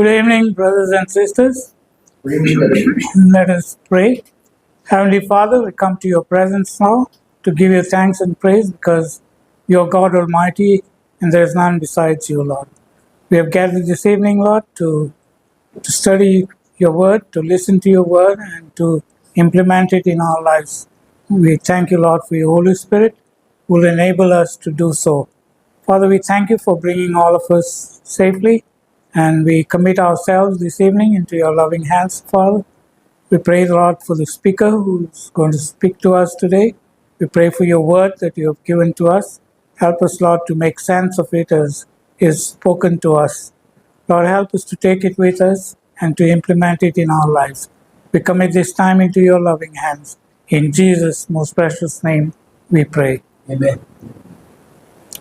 Good evening, brothers and sisters. Good evening. Let us pray. Heavenly Father, we come to your presence now to give you thanks and praise because you are God Almighty and there is none besides you, Lord. We have gathered this evening, Lord, to study your word, to listen to your word, and to implement it in our lives. We thank you, Lord, for your Holy Spirit who will enable us to do so. Father, we thank you for bringing all of us safely, and we commit ourselves this evening into your loving hands, Father. We pray, Lord, for the speaker who's going to speak to us today. We pray for your word that you have given to us. Help us, Lord, to make sense of it as is spoken to us. Lord, help us to take it with us and to implement it in our lives. We commit this time into your loving hands. In Jesus' most precious name, we pray. Amen.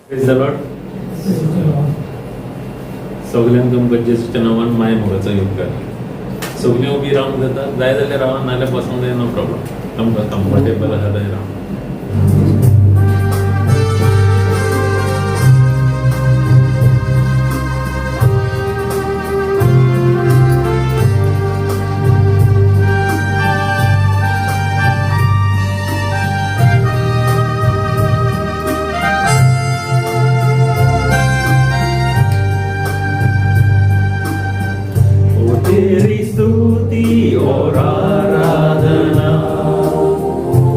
Praise the Lord. सगळ्यांक गरजेच्या नावान my मोगाचो उपकार. सगळीं उबी रावंक जाता, जाय जाल्यार रावा, नाल्यार बसूंक जाय, नो प्रॉब्लम. आमकां कम्फर्टेबल आसा थंय राव. तेरी स्तुति और आराधना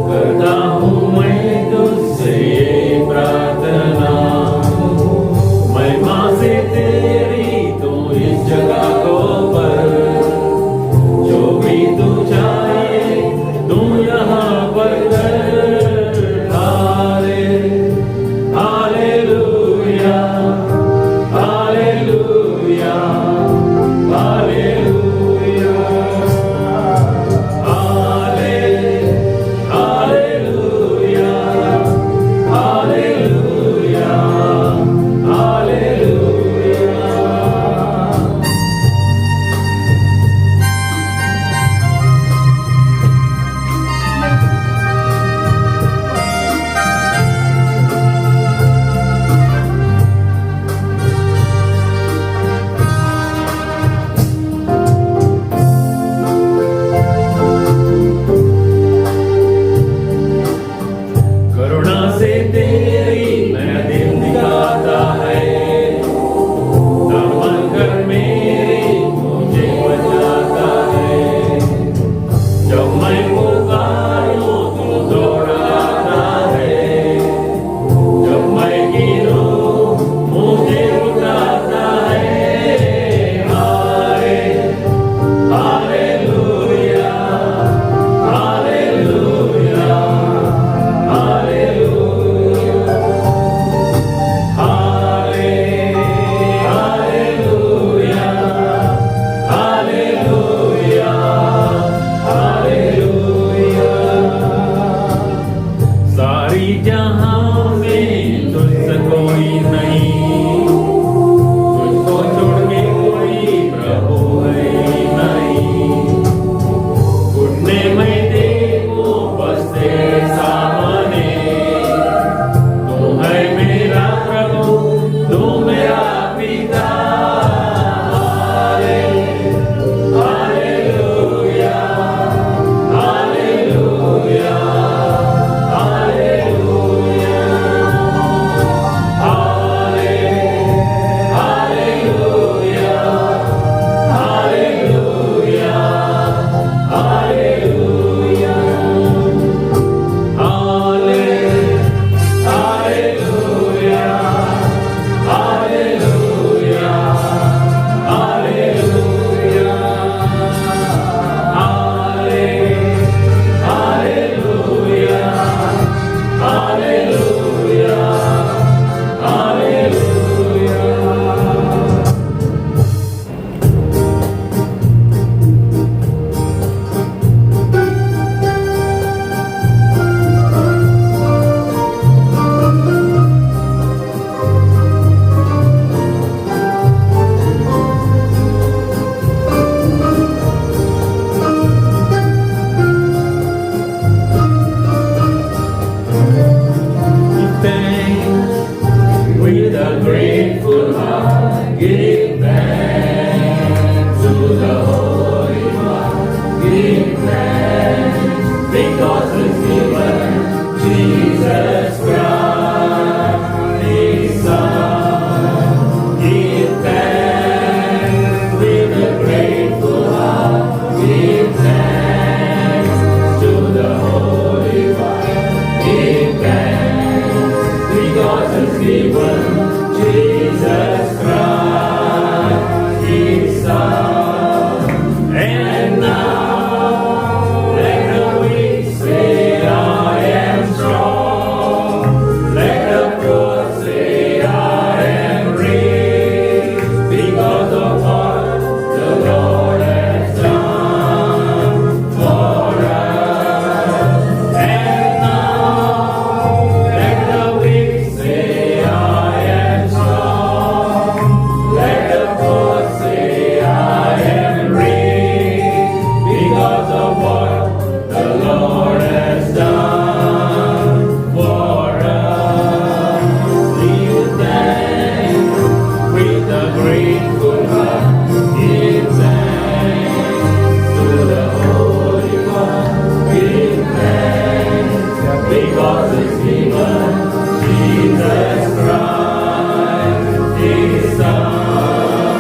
करता हूँ because it's given Jesus Christ, His Son. Give thanks with a grateful heart. Give thanks to the Holy One. Give thanks because it's given Jesus Christ, His Son. And now let the weak say, I am strong. Let the poor say, I am rich, because of what the Lord has done for us. And now let the weak say, I am strong. Let the poor say, I am rich, because of what the Lord has done for us. Give thanks with a grateful heart. Give thanks to the Holy One. Give thanks because it's given Jesus Christ, His Son.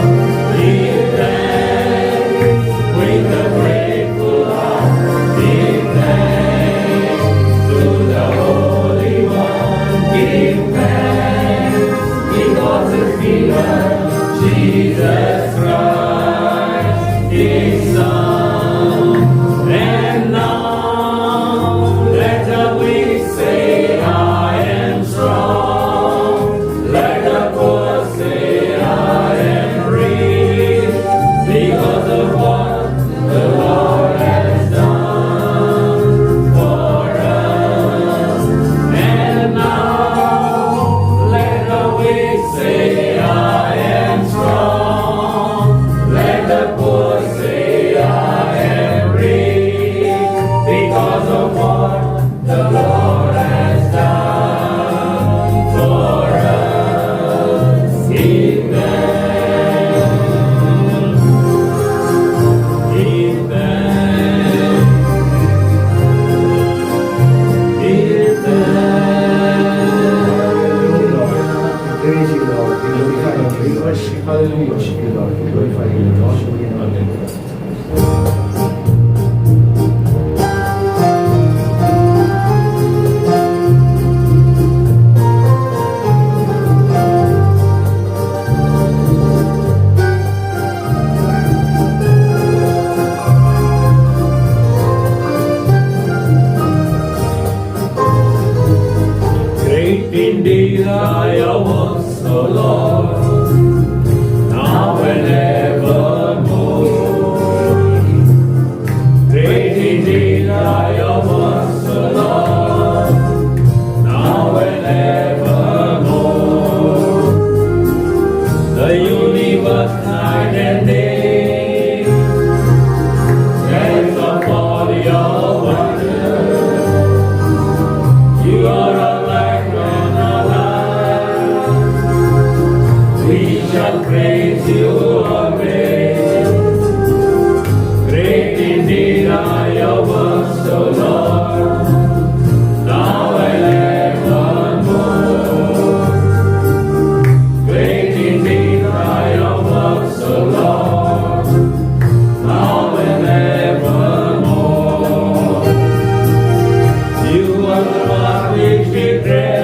Give thanks with a grateful heart. Give thanks to the Holy One. Give thanks because it's given Jesus Christ, His Son. And now let the weak say, I am strong. Let the poor say, I am rich, because of what the Lord has done for us. And now let the weak say, I am strong. Let the poor say, I am rich, because of what the Lord has done for us. Give thanks. Give thanks. Give thanks. Praise you, Lord. We glorify you. We worship, hallelujah, worship you, Lord. We glorify you, Lord. Great indeed are your works, O Lord, now and evermore. Great indeed are your works, O Lord, now and evermore. The universe night and day tells of all your wonders. You are a light on our life. We shall praise you always. Great indeed are your works, O Lord, now and evermore. Great indeed are your works, O Lord, now and evermore. You are the one which we dread.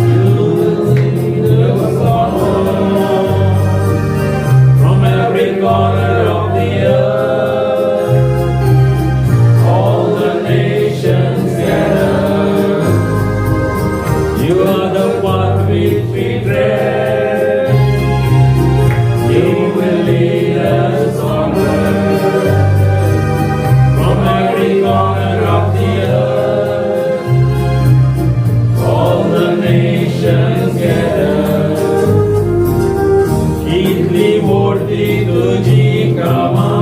You will lead us on from every corner of the earth. All the nations gather. You are the one which we dread. You will lead us onward from every corner of the earth. All the nations gather. Kitli vorti tuji kama,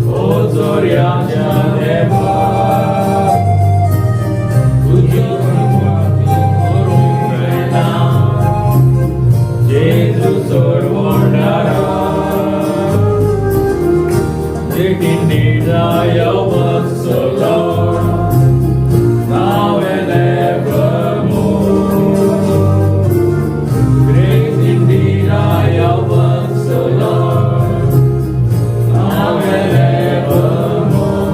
o Zoryacha Deva. Tuji vorti urumrena, Jesus or Wondara. indeed are your works, O Lord, now and evermore. Great indeed are your works, O Lord, now and evermore.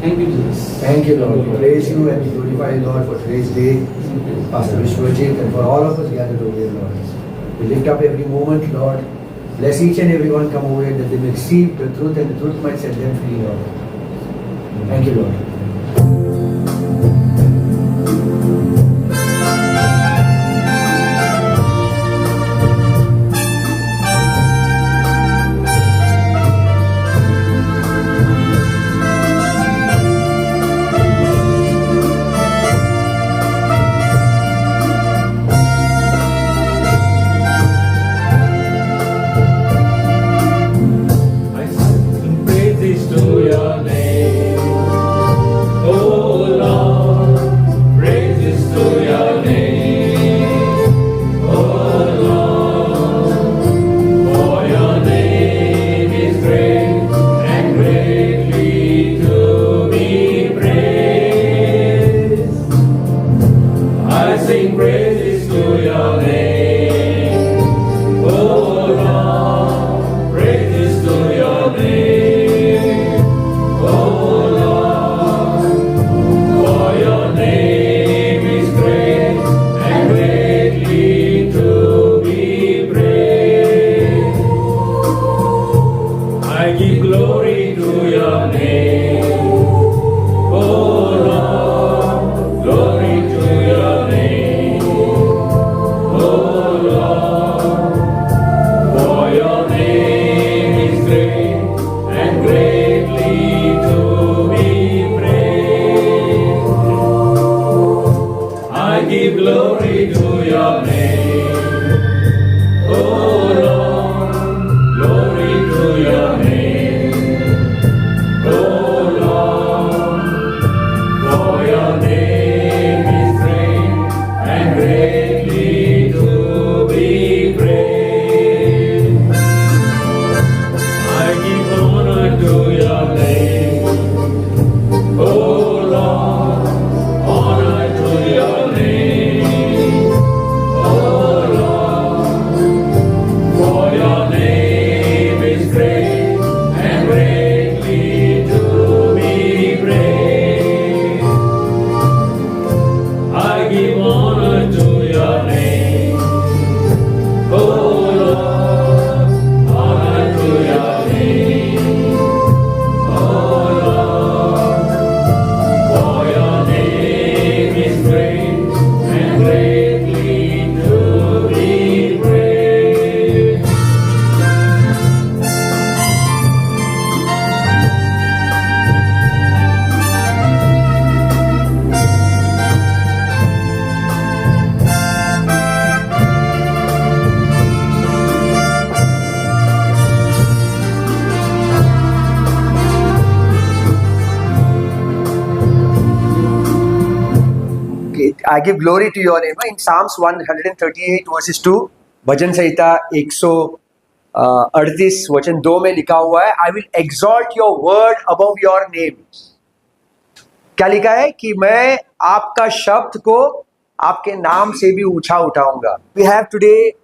Thank you, Jesus. Thank you, Lord. We praise you and we glorify you, Lord, for today's day. Pastor Vishwajit and for all of us gathered over here, Lord. We lift up every moment, Lord. Bless each and every one come over here that they may receive the truth and the truth might set them free, Lord. Thank you, Lord. I sing praises to your name, O Lord. Praises to your name, O Lord. For your name is great and greatly to be praised. I sing praises to your name, O Lord. Praises to your name, O Lord. For your name is great and greatly to be praised. I give glory to your name, O Lord. Glory to your name, O Lord. For your name is great and greatly to be praised. I give glory to your name, O Lord. Glory to your name, O Lord. For your name is great and greatly to be praised. I give honor to your name, O Lord. Honor to your name, O Lord. For your name is great and greatly to be praised. I give honor to your name, O Lord. Honor to your name, O Lord. For your name is great and greatly to be praised. Okay, I give glory to your name. In Psalms 138 verses 2, भजन संहिता 138 वचन 2 में लिखा हुआ है, I will exalt your word above your name. क्या लिखा है कि मैं आपका शब्द को आपके नाम से भी ऊंचा उठाऊंगा. We have today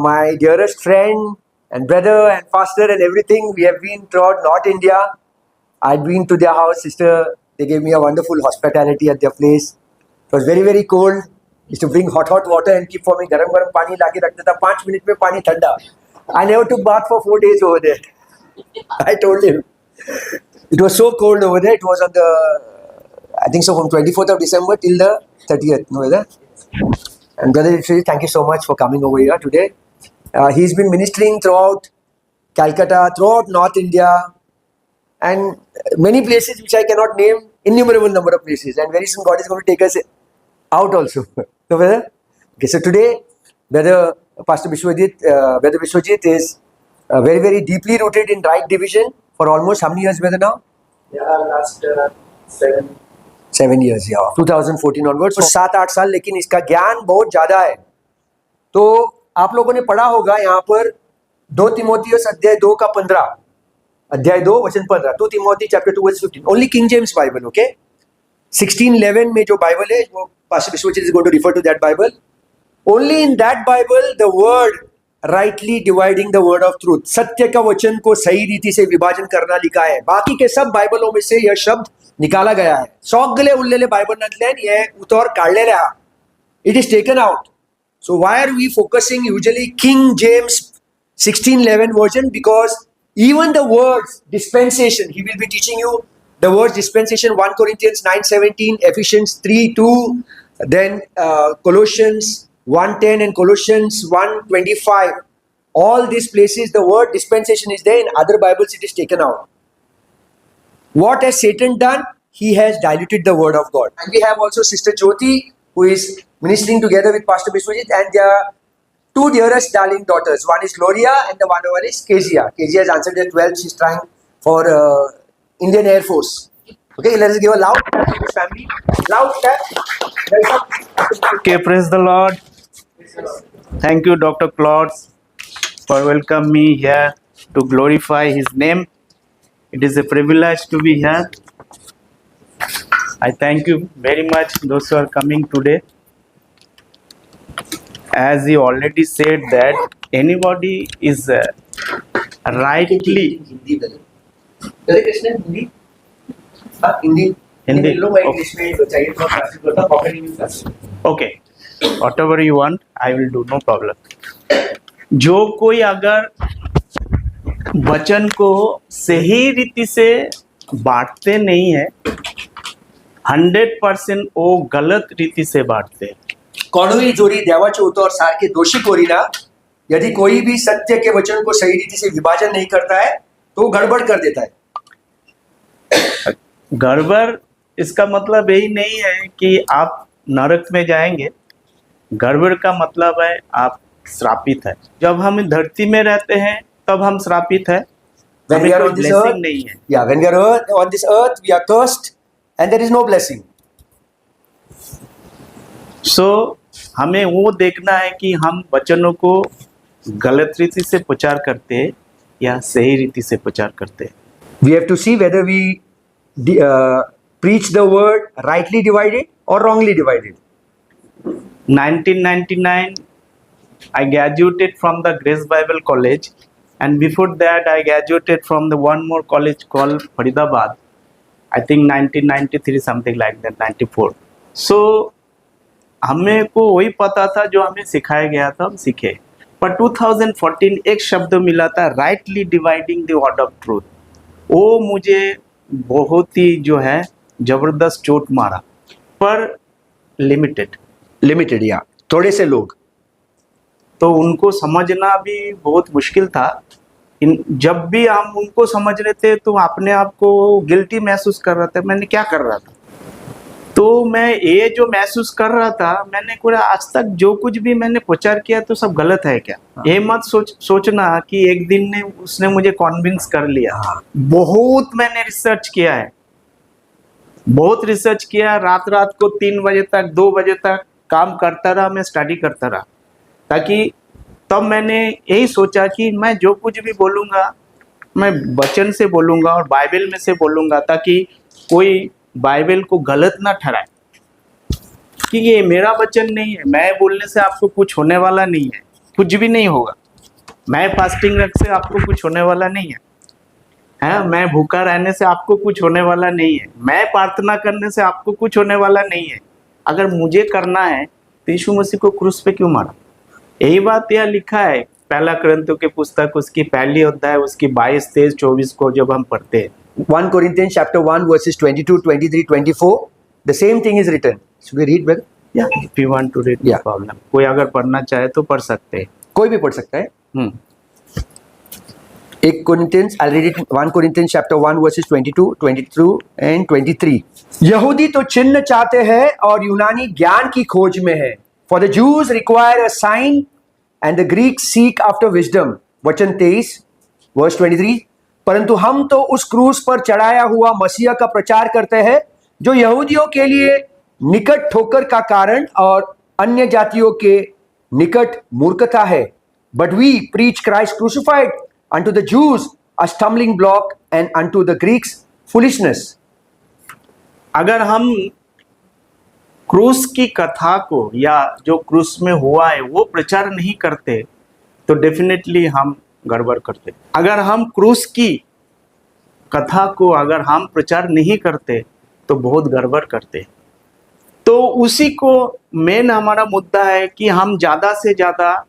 my dearest friend and brother and pastor and everything. We have been throughout North India. I'd been to their house, sister. They gave me a wonderful hospitality at their place. It was very, very cold. Used to bring hot water and keep for me. Garam garam pani लाके रखता था. 5 minute में पानी ठंडा. I never took bath for 4 days over there. I told him. It was so cold over there. It was on the, I think so, from 24th of December till the 30th. No, is that? And Brother Vishwajit, thank you so much for coming over here today. He's been ministering throughout Calcutta, throughout North India, and many places which I cannot name, innumerable number of places. And very soon God is going to take us out also. No, brother? Okay, so today, Brother Pastor Vishwajit, Brother Vishwajit is very, very deeply rooted in right division for almost how many years, brother, now? Yeah, last 7 years, yeah. 2014 onwards. तो 7-8 साल, लेकिन इसका ज्ञान बहुत ज़्यादा है. तो आप लोगों ने पढ़ा होगा यहाँ पर 2 तिमोथियस अध्याय 2 का 15, अध्याय 2 वचन 15, 2 Timothy chapter 2 verse 15, only King James Bible, okay. 1611 में जो बाइबल है वो pastor Vishwajit is going to refer to that Bible. Only in that Bible the word rightly dividing the word of truth, सत्य का वचन को सही रीति से विभाजन करना लिखा है। बाकी के सब बाइबलों में से यह शब्द निकाला गया है। सगळे उरलेले बायबलांतल्यान हे उतर काढलेले आहा, it is taken out. So why are we focusing usually King James 1611 version? Because even the words dispensation, he will be teaching you the words dispensation, 1 Corinthians 9:17, Ephesians 3:2, then Colossians 1:10 and Colossians 1:25. All these places the word dispensation is there. In other Bibles it is taken out. What has Satan done? He has diluted the word of God. And we have also Sister Jyoti, who is ministering together with Pastor Biswajit, and their two dearest darling daughters. One is Gloria and the one is Kezia. Kezia has answered at 12. She's trying for Indian Air Force. Okay, let us give a loud clap to this family. Loud clap. Welcome. Okay, praise the Lord. Thank you, Dr. Claude, for welcoming me here to glorify His name. It is a privilege to be here. I thank you very much, those who are coming today. As he already said that anybody is rightly Hindi brother. Brother Krishna, Hindi? हाँ, हिंदी. हिंदी. लो, मैं English में चाहिए तो translate करता हूँ, pocket English translate. okay, whatever you want, I will do, no problem. जो कोई अगर वचन को सही रीति से बांटते नहीं है, 100% वो गलत रीति से बांटते हैं. कोणोही जोरी देवाचे उतर सारखे दोषी कोरीना, यदि कोई भी सत्य के वचन को सही रीति से विभाजन नहीं करता है तो वो गड़बड़ कर देता है. गड़बड़ इसका मतलब यही नहीं है कि आप नरक में जाएंगे. गड़बड़ का मतलब है आप श्रापित है. जब हम धरती में रहते हैं तब हम श्रापित है, When we हमें are कोई on this blessing earth, नहीं है. yeah, when we are on this earth, we are cursed and there is no blessing. सो हमें वो देखना है कि हम वचनों को गलत रीति से प्रचार करते हैं या सही रीति से प्रचार करते हैं. We have to see whether we preach the word rightly divided or wrongly divided. 1999 I graduated from the Grace Bible College, and before that I graduated from the one more college called Faridabad. I think 1993 something like that, 94. So हमें को वही पता था जो हमें सिखाया गया था, हम सीखे. पर 2014 एक शब्द मिला था, rightly dividing the word of truth. वो मुझे बहुत ही जो है जबरदस्त चोट मारा, पर लिमिटेड या थोड़े से लोग. तो उनको समझना भी बहुत मुश्किल था. जब भी हम उनको समझ रहे थे तो अपने आप को गिल्टी महसूस कर रहा था, मैंने क्या कर रहा था. तो मैं ये जो महसूस कर रहा था, मैंने पूरा आज तक जो कुछ भी मैंने प्रचार किया तो सब गलत है क्या. ये मत सोचना कि एक दिन ने उसने मुझे कॉन्विंस कर लिया. बहुत मैंने रिसर्च किया है, बहुत रिसर्च किया. रात को 3 बजे तक 2 बजे तक काम करता रहा, मैं स्टडी करता रहा, ताकि तब मैंने यही सोचा कि मैं जो कुछ भी बोलूँगा मैं वचन से बोलूँगा और बाइबल में से बोलूँगा, ताकि कोई बाइबल को गलत ना ठहराए. कि ये मेरा वचन नहीं है, मैं बोलने से आपको कुछ होने वाला नहीं है, कुछ भी नहीं होगा. मैं फास्टिंग रख से आपको कुछ होने वाला नहीं है, मैं भूखा रहने से आपको कुछ होने वाला नहीं है, मैं प्रार्थना करने से आपको कुछ होने वाला नहीं है. अगर मुझे करना है तो यीशु मसीह को क्रूस पे क्यों मारा. यही बात यह लिखा है पहला कुरिन्थियों की पुस्तक उसकी पहली अध्याय उसकी 22, 23, 24 को जब हम पढ़ते हैं. 1 Corinthians chapter 1 verses 22, 23, 24. The same thing is written. Should we read, brother? Yeah, if you want to read, no problem. कोई अगर पढ़ना चाहे तो पढ़ सकते हैं. कोई भी पढ़ सकता है. 1 Corinthians, I'll read it. 1 Corinthians chapter 1 verses 22, 22 and 23. यहूदी तो चिन्ह चाहते हैं और यूनानी ज्ञान की खोज में है. For the Jews require a sign and the Greeks seek after wisdom. वचन 23 verse 23. परंतु हम तो उस क्रूस पर चढ़ाया हुआ मसीहा का प्रचार करते हैं जो यहूदियों के लिए निकट ठोकर का कारण और अन्य जातियों के निकट मूर्खता है. But we preach Christ crucified, unto the Jews a stumbling block, and unto the Greeks foolishness. अगर हम क्रूस की कथा को या जो क्रूस में हुआ है वो प्रचार नहीं करते तो डेफिनेटली हम गड़बड़ करते। अगर हम क्रूस की कथा को अगर हम प्रचार नहीं करते तो बहुत गड़बड़ करते। तो उसी को मेन हमारा मुद्दा है कि हम ज़्यादा से ज़्यादा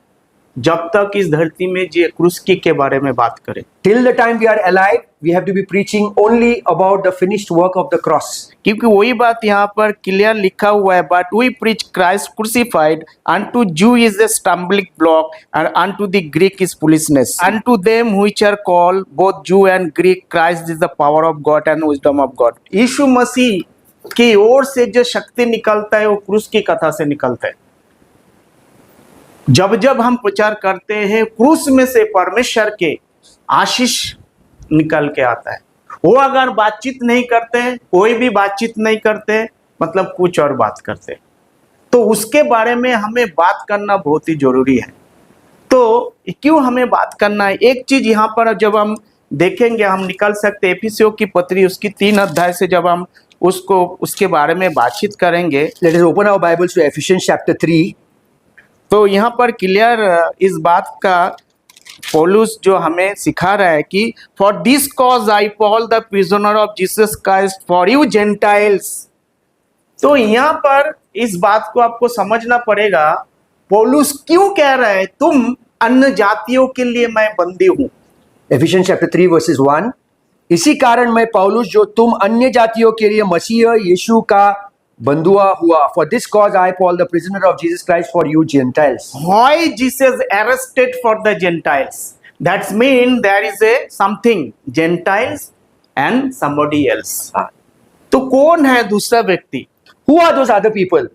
जब तक इस धरती में जे क्रूस की के बारे में बात करें। Till the time we are alive, we have to be preaching only about the finished work of the cross. क्योंकि वही बात यहाँ पर क्लियर लिखा हुआ है, but we preach Christ crucified, unto Jew is a stumbling block and unto the Greek is foolishness. Unto them which are called both Jew and Greek, Christ is the power of God and wisdom of God. यीशु मसीह की ओर से जो शक्ति निकलता है वो क्रूस की कथा से निकलता है। जब जब हम प्रचार करते हैं क्रूस में से परमेश्वर के आशीष निकल के आता है। वो अगर बातचीत नहीं करते, कोई भी बातचीत नहीं करते, मतलब कुछ और बात करते, तो उसके बारे में हमें बात करना बहुत ही जरूरी है। तो क्यों हमें बात करना है? एक चीज यहाँ पर जब हम देखेंगे हम निकल सकते, एफिसियों की पत्री उसकी 3 अध्याय से जब हम उसके बारे में बातचीत करेंगे। Let us open our Bibles to Ephesians chapter 3. तो यहाँ पर क्लियर इस बात का पौलुस जो हमें सिखा रहा है कि for this cause I Paul the prisoner of Jesus Christ for you Gentiles. तो यहाँ पर इस बात को आपको समझना पड़ेगा, पौलुस क्यों कह रहा है तुम अन्य जातियों के लिए मैं बंदी हूं। Ephesians chapter 3 verses 1. इसी कारण मैं पौलुस जो तुम अन्य जातियों के लिए मसीह यीशु का बंधुआ हुआ, for this cause I Paul the prisoner of Jesus Christ for you Gentiles. Why Jesus arrested for the Gentiles? That means there is a something Gentiles and somebody else. तो कौन है दूसरा व्यक्ति? Who are those other people?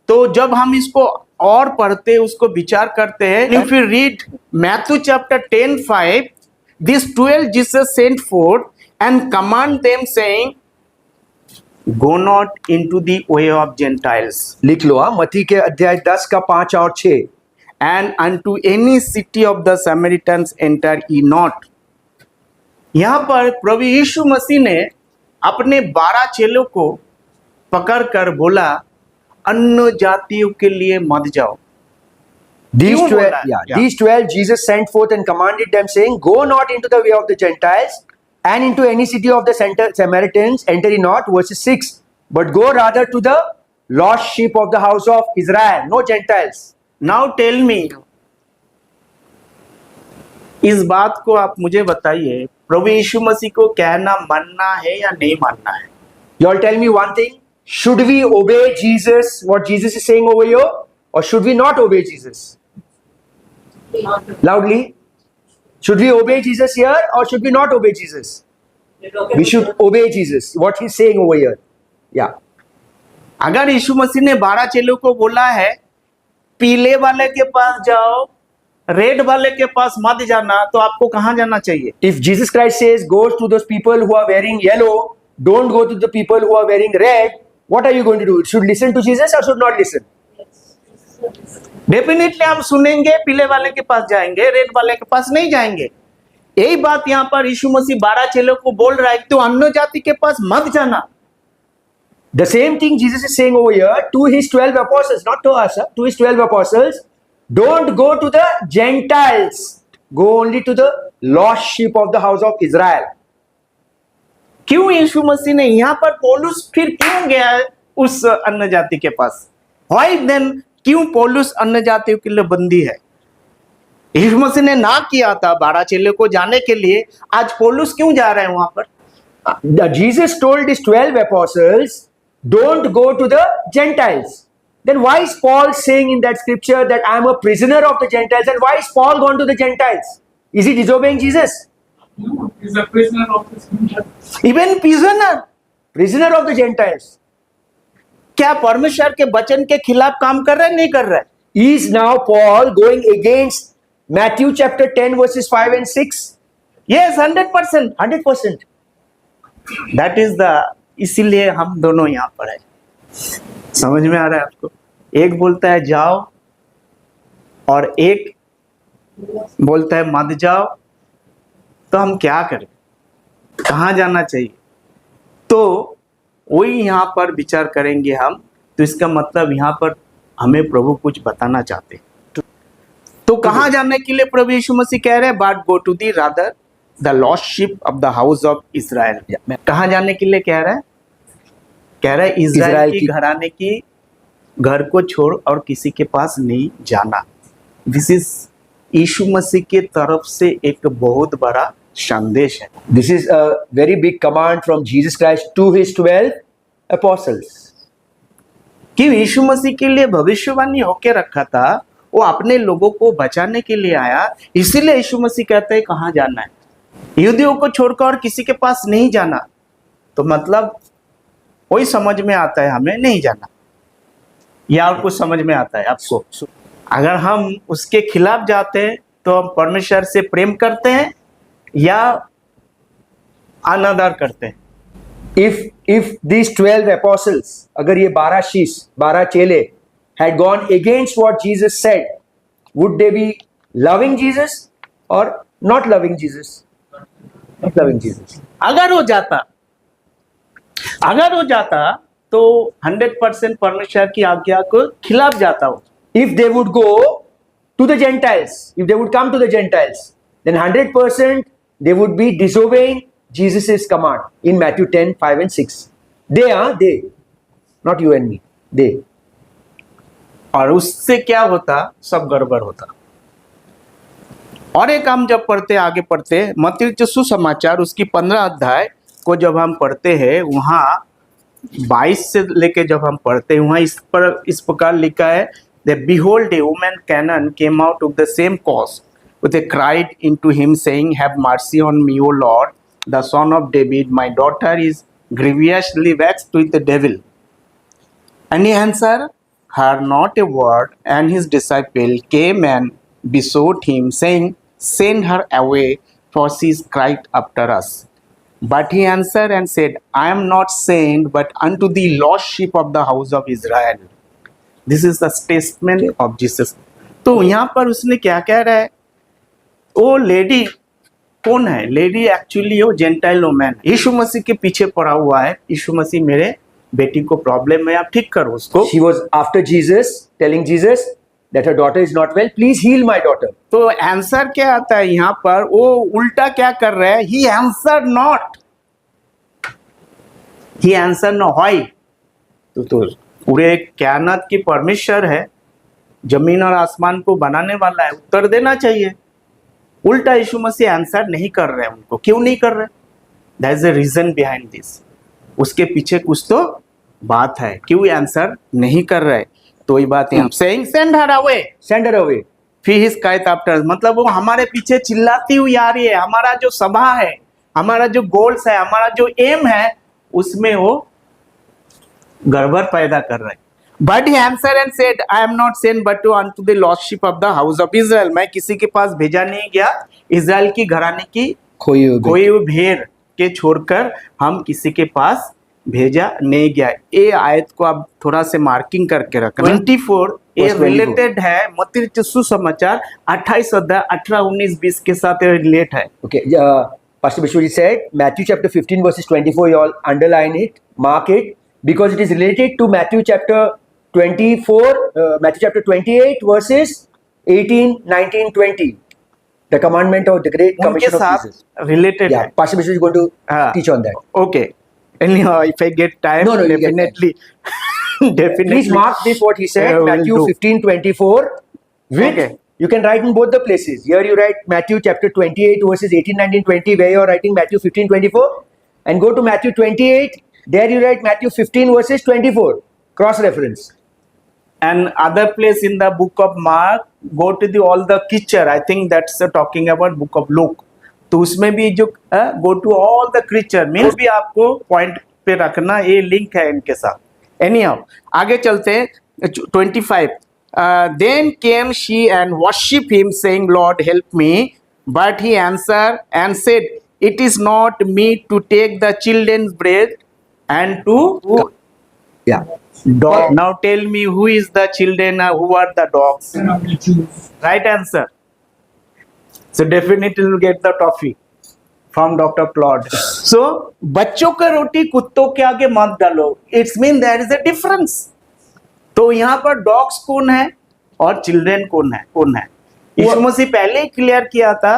तो जब हम इसको और पढ़ते उसको विचार करते हैं, if you read Matthew chapter 10:5, these 12 Jesus sent forth and command them saying, go not into the way of Gentiles. लिख लो, मत्ती के अध्याय 10 का 5 और 6. And unto any city of the Samaritans enter ye not. यहाँ पर प्रभु यीशु मसीह ने अपने 12 चेलों को पकड़कर बोला अन्य जातियों के लिए मत जाओ। These 12 Jesus sent forth and commanded them saying, go not into the way of the Gentiles and into any city of the Samaritans enter ye not, verses 6, but go rather to the lost sheep of the house of Israel, no Gentiles. Now tell me, इस बात को आप मुझे बताइए, प्रभु यीशु मसीह को कहना मानना है या नहीं मानना है? You all tell me one thing, should we obey Jesus, what Jesus is saying over here, or should we not obey Jesus? Loudly. Should we obey Jesus here or should we not obey Jesus? We should obey Jesus. What he's saying over here. Yeah. अगर यीशु मसीह ने 12 चेलों को बोला है पीले वाले के पास जाओ, रेड वाले के पास मत जाना, तो आपको कहाँ जाना चाहिए? If Jesus Christ says go to those people who are wearing yellow, don't go to the people who are wearing red, what are you going to do? Should listen to Jesus or should not listen? Definitely हम सुनेंगे, पीले वाले के पास जाएंगे, red वाले के पास नहीं जाएंगे। यही बात यहाँ पर यीशु मसीह 12 चेलों को बोल रहा है तो अन्य जाति के पास मत जाना। The same thing Jesus is saying over here to his 12 apostles, not to us, to his 12 apostles. Don't go to the Gentiles. Go only to the lost sheep of the house of Israel. क्यों यीशु मसीह ने यहाँ पर पौलुस फिर क्यों गया उस अन्य जाति के पास? Why then? क्यों पौलुस अन्य जातियों के लिए बंदी है? यीशु मसीह ने ना किया था 12 चेलों को जाने के लिए, आज पौलुस क्यों जा रहे हैं वहां पर? Jesus told his 12 apostles, don't go to the Gentiles. Then why is Paul saying in that scripture that I am a prisoner of the Gentiles, and why is Paul gone to the Gentiles? Is he disobeying Jesus? No, he's a prisoner of the Gentiles. Even Prisoner of the Gentiles. क्या परमेश्वर के वचन के खिलाफ काम कर रहा है? नहीं कर रहा है। Is now Paul going against Matthew chapter 10 verses 5 and 6? Yes, 100%. 100%. That is the, इसीलिए हम दोनों यहाँ पर है। समझ में आ रहा है आपको? एक बोलता है जाओ और एक बोलता है मत जाओ, तो हम क्या करें, कहाँ जाना चाहिए? तो वही यहाँ पर विचार करेंगे हम। तो इसका मतलब यहाँ पर हमें प्रभु कुछ बताना चाहते हैं। तो कहाँ जाने के लिए प्रभु यीशु मसीह कह रहे हैं? But go to the rather the lost sheep of the house of Israel. कहाँ जाने के लिए कह रहा है? कह रहा है इज़राइल की घराने की घर को छोड़ और किसी के पास नहीं जाना। दिस इज यीशु मसीह के तरफ से एक बहुत बड़ा संदेश है। This is a very big command from Jesus Christ to his 12 apostles. कि यीशु मसीह के लिए भविष्यवाणी होके रखा था, वो अपने लोगों को बचाने के लिए आया। इसीलिए यीशु मसीह कहते हैं कहाँ जाना है, यहूदियों को छोड़कर और किसी के पास नहीं जाना। तो मतलब वही समझ में आता है हमें नहीं जाना, या और कुछ समझ में आता है आपको? अगर हम उसके खिलाफ जाते हैं तो हम परमेश्वर से प्रेम करते हैं या अनादर करते हैं? If these 12 apostles, अगर ये 12 शीश 12 चेले had gone against what Jesus said, would they be loving Jesus or not loving Jesus? Not loving Jesus. अगर वो जाता तो 100% परमेश्वर की आज्ञा को खिलाफ जाता हो। If they would go to the Gentiles, if they would come to the Gentiles, then 100% they would be disobeying Jesus' command in Matthew 10, 5 and 6. They, not you and me, they. और उससे क्या होता? सब गड़बड़ होता। और एक हम जब आगे पढ़ते मत्ती के सुसमाचार उसकी 15 अध्याय को जब हम पढ़ते हैं, वहाँ 22 से लेके जब हम पढ़ते हैं, वहाँ इस प्रकार लिखा है, that behold a woman Canaan came out of the same cause, with a cried into him saying, have mercy on me, O Lord, the son of David, my daughter is grievously vexed with the devil. And he answered her not a word, and his disciple came and besought him, saying, send her away, for she is cried after us. But he answered and said, I am not sent but unto the lost sheep of the house of Israel. This is the statement of Jesus. तो यहाँ पर उसने क्या कह रहा है? वो lady कौन है? लेडी एक्चुअली वो जेंटाइल वुमन यीशु मसीह के पीछे पड़ा हुआ है। यीशु मसीह मेरे बेटी को प्रॉब्लम है, आप ठीक करो उसको। She was after Jesus, telling Jesus that her daughter is not well, please heal my daughter. तो आंसर क्या आता है यहाँ पर? वो उल्टा क्या कर रहा है? He answer not, he answer no why. तो पूरे कायनात की परमेश्वर है, जमीन और आसमान को बनाने वाला है, उत्तर देना चाहिए। उल्टा यीशु मसीह आंसर नहीं कर रहे हैं उनको। क्यों नहीं कर रहे? That is the reason behind this. उसके पीछे कुछ तो बात है, क्यों आंसर नहीं कर रहे? तो ये बात है, saying send her away, Send her away. फिर हिज काइट आफ्टर, मतलब वो हमारे पीछे चिल्लाती हुई आ रही है। हमारा जो सभा है, हमारा जो गोल्स है, हमारा जो एम है, उसमें वो गड़बड़ पैदा कर रहे हैं। But he answer and said I am not sent but to unto the lost sheep of the house of Israel. मैं किसी के पास भेजा नहीं गया, इजराइल की घराने की खोई हुई भेड़ के छोड़कर हम किसी के पास भेजा नहीं गया। ये आयत को आप थोड़ा से मार्किंग करके रखना। 24 ये रिलेटेड है मत्ती के सुसमाचार 28 अध्याय 18, 19, 20 के साथ रिलेट है। Okay, Pastor Bishwari said Matthew chapter 15 verses 24. You all underline it, mark it, because it is related to Matthew chapter 24, Matthew chapter 28 verses 18, 19, 20. The commandment of the Great उनके Commission of साथ Jesus. Related Yeah, है। Pastor Bishwari is going to teach on that. Okay. Anyhow, if I get time, No, you get definitely, definitely. Please mark this what he said, will Matthew do. 15, 24. With, Okay. you can write in both the places. Here you write Matthew chapter 28 verses 18, 19, 20, where you are writing Matthew 15, 24. And go to Matthew 28, there you write Matthew 15 verses 24. Cross reference. And other place in the book of Mark, go to the all the creature. I think that's talking about book of Luke. तो उसमें भी जो go to all the creature means भी आपको point पे रखना, ये link है इनके साथ। Anyhow, आगे चलते हैं 25. Then came she and worshipped him, saying, Lord, help me. But he answered and said, It is not meet to take the children's bread and to Yeah. dog. Now tell me, who is the children? Who are the dogs? Right answer. So definitely you'll get the toffee from Dr. Claude. So बच्चों का रोटी कुत्तों के आगे मत डालो. It's mean there is a difference. तो यहाँ पर डॉग्स कौन है और चिल्ड्रेन कौन है? यीशु मसीह पहले ही क्लियर किया था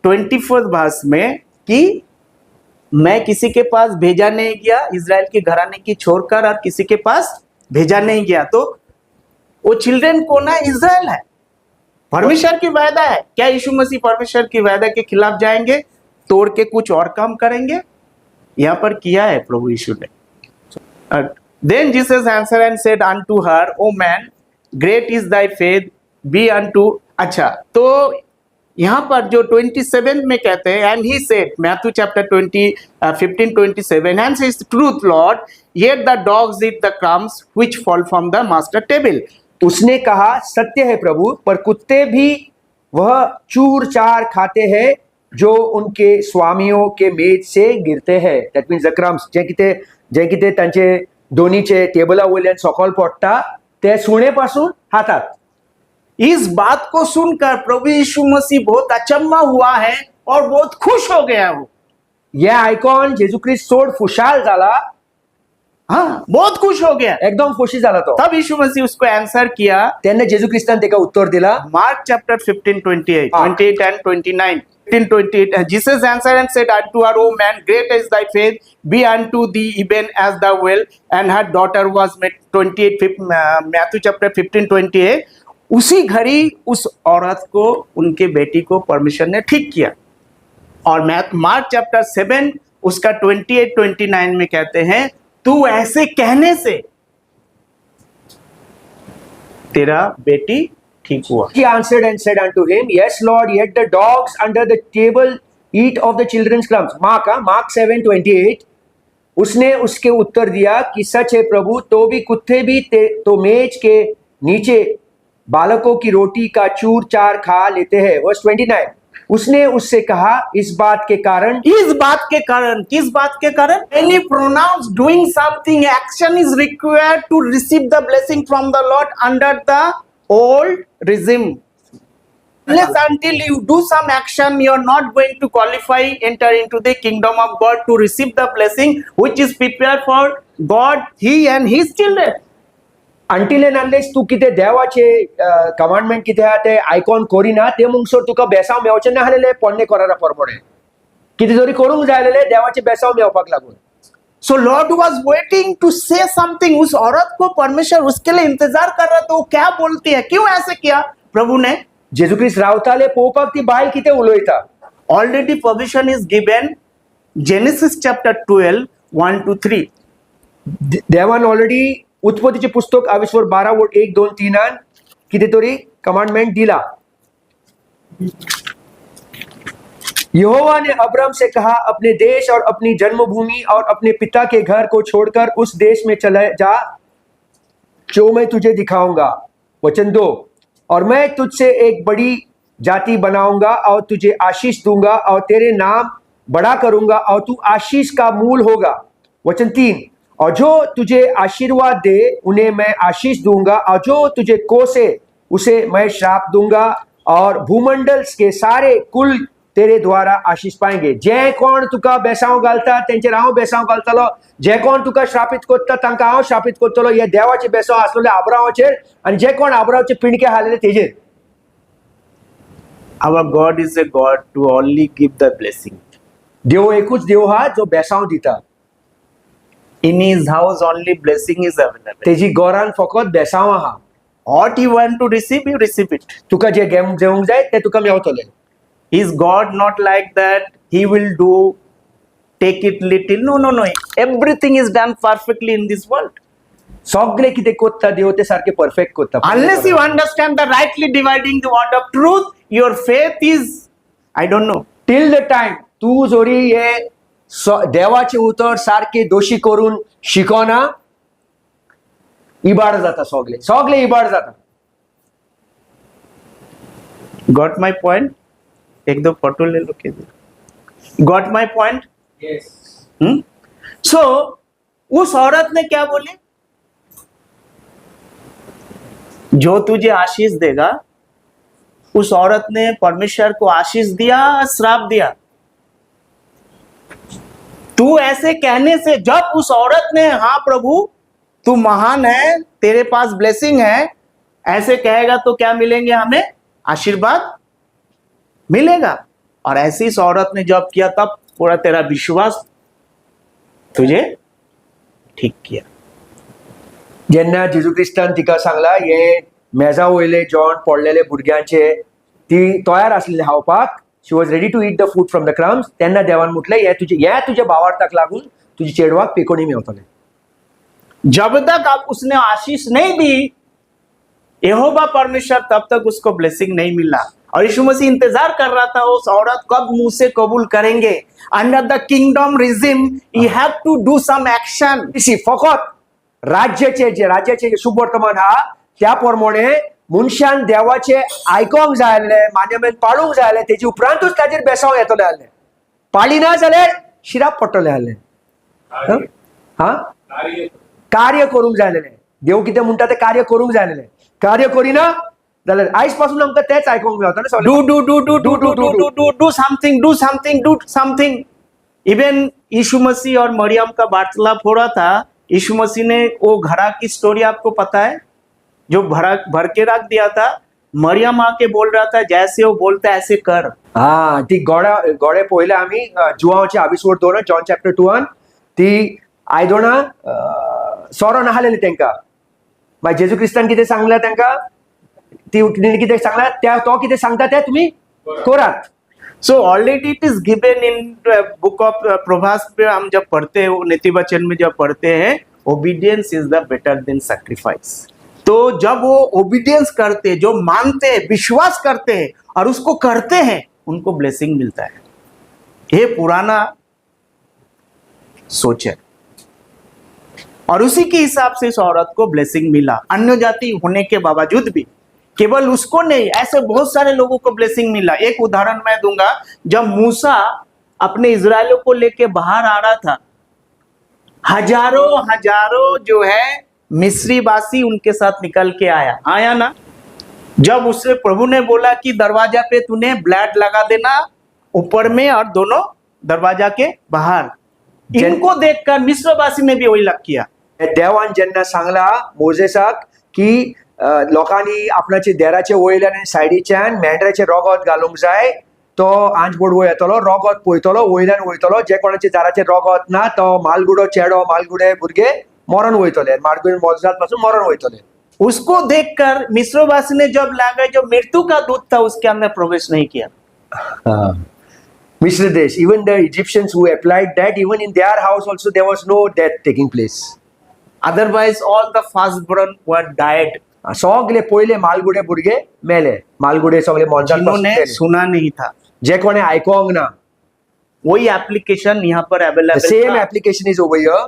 24 वर्स में कि मैं किसी के पास भेजा नहीं गया, इजराइल के घराने की छोड़कर और किसी के पास भेजा नहीं गया. तो वो चिल्ड्रेन कौन है? इजराइल है. परमेश्वर की वायदा है. क्या यीशु मसीह परमेश्वर की वायदा के खिलाफ जाएंगे, तोड़ के कुछ और काम करेंगे? यहाँ पर किया है प्रभु यीशु ने. Then Jesus answered and said unto her, O man, great is thy faith, be unto. अच्छा, तो यहाँ पर जो 27 में कहते हैं, and he said, Matthew chapter 15:27, and says, truth Lord, yet the dogs eat the crumbs which fall from the master table. उसने कहा सत्य है प्रभु, पर कुत्ते भी वह चूर चार खाते हैं जो उनके स्वामियों के मेज से गिरते हैं. दॅट मीन्स द क्रम्स जे कितें तांचे दोनीचे टेबला वयल्यान सकयल पडटा ते सुणेपासून खातात. इस बात को सुनकर प्रभु यीशु मसीह बहुत अचंबा हुआ है और बहुत खुश हो गया. वो हे आयकॉन जेजू क्रिस्त चड खुशाल जाला. हाँ, बहुत खुश हो गया. एकदम खुशी झाला तो. तब यीशु मसीह उसको आंसर किया. तेन्ना जेजू क्रिस्तान तेका उत्तर दिला. Mark chapter 15:28 and 29. 15:28, Jesus answered and said unto her, O man, great is thy faith, be unto thee even as thou will. And her daughter was made. 28, Matthew chapter 15:28. उसी घड़ी उस औरत को, उनके बेटी को परमेश्वर ने ठीक किया. और मार्क चैप्टर 7 उसका 28-29 में कहते हैं, तू ऐसे कहने से तेरा बेटी ठीक हुआ. He answered and said unto him, Yes, Lord, yet the dogs under the table eat of the children's crumbs. Mark 7:28. उसने उसके उत्तर दिया कि सच है प्रभु, तो भी कुत्ते भी तो मेज के नीचे बालकों की रोटी का चूर चार खा लेते हैं. वर्स 29. उसने उससे कहा इस बात के कारण. किस बात के कारण? When he pronounced doing something, action is required to receive the blessing from the Lord under the old regime. Unless until you do some action, you are not going to qualify, enter into the kingdom of God to receive the blessing which is prepared for God, He and His children. Until and unless तू कितें देवाचे commandment कितें आहा ते icon करिना ते मुंगसोर तुका बेसांव मेवचें ना आहलेले पोन्ने कोरारा परमोडे. कितें तरी करूंक जाय आसलेले देवाचे बेसांव मेवपाक लागून. So Lord was waiting to say something. उस औरत को परमेश्वर उसके लिए इंतजार कर रहा था. वो क्या बोलती है, क्यों ऐसे किया प्रभु ने? जेजू क्रिस्त रावताले पोवपाक ती बायल कितें उलयता. Already permission is given. Genesis chapter 12, 1-3. देवान ऑलरेडी उत्पत्तीचे पुस्तक 22:1-2-3 कितें तरी कमांडमेंट दिला. यहोवा ने अब्राम से कहा, अपने देश और अपनी जन्मभूमि और अपने पिता के घर को छोड़कर उस देश में चले जा जो मैं तुझे दिखाऊंगा. वचन 2. और मैं तुझसे एक बड़ी जाति बनाऊंगा और तुझे आशीष दूंगा और तेरे नाम बड़ा करूंगा और तू आशीष का मूल होगा. वचन 3. और जो तुझे आशीर्वाद दे उन्हें मैं आशीष दूंगा और जो तुझे कोसे उसे मैं श्राप दूंगा और भूमंडल के सारे कुल तेरे द्वारा आशीष पाएंगे. जे कोण तुका बेसांव घालता तेंचेर हांव बेसांव घालतलो. जे कोण तुका श्रापित करता तांकां हांव श्रापित करतलो. हे देवाचे बेसांव आसलेले अब्रामाचेर आनी जे कोण अब्रामाचे पिणके आसलेले तेजेर. Our God is a God to only give the blessing. देव एकूच देव हा जो बेसांव दिता. In His house only blessing is available. तेजी गोरान फकत बेसांव आहा. What you want to receive, you receive it. तुका जे जेवंक जाय ते तुका मेवतले. Is God not like that? He will do, take it little. No. Everything is done perfectly in this world. सगळे कितें कोत्ता देव ते सारखे परफेक्ट कोत्ता. Unless you understand the rightly dividing the word of truth, your faith is, I don't know. Till the time तू जोरी हे देवाचे उतर सारखे दोशी करून शिकोना इबाड जाता. सगळे इबाड जाता. Got my point? एक दो फोटो ले लो के. Got my point? Yes. So उस औरत ने क्या बोली? जो तुझे आशीष देगा उस औरत ने परमेश्वर को आशीष दिया, श्राप दिया। तू ऐसे कहने से, जब उस औरत ने हाँ प्रभु तू महान है, तेरे पास ब्लेसिंग है, ऐसे कहेगा तो क्या मिलेंगे हमें? आशीर्वाद मिलेगा। और ऐसी इस औरत ने जब किया तब पूरा तेरा विश्वास तुझे ठीक किया। जेन्ना जेजू क्रिस्तान तिका सांगला हे मेजा वयले जेवण पडलेले भुरग्यांचे ती तयार आसलेली खावपाक, she was ready to eat the food from the crumbs, तेन्ना देवान म्हटलें हे तुझ्या भावार्थाक लागून तुझी चेडवाक पेकोणी मेवतले। जब तक आप उसने आशीष नहीं दी यहोवा परमेश्वर, तब तक उसको ब्लेसिंग नहीं मिला। और यीशु मसीह इंतजार कर रहा था उस औरत कब मुंह से कबूल करेंगे। Under the kingdom regime you have to do some action. फकत राज्याचे शुभ वर्तमान हा त्या प्रमाणे मनशान देवाचे आयकोंक जाय आसलें, मान्यमेन पाळूंक जाय आसलें, तेजे उपरांतूच ताजेर बेसांव येतले आसलें। पाळी ना जाल्यार शिराप पडटले आसलें। हा कार्य करूंक जाय आसलें। देव कितें म्हणटा तें कार्य करूंक जाय आसलें। कार्य करिना जाल्यार आयज पासून आमकां तेच आयकोंक मेवता। Do something. Even Yeshu Masih और मरियम का वार्तालाप हो रहा था। यीशु मसीह ने वो घड़ा की स्टोरी आपको पता है, जो भर के रख दिया था। मरियम आके बोल रहा था जैसे वो बोलता है ऐसे कर। हा ती गोडे पळयले आमी जुवांचे एपिसोड 2 जॉन चॅप्टर 2 ती आयदोना सोरो नाहलेली तेंका, मागीर जेजू क्रिस्तान कितें सांगला तेंका, ती कितें सांगला त्या तो कितें सांगता तें तुमी करात। So already it is given in book of Proverbs पे हम जब पढ़ते हैं, नीति वचन में जब पढ़ते हैं, obedience is the better than sacrifice. तो जब वो ओबीडियंस करते, जो मानते हैं, विश्वास करते हैं और उसको करते हैं, उनको ब्लेसिंग मिलता है। ये पुराना सोच है और उसी के हिसाब से इस औरत को ब्लेसिंग मिला। अन्य जाति होने के बावजूद भी, केवल उसको नहीं, ऐसे बहुत सारे लोगों को ब्लेसिंग मिला। एक उदाहरण मैं दूंगा, जब मूसा अपने इजरायलियों को लेके बाहर आ रहा था, हजारों जो है मिस्री वासी उनके साथ निकल के आया ना। जब उससे प्रभु ने बोला कि दरवाजा पे तूने ब्लैड लगा देना ऊपर में और दोनों दरवाजा के बाहर, इनको देखकर मिस्रवासी ने भी वही लग किया। देवान जेन्ना सांगला मोजेसाक की लोकांनी आपणाचे देराचे वयल्यान आनी सायडीच्यान मेंढराचे रोगोत घालूंक जाय, तो आंच बोडवो येतलो, रोगोत पळयतलो, वयल्यान वयतलो, जे कोणाचे दाराचे रोगोत ना तो मालगुडो चेडो मालगुडे भुरगे मरण वयतले, मालगुडे मोजात पासून मरण वयतले। उसको देखकर मिस्रवासी ने जब लगा जो मृत्यु का दूत था उसके अंदर प्रवेश नहीं किया। मिस्र देश, even the Egyptians who applied that, even in their house also there was no death taking place. Otherwise all the firstborn were died. सगळे पहिले मालगुडे भुरगे मेले, मालगुडे सगळे मोजात जिन्होंने सुना नहीं था, जे कोणे आयकोंक ना। वही एप्लीकेशन यहाँ पर available The same application is over here.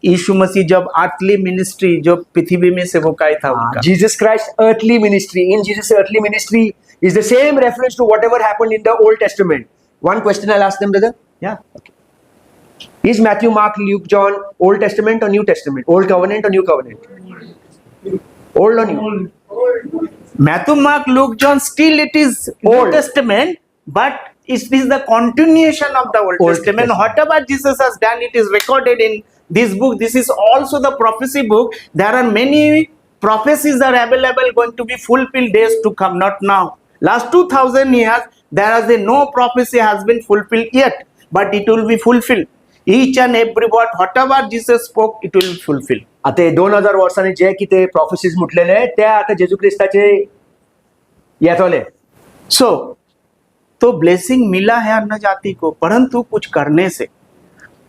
यीशु मसीह जब आर्टली मिनिस्ट्री जो पृथ्वी में सेवकाई था उनका, Jesus Christ's earthly ministry, in Jesus' earthly ministry is the same reference to whatever happened in the Old Testament. One question I'll ask them, brother. या Is Matthew, Mark, Luke, John Old Testament or New Testament? Old Covenant or New Covenant? Old or New? Matthew, Mark, Luke, John, still it is Old Old. Testament, but it is the continuation of the Old Testament. Testament. Whatever Jesus has done, it is recorded in this book. This is also the prophecy book. There are many prophecies that are available going to be fulfilled days to come, not now. Last 2000 years, there is no prophecy has been fulfilled yet, but it will be fulfilled. Each and every word, whatever Jesus spoke, it will be fulfilled. आता 2000 वर्षांनी जे कितें प्रॉफेसीज म्हटलेले ते आता जेजू क्रिस्ताचे येतले। So, तो blessing मिला है अन्य जाति को, परंतु कुछ करने से,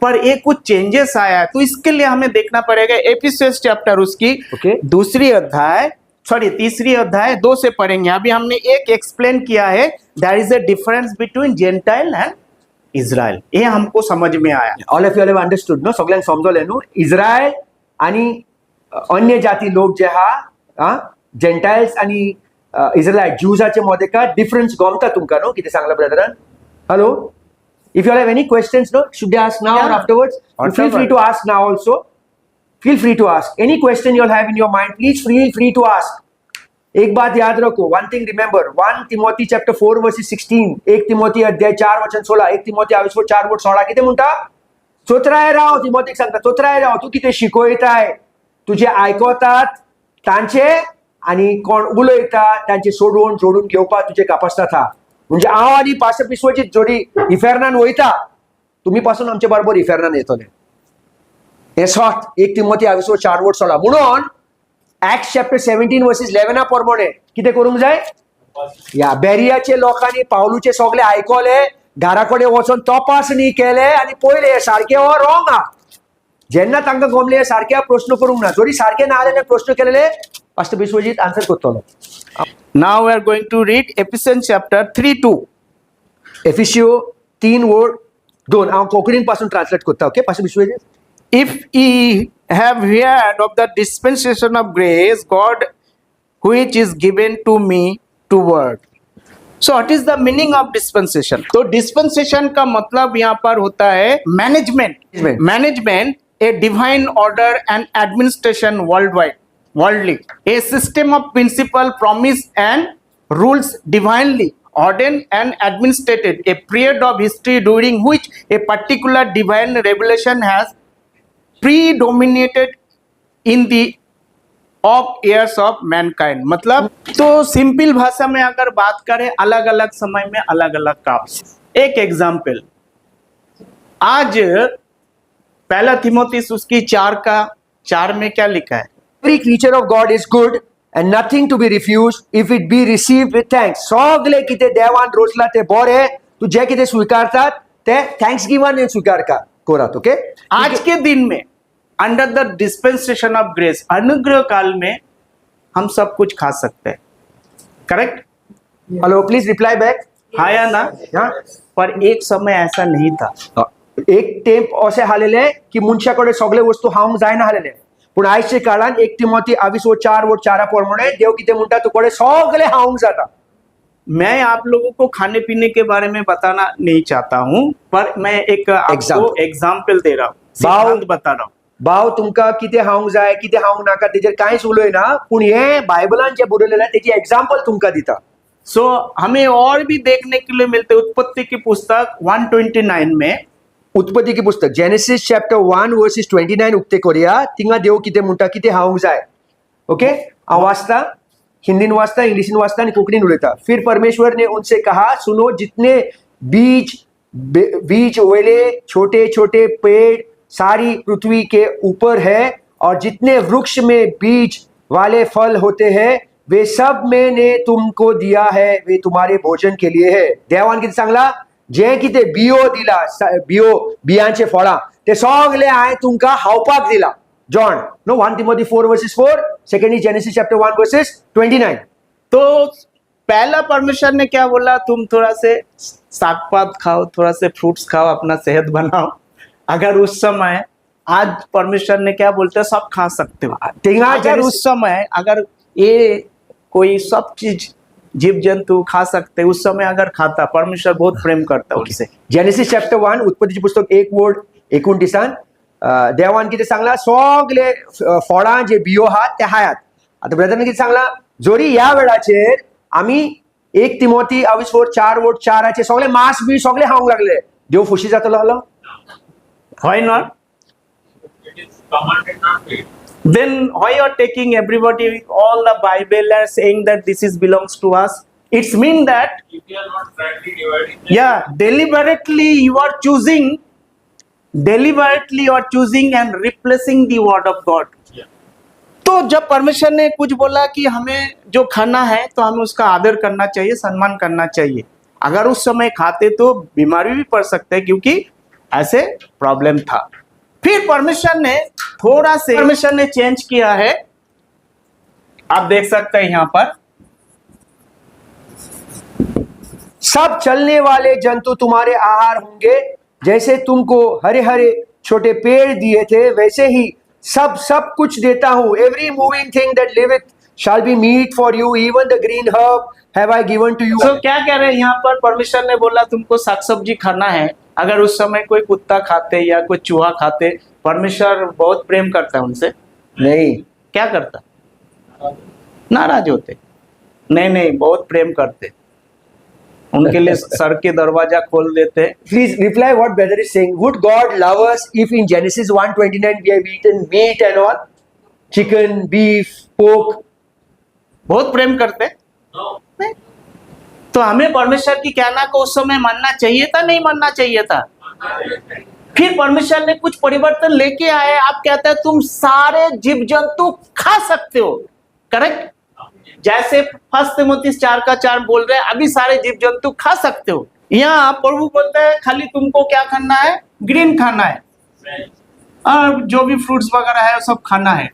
पर एक कुछ चेंजेस आया है। तो इसके लिए हमें देखना पड़ेगा एफिसियंस चैप्टर उसकी तीसरी अध्याय 2 से पढ़ेंगे। अभी हमने एक एक्सप्लेन किया है, there is a difference between gentile and Israel, ये हमको समझ में आया। All of you have understood no, सगळ्यांक समजले न्हू। इस्रायल आणि अन्य जाती लोक जे हा जेंटाइल्स आणि इस्राएल ज्यूजाचे मध्ये का डिफरन्स गमता तुमकां न्हू, कितें सांगला ब्रदरान? Hello, if you have any questions, no, should I ask now or afterwards? You feel free to ask now also. Feel free to ask any question you'll have in your mind. Please feel free to ask. एक बात याद रखो, one thing remember, 1 Timothy chapter 4 versus 16, 1 Timothy अध्याय 4 वचन 16, 1 तिमोथी 4:16 किती म्हणता? चोत्राय राव, तिमोथीक सांगता चोत्राय राव, तू कितें शिकयताय, तुझे आयकतात तांचे आणि कोण उलयता तांचे सोडून घेवपाक तुझे कापासतात हा. म्हणजे हांव आनी पास्टर विश्वजीत जोडी इफेर्नान वयता, तुम्ही पासून आमचे बरोबर इफेर्नान येतले. हे सॉट 1 तिमोथी 4:16 म्हणून ऍक्ट्स चॅप्टर 17 वर्सेस 11 प्रमाणे कितें करूंक जाय? या बेरियाचे लोकांनी पावलूचे सगळे आयकले, घराकडे वचून तपासणी केले आणि पळयले हे सारखे हो रॉंग हा. जेन्ना तांकां गमले हे सारखे प्रश्न करूंक ना, जरी सारखे ना जाल्यार प्रश्न केलेले पास्टर विश्वजीत आन्सर करतलो. Now we are going to read Ephesians chapter 3:2. एफिसियो 3:2 हांव कोंकणीन पासून ट्रान्सलेट करता. Okay pastor Vishwajit. If ye have heard of the dispensation of grace, God which is given to me to work. So what is the meaning of dispensation? तो dispensation का मतलब यहाँ पर होता है management. Management, a divine order and administration worldly. A system of principle, promise and rules divinely ordained and administrated. A period of history during which a particular divine revelation has predominated in the of years of mankind. मतलब तो simple भाषा में अगर बात करें, अलग अलग समय में अलग अलग काम. एक एग्जाम्पल, आज पहला थिमोथीस उसकी 4 में क्या लिखा है? Every creature of God is good and nothing to be refused if it be received with thanks. सगळे कितें देवान रोचला ते बरे, तू जे कितें स्वीकारतात ते थँक्स गिवन स्वीकार करात. ओके. आज के दिन में under the dispensation of grace, अनुग्रह काल में हम सब कुछ खा सकते हैं. Correct? Hello please reply back. हाँ या ना? हाँ. पर एक समय ऐसा नहीं था. एक टेप असे हालेले की मनशाकडे सगळे वस्तू हांवंक जायना हालेले, पूण आयच्या काळान 1 तिमोथी 4:4 प्रमाणे देव कितें म्हणटा, तुकडे सगळे हांवंक जाता. मैं आप लोगों को खाने पीने के बारे में बताना नहीं चाहता हूं, पर मैं एक आपको एग्जाम्पल दे रहा हूँ, सिद्धांत बता रहा हूँ. भाव तुमका कितें हांवंक जाय कितें हांवंक नाका तेजेर कांयच उलयना, पूण हे बायबलान जे बरयलेलें तेजी एग्जाम्पल तुमकां दिता. सो हमें और भी देखने के लिए मिलते. उत्पत्ति की पुस्तक 129 में, उत्पत्ती की पुस्तक जेनेसिस चॅप्टर 1 वर्सेस 29 उक्ते करूया. थिंगा देव कितें म्हणटा, कितें हांवंक जाय. ओके हांव वाचता, हिंदीन वाचता, इंग्लिशीन वाचता आणि कोंकणीन उलयता. फिर परमेश्वर ने उनसे कहा, सुनो, जितने बीज वेले छोटे छोटे पेड़ सारी पृथ्वी के ऊपर है और जितने वृक्ष में बीज वाले फल होते हैं वे सब मैंने तुमको दिया है, वे तुम्हारे भोजन के लिए है. देवान कितें सांगला, जे कितें बियो दिला, बियांचे फळां ते सगळे हांवें तुमकां खावपाक दिला. John 1 Timothy 4 versus 4, second is genesis chapter 1 versus 29. तो पहला परमेश्वर ने क्या बोला, तुम थोड़ा से साग पात खाओ, थोड़ा से फ्रूट्स खाओ, अपना सेहत बनाओ. अगर उस समय, आज परमेश्वर ने क्या बोलते हैं, सब खा सकते हो. अगर उस समय अगर ये कोई सब चीज जीव जंतु खा सकते, उस समय अगर खाता, परमेश्वर बहुत प्रेम करता उनसे. जेनेसिस चॅप्टर 1 उत्पत्तीची पुस्तक 1:29 देवान कितें सांगला, सगळे फळां जे बियो आहात ते हायात. आता ब्रदरने कितें सांगला, जरी ह्या वेळाचेर आमी 1 तिमोथी 4:4 सगळे मांस बी सगळे खावंक लागले, देव खुशी जातलो आलो. Why not? It is commanded not to eat. Then why you are taking everybody, all the Bible are saying that this is belongs to us? It's mean that, If you are not rightly dividing, yeah, deliberately you are choosing and replacing the word of God. Yeah. तो जब परमेश्वर ने कुछ बोला कि हमें जो खाना है तो हमें उसका आदर करना चाहिए, सम्मान करना चाहिए. अगर उस समय खाते तो बीमारी भी पड़ सकते हैं, क्योंकि ऐसे प्रॉब्लम था. फिर परमेश्वर ने चेंज किया है. आप देख सकते हैं यहाँ पर, सब चलने वाले जंतु तुम्हारे आहार होंगे, जैसे तुमको हरे हरे छोटे पेड़ दिए थे वैसे ही सब कुछ देता हूँ. Every moving thing that liveth shall be meat for you, even the green herb have I given to you. So क्या कह रहे हैं यहाँ पर, परमेश्वर ने बोला तुमको साग सब्जी खाना है. अगर उस समय कोई कुत्ता खाते या कोई चूहा खाते, परमेश्वर बहुत प्रेम करता है उनसे. नहीं, क्या करता, नाराज होते. नहीं नहीं, बहुत प्रेम करते, उनके लिए सर के दरवाजा खोल देते। Please reply what brother is saying. Would God love us if in Genesis 1:29 we have eaten meat and all? Chicken, beef, pork. बहुत प्रेम करते नहीं? तो हमें परमेश्वर की कहना को उस समय मानना चाहिए था, नहीं मानना चाहिए था? फिर परमेश्वर ने कुछ परिवर्तन लेके आए। आप कहते हैं तुम सारे जीव जंतु खा सकते हो, करेक्ट? जैसे 1 तिमोथी 4:4 बोल रहे हैं, अभी सारे जीव जंतु खा सकते हो। यहाँ प्रभु बोलते हैं खाली तुमको क्या खाना है? ग्रीन खाना है, और जो भी फ्रूट्स वगैरह है सब खाना है।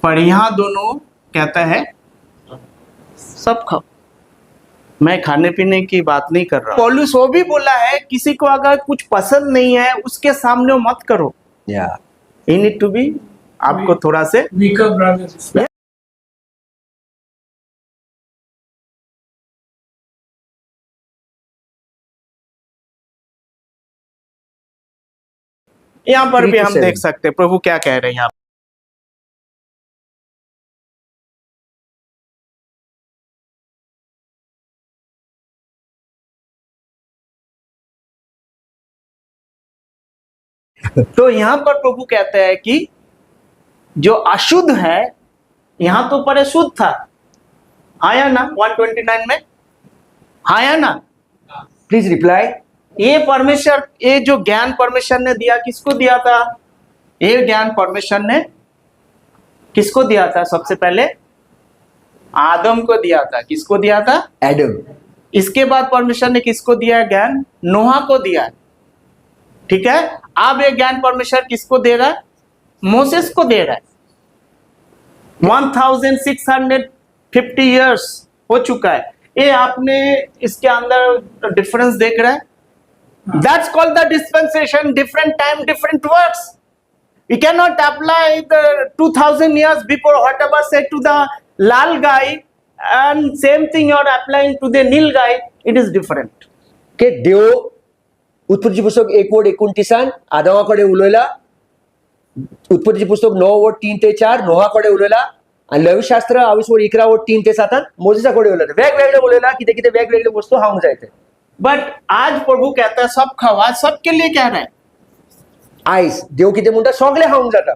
पर यहाँ दोनों कहता है सब खाओ। मैं खाने पीने की बात नहीं कर रहा। पौलुस वो भी बोला है, किसी को अगर कुछ पसंद नहीं है उसके सामने मत करो। Yeah. You need to be, आपको थोड़ा से Weaker brothers. यहाँ पर भी हम 3 to 7. देख सकते हैं प्रभु क्या कह रहे हैं यहाँ। तो यहाँ पर प्रभु कहते हैं कि जो अशुद्ध है, यहाँ तो पहले शुद्ध था, आया ना 129 में, आया ना? Please reply. ये परमेश्वर, ये जो ज्ञान परमेश्वर ने दिया, किसको दिया था? ये ज्ञान परमेश्वर ने किसको दिया था? सबसे पहले आदम को दिया था। किसको दिया था? Adam. इसके बाद परमेश्वर ने किसको दिया है ज्ञान? नोहा को दिया है, ठीक है? अब ये ज्ञान परमेश्वर किसको दे रहा है? मोसेस को दे रहा है। 1650 ईयर्स हो चुका है। ये आपने इसके अंदर डिफरेंस देख रहा है? That's called the dispensation. Different time, different works. We cannot apply the 2000 years before whatever said to the Lal guy, and same thing you're applying to the Nil guy. It is different. के देव उत्पत्तीचे पुस्तक 1:29 आदमाकडे उलयला, उत्पत्तीचे पुस्तक 9:3-4 नोहाकडे उलयला, आणि लवीशास्त्र 22:11-3-7 मोसेसाकडे उलयला। वेगवेगळे उलयला, किती किती वेगवेगळे वस्तू Hong जायते। बट आज प्रभु कहता है सब खाओ, आज सबके लिए कह रहा है। आयस देव किती म्हणता सगळे हांग जाता।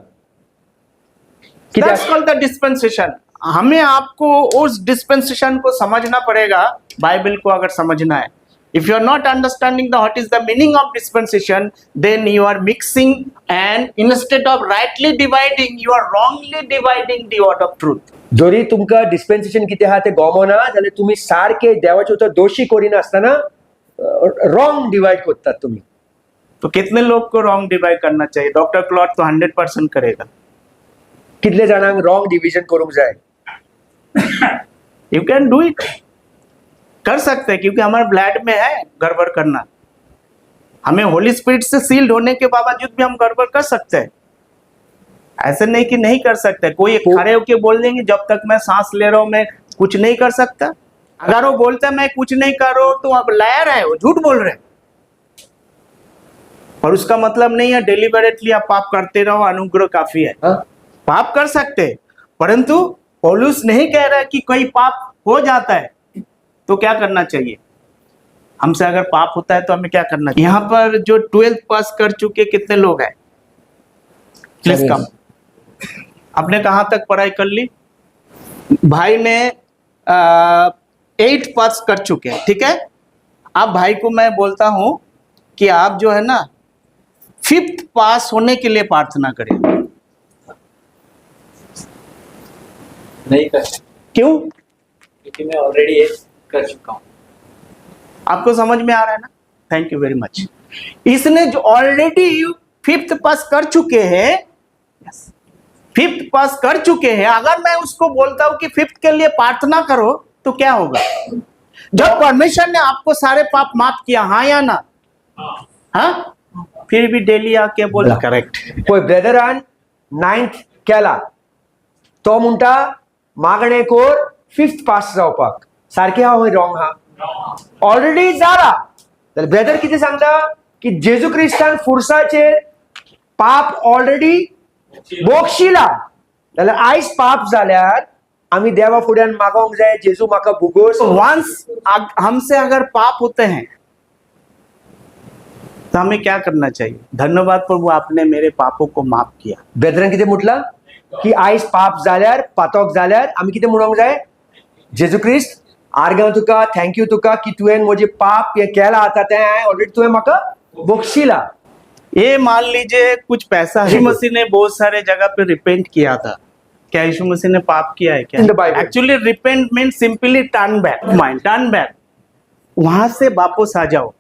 That's called the dispensation. हमें आपको उस डिस्पेंसेशन को समझना पड़ेगा, बाइबल को अगर समझना है। If you are not understanding what is the meaning of dispensation, then you are mixing, and instead of rightly dividing, you are wrongly dividing the word of truth. जरी तुमका डिस्पेन्सेशन किती हा ते गमना जाल्यार तुम्ही सारखे देवाचे उतर दोषी करीना असताना रॉंग डिवाइड करतात तुम्ही। तो कितने लोग को रॉन्ग डिवाइड करना चाहिए? डॉक्टर क्लॉट तो 100% करेगा। कितले जाणांक रॉंग डिविजन करूंक जाय? यू कैन डू इट, कर सकते हैं, क्योंकि हमारे ब्लड में है गड़बड़ करना। हमें होली स्पिरिट से सील्ड होने के बावजूद भी हम गड़बड़ कर सकते हैं। ऐसे नहीं कि नहीं कर सकते। कोई खड़े होके बोल देंगे जब तक मैं सांस ले रहा हूं मैं कुछ नहीं कर सकता। अगर वो बोलता है मैं कुछ नहीं कर रहा हूं तो अब लायर है, वो झूठ बोल रहे हैं। और उसका मतलब नहीं है डेलिबरेटली आप पाप करते रहो, अनुग्रह काफी है। पाप कर सकते हैं, परंतु पौलुस नहीं कह रहा है कि कोई पाप हो जाता है तो क्या करना चाहिए। हमसे अगर पाप होता है तो हमें क्या करना चाहिए। यहाँ पर जो 12th पास कर चुके कितने लोग हैं? Please come. आपने कहाँ तक पढ़ाई कर ली? भाई ने 8th पास कर चुके हैं, ठीक है। अब भाई को मैं बोलता हूं कि आप जो है ना 5th पास होने के लिए प्रार्थना करें। नहीं कर, क्यों? क्योंकि मैं ऑलरेडी एक कर चुका हूँ। आपको समझ में आ रहा है ना? Thank you very much. इसने जो ऑलरेडी 5th पास कर चुके हैं, 5th पास कर चुके हैं, अगर मैं उसको बोलता हूं कि 5th के लिए प्रार्थना करो तो क्या होगा? जब परमेश्वर ने आपको सारे पाप माफ किया, हाँ या ना? हाँ, फिर भी डेली आके बोला करेक्ट। कोई ब्रदरान 9th केला तो म्हणटा मागणे कोर 5th पास जावपाक, सारखे हा होय रॉंग हा? ऑलरेडी जाला जाल्यार ब्रदर कितें सांगता की जेजू क्रिस्तान फुरसाचेर पाप ऑलरेडी बोगशिला, जाल्यार आयज पाप जाल्यार आम्ही देवा फुड्यान मागोंक जाय जेजू म्हाका भुगोस. वंस हमसे अगर पाप होते हैं तो हमें क्या करना चाहिए? धन्यवाद प्रभु, आपने मेरे पापों को माफ किया. बेदरान कितें म्हटलां की आयज पाप जाल्यार पातोक जाल्यार आमी कितें म्हणूंक जाय? जेजू क्रिस्त आर्गांव तुका, थँक्यू तुका की तुवें म्हजे पाप हें केलां आतां तें ऑलरेडी तुवें म्हाका बक्षिलां. ये मान लीजिए कुछ पैसा यीशु मसीह ने बहुत सारे जगह पे रिपेंट किया था. क्या यीशु मसीह ने पाप किया है क्या? In the Bible. Actually repent means simply turn back. Mind turn back, वहां से वापस आ जाओ.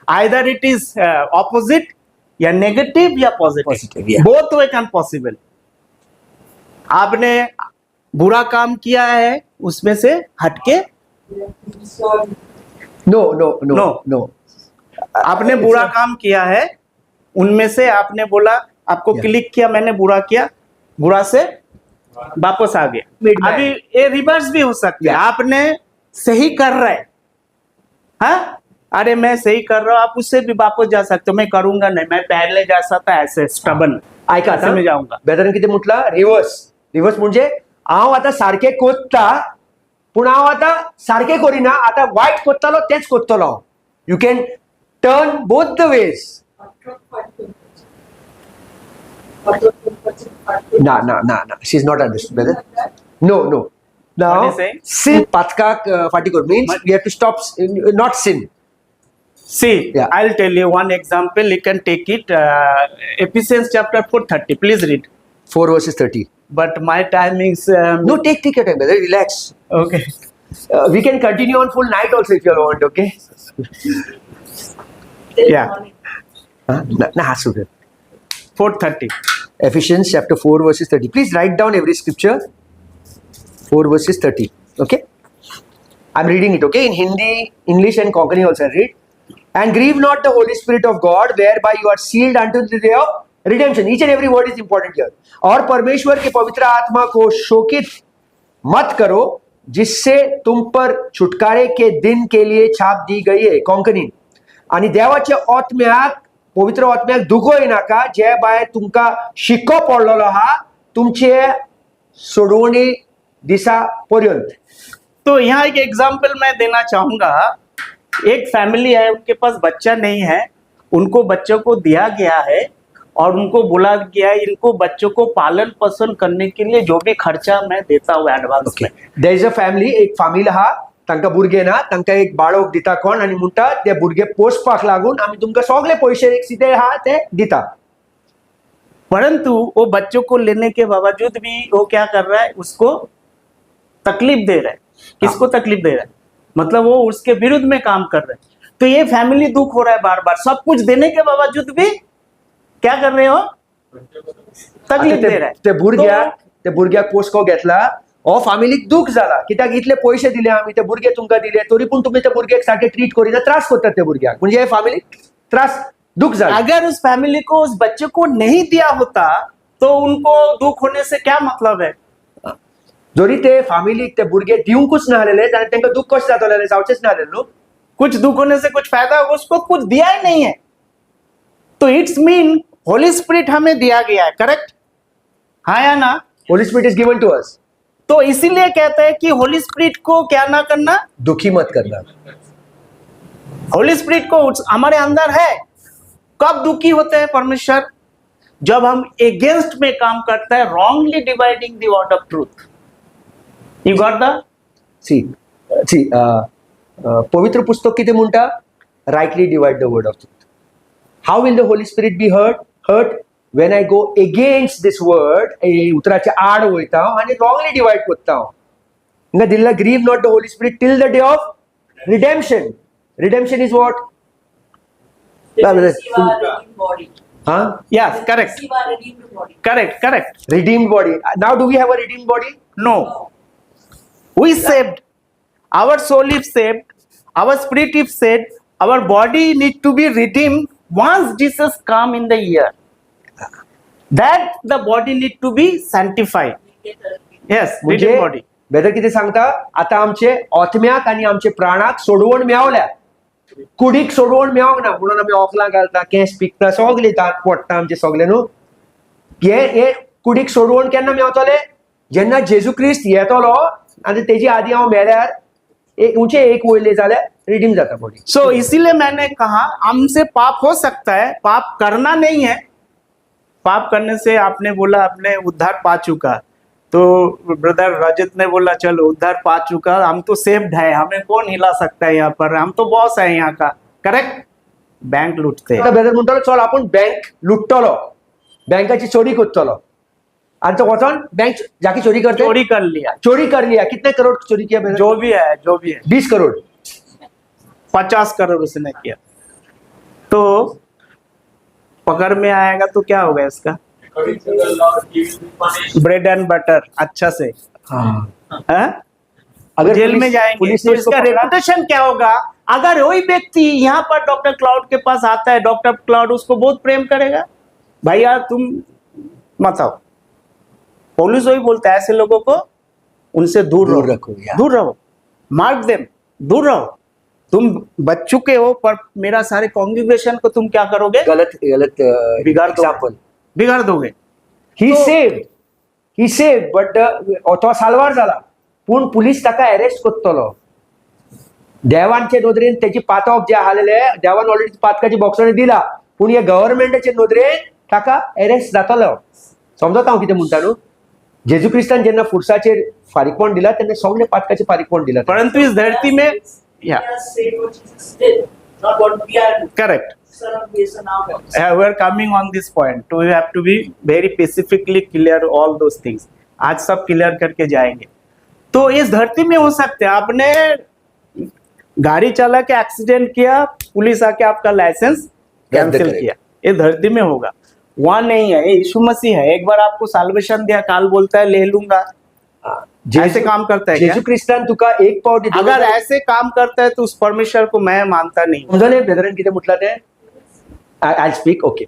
आइदर इट इज ऑपोजिट या नेगेटिव या Positive, positive, yeah. Both way can possible. आपने बुरा काम किया है, उसमें से हटके no no no No. No. आपने बुरा काम किया है, उनमें से आपने बोला, आपको Yeah. क्लिक किया, मैंने बुरा किया, बुरा से वापस आ गया. Midman. अभी ये रिवर्स भी हो सकता है. Yeah. आपने सही कर रहे हैं, हाँ, अरे मैं सही कर रहा हूं, आप उससे भी वापस जा सकते हो. मैं करूंगा नहीं, मैं पहले जैसा था ऐसे स्टबन ऐका ऐसे में जाऊंगा. बेदरान कितें म्हटलां? रिवर्स म्हणजे हांव आतां सारकें कोत्ता पूण हांव आतां सारकें करिना, आतां वायट कोत्तालो तेच कोत्तलो. You can turn both the ways. ना ना ना ना she is not understood brother. No no. What now is saying? sin पातकाक फाटी कर means we have to stop not sin. See, Yeah. I'll tell you one example. You can take it. Ephesians chapter 4:30. Please read. 4 verses 30. But my timings. No, take your time, brother. Relax. Okay. We can continue on full night also if you want. Okay. Yeah. Nah, Sugar. 4:30. Ephesians chapter 4 verses 30. Please write down every scripture. 4 verses 30. Okay. I'm reading it. Okay. In Hindi, English, and Konkani also I read. And grieve not the Holy Spirit of God, whereby you are sealed unto the day of redemption. Each and every word is important here. और परमेश्वर के पवित्र आत्मा को शोकित मत करो, जिससे तुम पर छुटकारे के दिन के लिए छाप दी गई है. कोंकणी. आणि देवाच्या आत्म्याक, पवित्र आत्म्याक दुखोय नाका, जे बाय तुमका शिक्को पडलेलो आहा तुमचे सोडवणी दिसा पर्यंत. तो यहाँ एक एग्जाम्पल मैं देना चाहूंगा. एक फैमिली है, उनके पास बच्चा नहीं है, उनको बच्चों को दिया गया है और उनको बोला गया है इनको बच्चों को पालन पोषण करने के लिए जो भी खर्चा मैं देता हूँ एडवांस में. देयर इज अ फॅमिली, एक फामील आहा, तांकां भुरगे ना, तांकां एक बाळक दिता कोण आनी म्हणटा ते भुरगे पोसपाक लागून आमी तुमकां सगळे पयशे एक सिधे आहा ते दिता. परंतु वो बच्चों को लेने के बावजूद भी वो क्या कर रहा है, उसको तकलीफ दे रहा है. किसको तकलीफ दे रहा है? मतलब वो उसके विरुद्ध में काम कर रहे हैं. तो ये फैमिली दुख हो रहा है बार बार. सब कुछ देने के बावजूद भी क्या कर रहे हो? तकलीफ दे रहा है. ते भुरग्याक पोसको घेतला, हो फॅमिलीक दूख जाला, कित्याक इतले पयशे दिले आमी, ते भुरगे तुमकां दिले, तरी पूण तुमी ते भुरग्याक सारखे ट्रीट करिना, त्रास करतात ते भुरग्याक, म्हणजे हे फॅमिलीक त्रास दुख जाला. अगर उस फैमिली को उस बच्चे को नहीं दिया होता तो उनको दुख होने से क्या मतलब है? जरी ते फॅमिलीक ते भुरगे दिवंकूच नाहलेले जाल्यार तांकां दुख कशें जातलें? जावचेच नाहलें न्हू. कुछ दुख होने से कुछ फायदा होगा? उसको कुछ दिया ही नहीं है. तो इट्स मीन होली स्पिरिट हमें दिया गया है, करेक्ट? हाँ या ना? Holy spirit is given to us. तो इसीलिए कहते हैं कि होली स्पिरिट को क्या ना करना, दुखी मत करना. होली स्पिरिट को हमारे अंदर है. कब दुखी होते हैं परमेश्वर? जब हम अगेंस्ट में काम करते हैं, wrongly dividing the word of truth. You got the? See पवित्र पुस्तक कितें म्हणटा? Rightly divide the word of truth. How will the holy spirit be hurt when I go against this word, उतराचे आड वयता आनी wrongly divide करता. हिंगा दिल्ला grieve not the Holy Spirit till the day of redemption. Redemption is what? Huh? Yes, correct. Correct. Redeemed body. Now do we have a redeemed body? No. We saved. Our soul is saved. Our spirit is saved. Our body need to be redeemed once Jesus come in the year. That the body need to be sanctified. Yes, म्हणजे redeemed body. बेदर कितें सांगता? आता आमचे आत्म्याक आनी आमचे प्राणाक सोडवण मेवल्या, कुडीक सोडवण मेवंक ना म्हणून आमी ओकलां घालता, केंस पिकता, सगळे दांत पडटा आमचे सगळे न्हू. हे कुडीक सोडवण केन्ना मेवतले? जेन्ना जेजू क्रिस्त येतलो आनी तेजी आदी हांव मेल्यार उंचे एक वयले जाल्यार रिडीम जाता बॉडी. सो इसीलिए मैंने कहा हमसे पाप हो सकता है, पाप करना नहीं है. पाप करने से आपने बोला आपने उद्धार पा चुका, तो ब्रदर रजत ने बोला चलो उद्धार पा चुका, हम तो सेव्ड है, हमें कौन हिला सकता है यहाँ पर, हम तो बॉस है यहाँ का. करेक्ट. बैंक लूटते आता ब्रदर म्हणटलो चल आपण बँक लुटतलो, बँकाची चोरी करतलो. आणि तो वचोन बँक जाकी चोरी करते चोरी कर लिया. चोरी कर लिया. कितने करोड़ चोरी किया ब्रदर? जो भी है 20 करोड़. 50 करोड़ उसने किया. तो पकड़ में आएगा तो क्या होगा इसका? ब्रेड एंड बटर अच्छा से. हाँ? अगर जेल में पुलिस- जाएंगे पुलिस तो ने इसको इसका पकड़ा- रेपुटेशन क्या होगा? अगर वही व्यक्ति यहाँ पर डॉक्टर क्लाउड के पास आता है, डॉक्टर क्लाउड उसको बहुत प्रेम करेगा. भैया तुम मत आओ. पुलिस वही बोलता है ऐसे लोगों को उनसे दूर दूर रहो, रखो, या। दूर रहो, मार्क देम, दूर रहो. तुम बच चुके हो पर मेरा सारे कॉन्ग्रीगेशन को तुम क्या करोगे? गलत बिगाड़ दो. एग्जांपल. बिगाड़ दोगे. ही सेव्ड बट तो साल्वार जाला पूण पुलीस ताका अरेस्ट करतलो. देवांचे नोदरेन त्याची पातक जे आहालेले देवान ऑलरेडी पातकाची बॉक्सांनी दिला, पूण हे गव्हर्नमेंटाचे नोदरेन ताका अरेस्ट जातलो. समजता हांव कितें म्हणटा न्हू. जेजू क्रिस्तान जेन्ना फुरसाचेर फारीकपण दिला तेन्ना सगळे पातकाचे फारीकपण दिला. परंतु इस धरती में या correct. We are coming on this point. We have to be very specifically clear all those things. आज सब क्लियर करके जाएंगे. तो इस धरती में हो सकते हैं आपने गाड़ी चला के एक्सीडेंट किया, पुलिस आके आपका लाइसेंस कैंसिल करेगा. किया. ये धरती में होगा, वहां नहीं है. ये यीशु मसीह है. एक बार आपको साल्वेशन दिया, काल बोलता है ले लूंगा. ऐसे काम करता है क्या? जेजू क्रिस्तान तुका एक पावटी अगर ऐसे काम करता है तो उस परमेश्वर को मैं मानता नहीं. समजले ब्रदरन कितें म्हटलां तें? I'll speak. Okay.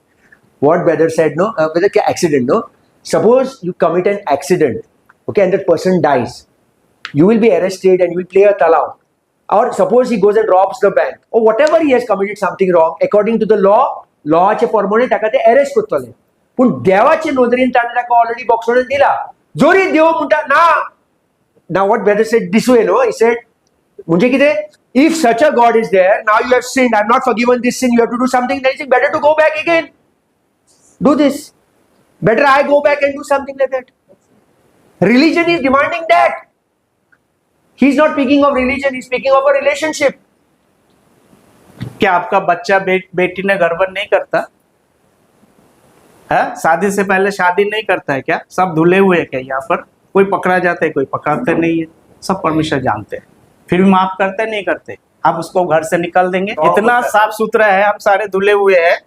What brother said, no? Brother, accident, no? Suppose you commit an accident, okay, and that person dies. You will be arrested and you will play a talao. Or suppose he goes and robs the bank, or whatever he has committed something wrong, according to the lawचे प्रमाणे ताका ते arrest करतले. पूण देवाचे नोदरेन ताणें ताका already बॉक्सांनी दिला. जोरी देव म्हणटा ना. Now what brother said this way, no? He said, म्हणजे कितें? If such a God is there, now you have sinned, I have not forgiven this sin, you have to do something, then it's better to go back again. Do this. Better I go back and do something like that. Religion is demanding that. He's not speaking of religion, he's speaking of a relationship. क्या आपका बच्चा बेटी ने गड़बड़ नहीं करता है? शादी से पहले शादी नहीं करता है क्या? सब धुले हुए हैं क्या? यहाँ पर कोई पकड़ा जाता है, कोई पकड़ते नहीं है. सब परमेश्वर जानते हैं, फिर भी माफ करते नहीं करते. आप उसको घर से निकाल देंगे. इतना साफ सुथरा है, हम सारे धुले हुए हैं,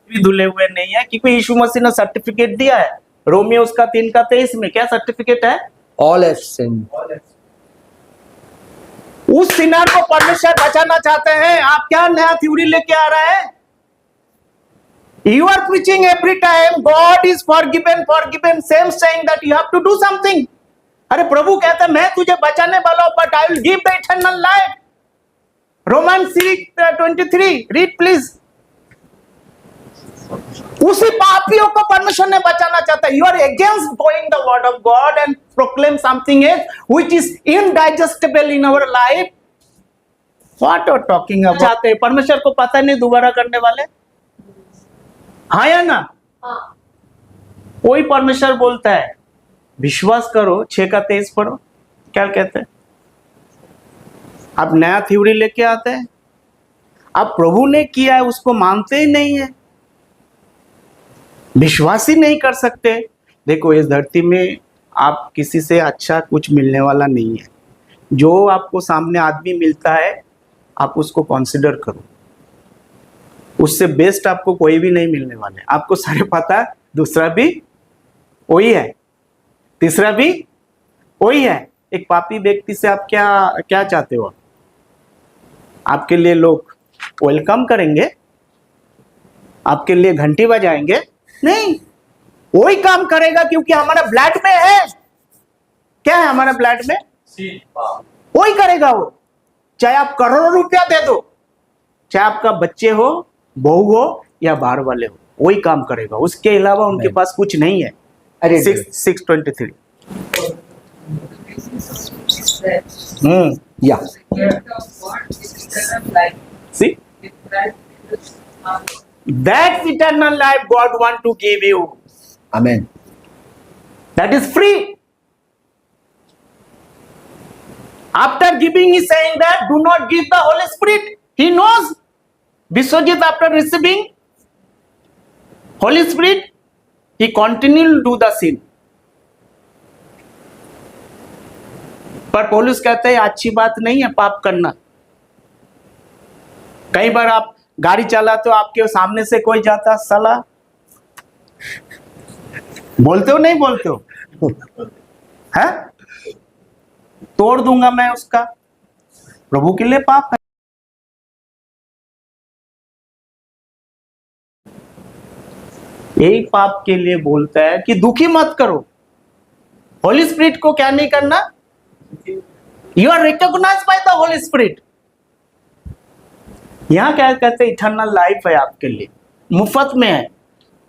भी धुले हुए नहीं है, क्योंकि यीशु मसीह ने सर्टिफिकेट दिया है. रोमियो उसका 3:23 में क्या सर्टिफिकेट है? All have sinned. उस सिनार को परमेश्वर बचाना चाहते हैं. आप क्या नया थ्योरी लेके आ रहे हैं? You are preaching every time God is forgiven, same saying that you have to do something. अरे प्रभु कहता है मैं तुझे बचाने वाला हूं, but I will give the eternal life. Romans 3:23, read please. उसी पापियों को परमेश्वर ने बचाना चाहता है. You are against doing the word of God and proclaim something else which is indigestible in our life. What are you talking about? चाहते हैं, परमेश्वर को पता नहीं दोबारा करने वाले. हाँ या ना? कोई परमेश्वर बोलता है विश्वास करो, 6:23 पढ़ो. क्या कहते हैं? आप नया थ्योरी लेके आते हैं. आप प्रभु ने किया है उसको मानते ही नहीं है, विश्वास ही नहीं कर सकते. देखो इस धरती में आप किसी से अच्छा कुछ मिलने वाला नहीं है. जो आपको सामने आदमी मिलता है आप उसको कंसिडर करो. उससे बेस्ट आपको कोई भी नहीं मिलने वाले. आपको सारे पता है दूसरा भी वही है, तीसरा भी वही है. एक पापी व्यक्ति से आप क्या क्या चाहते हो? आपके लिए लोग वेलकम करेंगे, आपके लिए घंटी बजाएंगे? नहीं, वही काम करेगा क्योंकि हमारा ब्लड में है. क्या है हमारा ब्लड में? वही करेगा वो. चाहे आप करोड़ों रुपया दे दो, चाहे आपका बच्चे हो, बहू हो या बाहर वाले हो, वही काम करेगा. उसके अलावा उनके पास कुछ नहीं है. अरे 6:23 Yeah. See, that's eternal life God want to give you. Amen. That is free. After giving, he saying that do not give the Holy Spirit. He knows. Biswajit, after receiving Holy Spirit, he continued to do the sin. पर पौलुस कहते हैं अच्छी बात नहीं है पाप करना. कई बार आप गाड़ी चला तो आपके सामने से कोई जाता, साला बोलते हो नहीं बोलते हो, है तोड़ दूंगा मैं उसका. प्रभु के लिए पाप है. यही पाप के लिए बोलता है कि दुखी मत करो. होली स्पिरिट को क्या नहीं करना. You are recognise by the holy spirit. यहां क्या कहते हैं इटर्नल लाइफ है आपके लिए, मुफ्त में है.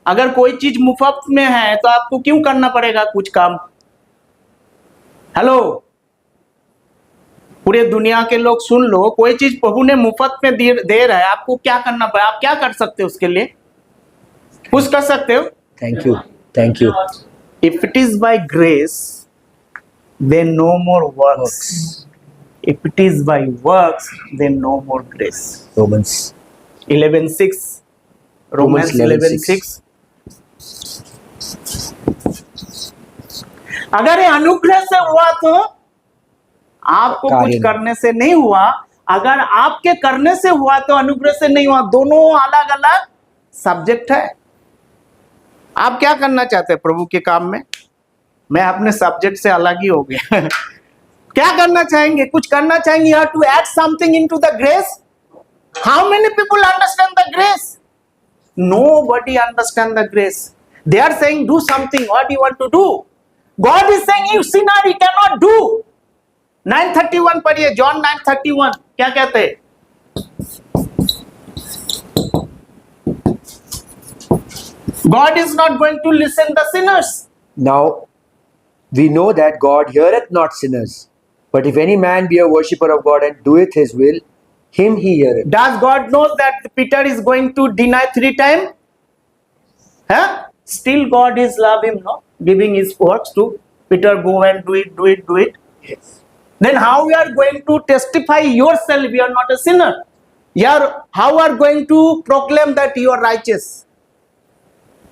अगर कोई चीज मुफ्त में है तो आपको क्यों करना पड़ेगा कुछ काम. हेलो, पूरे दुनिया के लोग सुन लो, कोई चीज प्रभु ने मुफ्त में दे रहा है, आपको क्या करना पड़ेगा. आप क्या कर सकते हो उसके लिए, कुछ कर सकते हो. Thank you. Thank you. If it is by grace, then no more works. If it is by works, then no more grace. Romans. 11:6. Romans 11:6. अगर ये अनुग्रह से हुआ तो आपको कार्य कुछ नहीं। करने से नहीं हुआ. अगर आपके करने से हुआ तो अनुग्रह से नहीं हुआ. दोनों अलग अलग सब्जेक्ट है. आप क्या करना चाहते हैं प्रभु के काम में. मैं अपने सब्जेक्ट से अलग ही हो गया. क्या करना चाहेंगे, कुछ करना चाहेंगे. You have to add something into the grace. How many people understand the grace. Nobody understand the grace. They are saying do something. What do you want to do? God is saying you sinner, you cannot do. 9:31 पढ़िए, John 9:31 क्या कहते हैं. God is not going to listen the sinners. Now, we know that God heareth not sinners. But if any man be a worshipper of God and doeth his will, him he heareth. Does God know that Peter is going to deny 3 times? Huh? Still God is love him, no? Giving his works to Peter, go and do it, do it, do it. Yes. Then how we are going to testify yourself you are not a sinner? How are going to proclaim that you are righteous?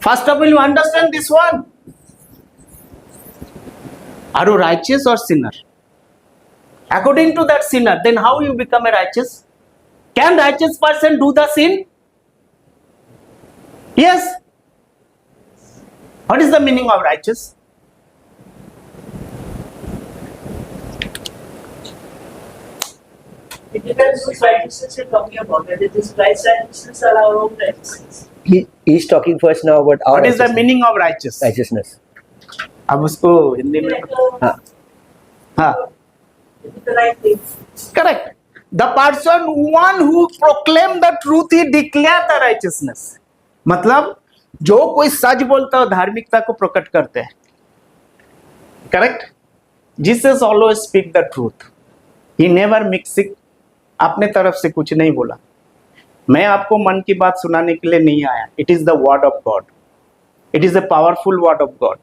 First of all, you understand this one. Are you righteous or sinner? According to that sinner, then how you become a righteous? Can righteous person do the sin? Yes. What is the meaning of righteous? It depends which righteousness you're talking about, whether it is Christ's righteousness or our own righteousness. He's talking first now about our What is the righteousness. meaning of righteous? Righteousness. अब उसको हिंदी में. हाँ. हाँ. It is the right thing. Correct. The person one who proclaim the truth, he declare the righteousness. मतलब जो कोई सच बोलता है धार्मिकता को प्रकट करते हैं. Correct. Jesus always speak the truth. He never mix it. अपने तरफ से कुछ नहीं बोला. मैं आपको मन की बात सुनाने के लिए नहीं आया. It is the word of God. It is a powerful word of God.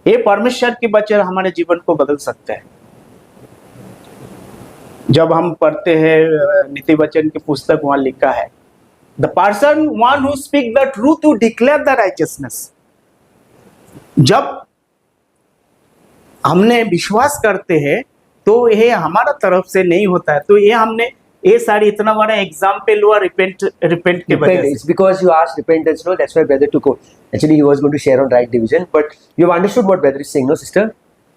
ये परमेश्वर की वचन हमारे जीवन को बदल सकते हैं. जब हम पढ़ते हैं नीति वचन की पुस्तक, वहां लिखा है the person one who speak the truth to declare the righteousness. जब हमने विश्वास करते हैं तो ये हमारा तरफ से नहीं होता है. तो ये हमने ये सारी इतना बड़ा एग्जाम्पल हुआ रिपेंट के वजह Repent. से. It's because you asked repentance, no? That's why brother took over. Actually, he was going to share on right division, but you've understood what brother is saying, no, sister?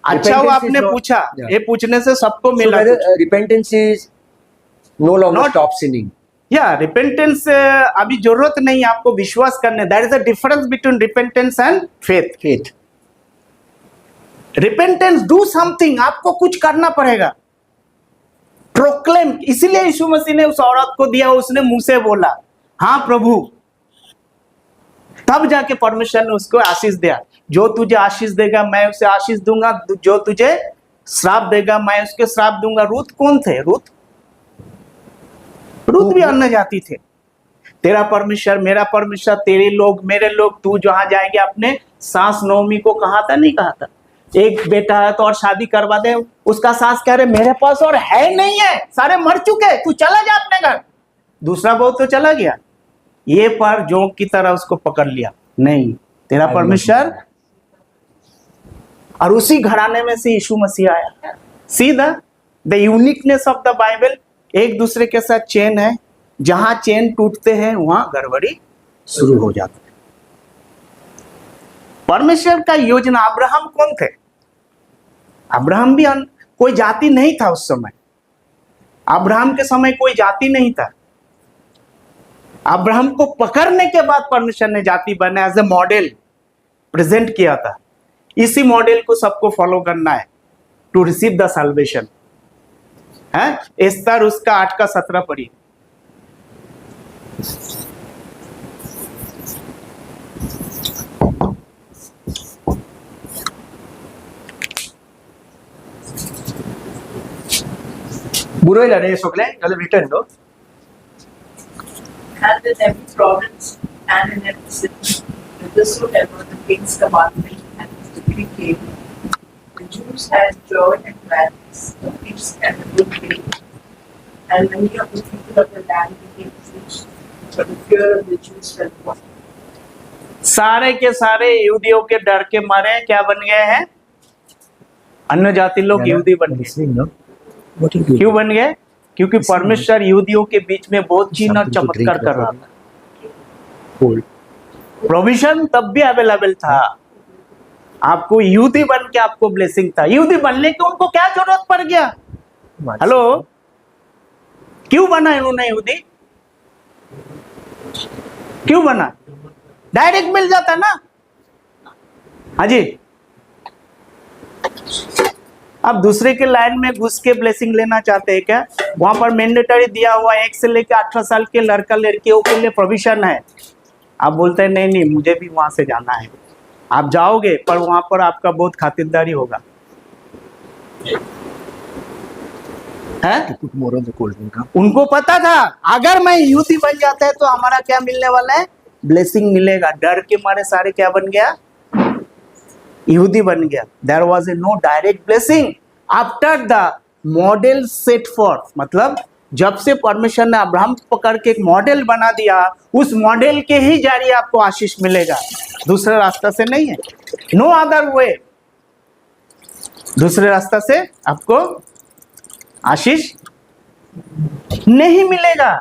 अच्छा वो Repentance आपने is not- पूछा. Yeah. ये पूछने से सबको So मिला. brother, repentance is no longer Not- stop sinning. या रिपेंटेंस अभी जरूरत नहीं है आपको विश्वास करने. That is the difference between repentance and faith. Faith. Repentance do something, आपको कुछ करना पड़ेगा. प्रोक्लेम, इसीलिए यीशु मसीह ने उस औरत को दिया, उसने मुंह से बोला हाँ प्रभु. तब जाके परमेश्वर ने उसको आशीष दिया। जो तुझे आशीष देगा मैं उसे आशीष दूंगा, जो तुझे श्राप देगा मैं उसके श्राप दूंगा। रूत कौन थे? रूत भी अन्य जाति थे। तेरा परमेश्वर मेरा परमेश्वर, तेरे लोग मेरे लोग, तू जहां जाएगी। अपने सास नोमी को कहा था, नहीं कहा था एक बेटा है तो और शादी करवा दे? उसका सास कह रहे मेरे पास और है नहीं है, सारे मर चुके, तू चला जा अपने घर। दूसरा बहू तो चला गया, ये पर जोंक की तरह उसको पकड़ लिया, नहीं तेरा परमेश्वर। और उसी घराने में से यीशु मसीह आया। सीधा the uniqueness of the Bible, एक दूसरे के साथ चेन है, जहां चेन टूटते हैं वहां गड़बड़ी शुरू हो जाती है। परमेश्वर का योजना। अब्राहम कौन थे? अब्राहम भी कोई जाति नहीं था उस समय। अब्राहम के समय कोई जाति नहीं था। अब्राहम को पकड़ने के बाद परमेश्वर ने जाति बना, एज ए मॉडल प्रेजेंट किया था। इसी मॉडल को सबको फॉलो करना है टू रिसीव द सल्वेशन। है एस्तर उसका 8 का 17 पढ़िए। Buroila ne sokle, kale written no. And in every province and in every city, whithersoever the king's commandment and his decree came, the Jews had joy and gladness, the peace and the good faith. And many of the people of the land became Jews, but the fear of the Jews fell upon them. सारे के सारे यहूदियों के डर के मारे क्या बन गए हैं? अन्य जाति लोग यहूदी बन गए। क्यों बन गए? क्योंकि परमेश्वर यहूदियों के बीच में बहुत चिन्ह और चमत्कार कर रहा था। प्रोविजन तब भी अवेलेबल था। आपको यहूदी बन के आपको ब्लेसिंग था। यहूदी बनने की उनको क्या जरूरत पड़ गया? हेलो, क्यों बना इन्होंने यहूदी? क्यों बना? डायरेक्ट मिल जाता ना। हाँ जी, आप दूसरे के लाइन में घुस के ब्लेसिंग लेना चाहते हैं क्या? वहां पर मैंडेटरी दिया हुआ 1 से लेकर 18 साल के लड़का लड़कियों के लिए प्रोविजन है। आप बोलते हैं नहीं नहीं मुझे भी वहां से जाना है। आप जाओगे पर वहां पर आपका बहुत खातिरदारी होगा। है? उनको पता था अगर मैं यूथ बन जाता है तो हमारा क्या मिलने वाला है? ब्लेसिंग मिलेगा। डर के मारे सारे क्या बन गया? यहूदी बन गया। There was a no direct blessing after the model set for. मतलब जब से परमेश्वर ने अब्राहम पकड़ के एक मॉडल बना दिया, उस मॉडल के ही जरिए आपको आशीष मिलेगा, दूसरे रास्ता से नहीं है। No other way. दूसरे रास्ता से आपको आशीष नहीं मिलेगा।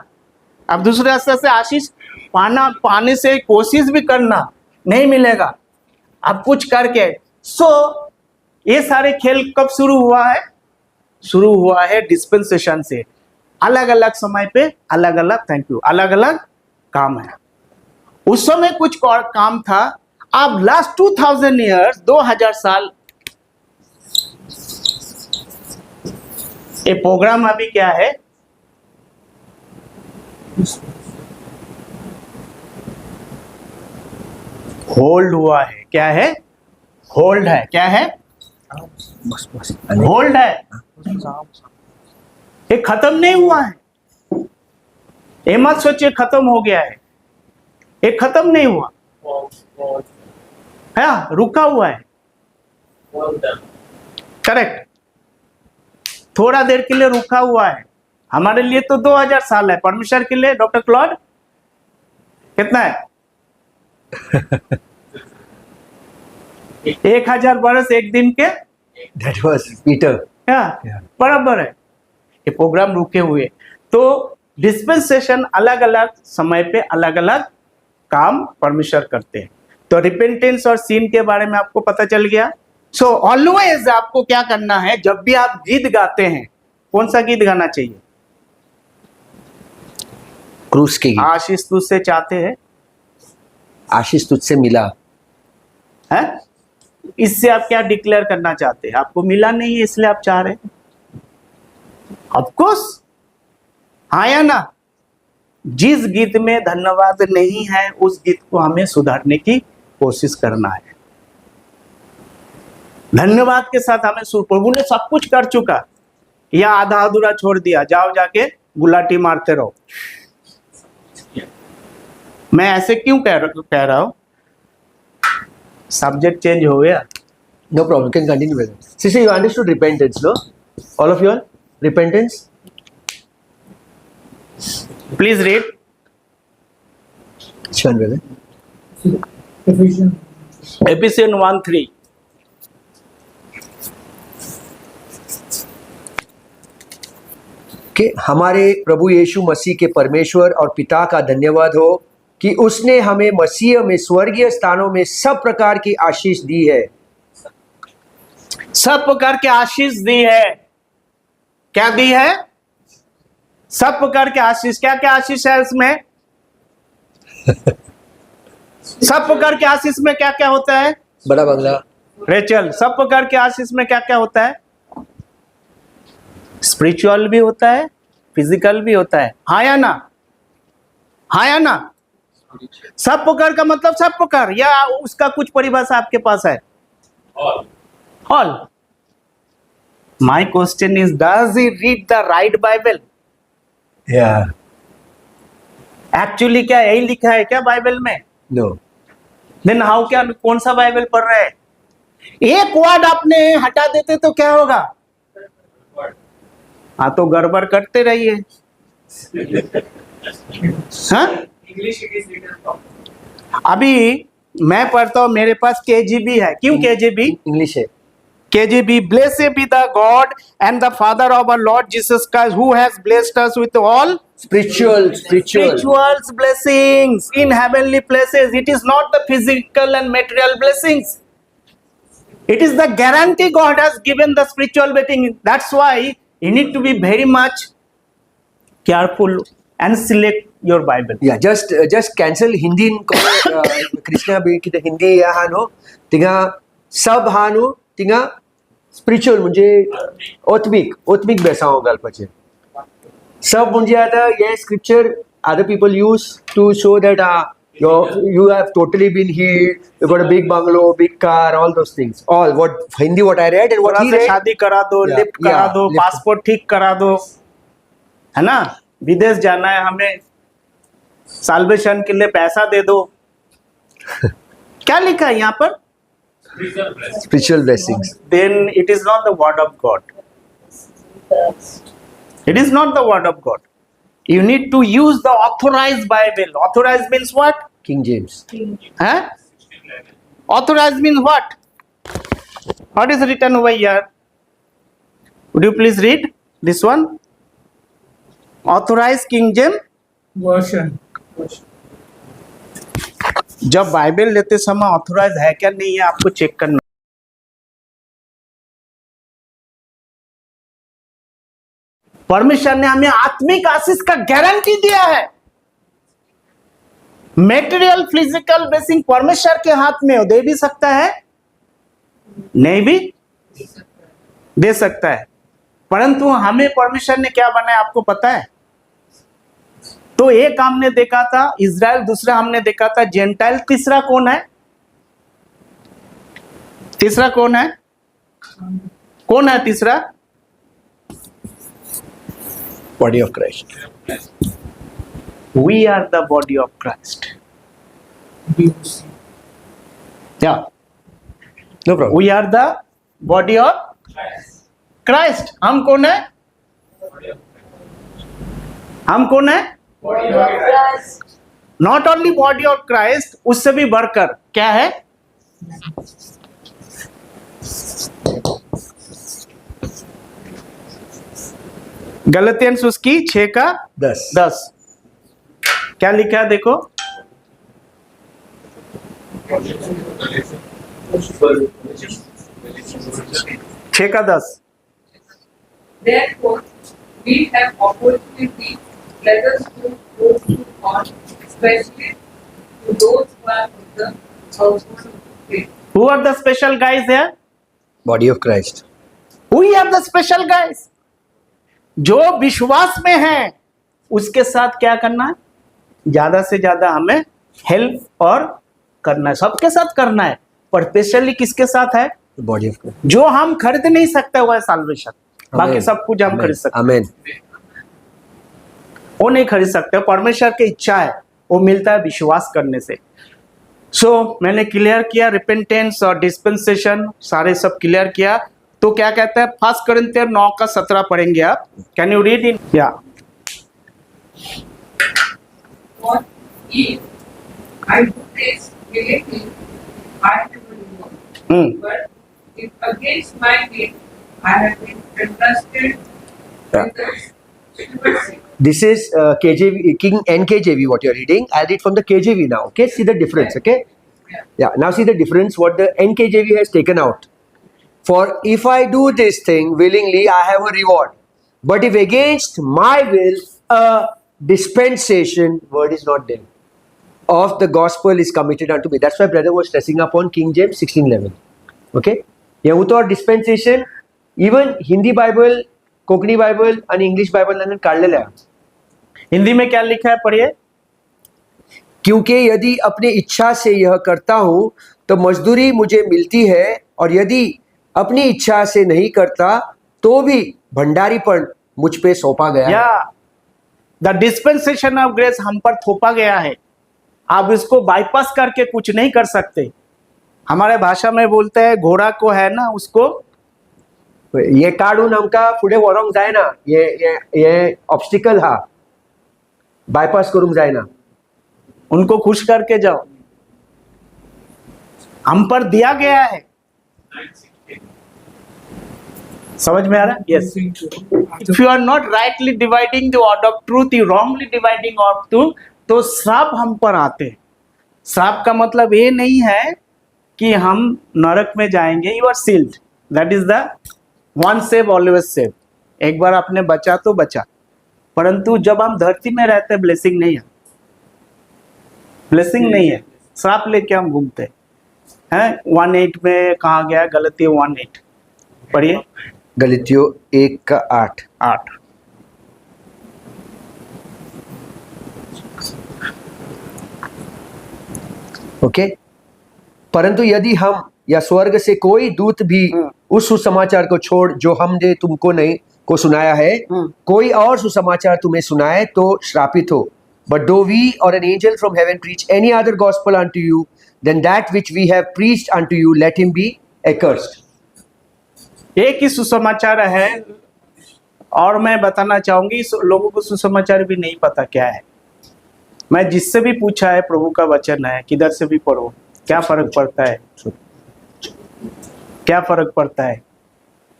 अब दूसरे रास्ते से आशीष पाने से कोशिश भी करना नहीं मिलेगा। अब कुछ करके ये सारे खेल कब शुरू हुआ है? शुरू हुआ है डिस्पेंसेशन से। अलग अलग समय पे अलग अलग अलग अलग काम है। उस समय कुछ और काम था। अब लास्ट 2000 ईयर्स 2000 साल ये प्रोग्राम अभी क्या है? होल्ड हुआ है। क्या है? होल्ड है। क्या है? होल्ड है। ये खत्म नहीं हुआ है। ये मत सोचिए खत्म हो गया है। ये खत्म नहीं हुआ है, रुका हुआ है। करेक्ट, थोड़ा देर के लिए रुका हुआ है। हमारे लिए तो 2000 साल है, परमेश्वर के लिए डॉक्टर क्लॉड कितना है? 1000 बरस एक दिन के। That was Peter. बराबर है। ये प्रोग्राम रुके हुए। तो डिस्पेंसेशन अलग अलग समय पे अलग अलग काम परमेश्वर करते हैं। तो रिपेंटेंस और सीन के बारे में आपको पता चल गया। सो ऑलवेज आपको क्या करना है? जब भी आप गीत गाते हैं, कौन सा गीत गाना चाहिए? क्रूस की आशीष तुझसे चाहते हैं, आशीष तुझसे मिला है? इससे आप क्या डिक्लेयर करना चाहते हैं? आपको मिला नहीं है इसलिए आप चाह रहे हैं। ऑफ कोर्स, हाँ या ना? जिस गीत में धन्यवाद नहीं है उस गीत को हमें सुधारने की कोशिश करना है। धन्यवाद के साथ हमें प्रभु ने सब कुछ कर चुका, या आधा अधूरा छोड़ दिया, जाओ जाके गुलाटी मारते रहो। मैं ऐसे क्यों कह रहा हूं? सब्जेक्ट चेंज हो गया। No problem. You can continue with it. Sister, you understood repentance, no? All of you all? Repentance? Please read. Which one, brother? Ephesians. एफिसियन 1:3। कि हमारे प्रभु यीशु मसीह के परमेश्वर और पिता का धन्यवाद हो कि उसने हमें मसीह में स्वर्गीय स्थानों में सब प्रकार की आशीष दी है। सब प्रकार की आशीष दी है। क्या दी है? सब प्रकार की आशीष। क्या क्या आशीष है उसमें? सब प्रकार की आशीष में क्या क्या होता है? बड़ा बंगला। रेचल, सब प्रकार की आशीष में क्या क्या होता है? स्पिरिचुअल भी होता है, फिजिकल भी होता है। हाँ या ना? हाँ या ना? सब प्रकार का मतलब सब प्रकार, या उसका कुछ परिभाषा आपके पास है? All. My question is, does he read the right Bible? Yeah. Actually क्या यही लिखा है क्या बाइबल में? No. Then how क्या कौन सा बाइबल पढ़ रहे हैं? एक वर्ड आपने हटा देते तो क्या होगा? हाँ, तो गड़बड़ करते रहिए। हाँ? English it is written from. अभी मैं पढ़ता हूँ, मेरे पास KJV है। क्यों KJV? इंग्लिश है। KJV, blessed be the God and the Father of our Lord Jesus Christ, who has blessed us with all Spiritual. spiritual blessings in heavenly places. It is not the physical and material blessings. It is the guarantee God has given the spiritual blessing. That's why you need to be very much careful and select your Bible. Yeah, just cancel Hindi Krishna B की हिंदी या हानो तिंगा सब हानो तिंगा spiritual म्हणजे ओत्मिक बेसाओ गल्पचे सब म्हणजे आता ये scripture other people use to show that you have totally been healed, you got a big bungalow, big car, all those things. All what Hindi what I read and what he थोड़ा सा read. शादी करा दो, Yeah, lift करा yeah, दो, lift. Passport ठीक करा दो, है ना? विदेश जाना है हमें, साल्वेशन के लिए पैसा दे दो। क्या लिखा है यहाँ पर? Spiritual blessings. Then it is not the word of God. It is not the word of God. You need to use the authorized Bible. Authorized means what? King James. Huh? Authorized means what? What is written over here? Would you please read this one? Authorized King James. Version. जब Bible लेते समय authorise है क्या नहीं है आपको check करना। परमेश्वर ने हमें आत्मिक आशीष का गारंटी दिया है। मेटेरियल फिजिकल ब्लेसिंग परमेश्वर के हाथ में हो, दे भी सकता है, नहीं भी दे सकता है, परंतु हमें परमेश्वर ने क्या बनाया आपको पता है? तो एक हमने देखा था इजराइल, दूसरा हमने देखा था जेंटाइल, तीसरा कौन है? तीसरा कौन है? कौन है तीसरा? Body of Christ. We are the body of Christ. Yeah, No problem. we are the body of Christ. हम कौन है? हम कौन है? Not only body of Christ, उससे भी बढ़कर क्या है? गलतियंस उसकी 6:10 क्या लिखा है देखो? 6:10 Therefore, we have opportunity. Let us go on, especially to those who are of the household of faith. Who are the special guys there? Body of Christ. We are the special guys. जो विश्वास में है उसके साथ क्या करना है? ज्यादा से ज्यादा हमें हेल्प और करना है, सबके साथ करना है, पर स्पेशली किसके साथ है? बॉडी ऑफ जो हम खरीद नहीं सकते वो है साल्वेशन, बाकी सब कुछ हम खरीद सकते हैं, आमेन। वो नहीं खरीद सकते। परमेश्वर की इच्छा है, वो मिलता है विश्वास करने से। सो मैंने क्लियर किया रिपेंटेंस और डिस्पेंसेशन, सारे सब क्लियर किया। तो क्या कहते हैं, 1 कोरिन्थियर 9:17 पढ़ेंगे आप। Can you read in? या What if I do this willingly, I have a reward. But if against my will I have been entrusted with the stewardship. This is KJV, King NKJV, what you're reading. I'll read from the KJV now. Okay, see the difference. Okay, yeah. Now see the difference. What the NKJV has taken out. For if I do this thing willingly, I have a reward. But if against my will, a dispensation, word is not there, of the gospel is committed unto me. That's why brother was stressing upon King James 16:11. Okay, यहाँ तो और dispensation, even Hindi Bible, Konkani Bible आणि English Bible ने काढलेलं आहे. हिंदी में क्या लिखा है, पढ़िए। क्योंकि यदि अपनी इच्छा से यह करता हूं तो मजदूरी मुझे मिलती है, और यदि अपनी इच्छा से नहीं करता तो भी भंडारीपन मुझ पे सौंपा गया है. या द डिस्पेंसेशन ऑफ ग्रेस हम पर थोपा गया है, आप इसको बाईपास करके कुछ नहीं कर सकते। हमारे भाषा में बोलते हैं घोड़ा को है ना, उसको ये काढून आमका पुढे वळोंक जायना, ये ऑब्स्टिकल हा बायपास करूंक जायना. उनको खुश करके जाओ, हम पर दिया गया है। समझ में आ रहा है? Yes. If you are not rightly dividing the word of truth, you wrongly dividing of truth, तो श्राप हम पर आते हैं। श्राप का मतलब ये नहीं है कि हम नरक में जाएंगे, you are sealed, that is the one save always save. एक बार आपने बचा तो बचा, परंतु जब हम धरती में रहते हैं ब्लेसिंग नहीं है, ब्लेसिंग नहीं है, श्राप लेके हम घूमते हैं। 1:8 में कहा गया है, गलतियों 1:8 पढ़िए। गलतियों 1:8. ओके, परंतु यदि हम या स्वर्ग से कोई दूत भी उस सुसमाचार को छोड़ जो हमने तुमको नहीं को सुनाया है, कोई और सुसमाचार तुम्हें सुनाए तो श्रापित हो. But though we or an angel from heaven preach any other gospel unto you than that which we have preached unto you, let him be accursed. एक ही सुसमाचार है, और मैं बताना चाहूंगी लोगों को सुसमाचार भी नहीं पता क्या है। मैं जिससे भी पूछा है, प्रभु का वचन है, किधर से भी पढ़ो, क्या फर्क पड़ता है? क्या फर्क पड़ता है?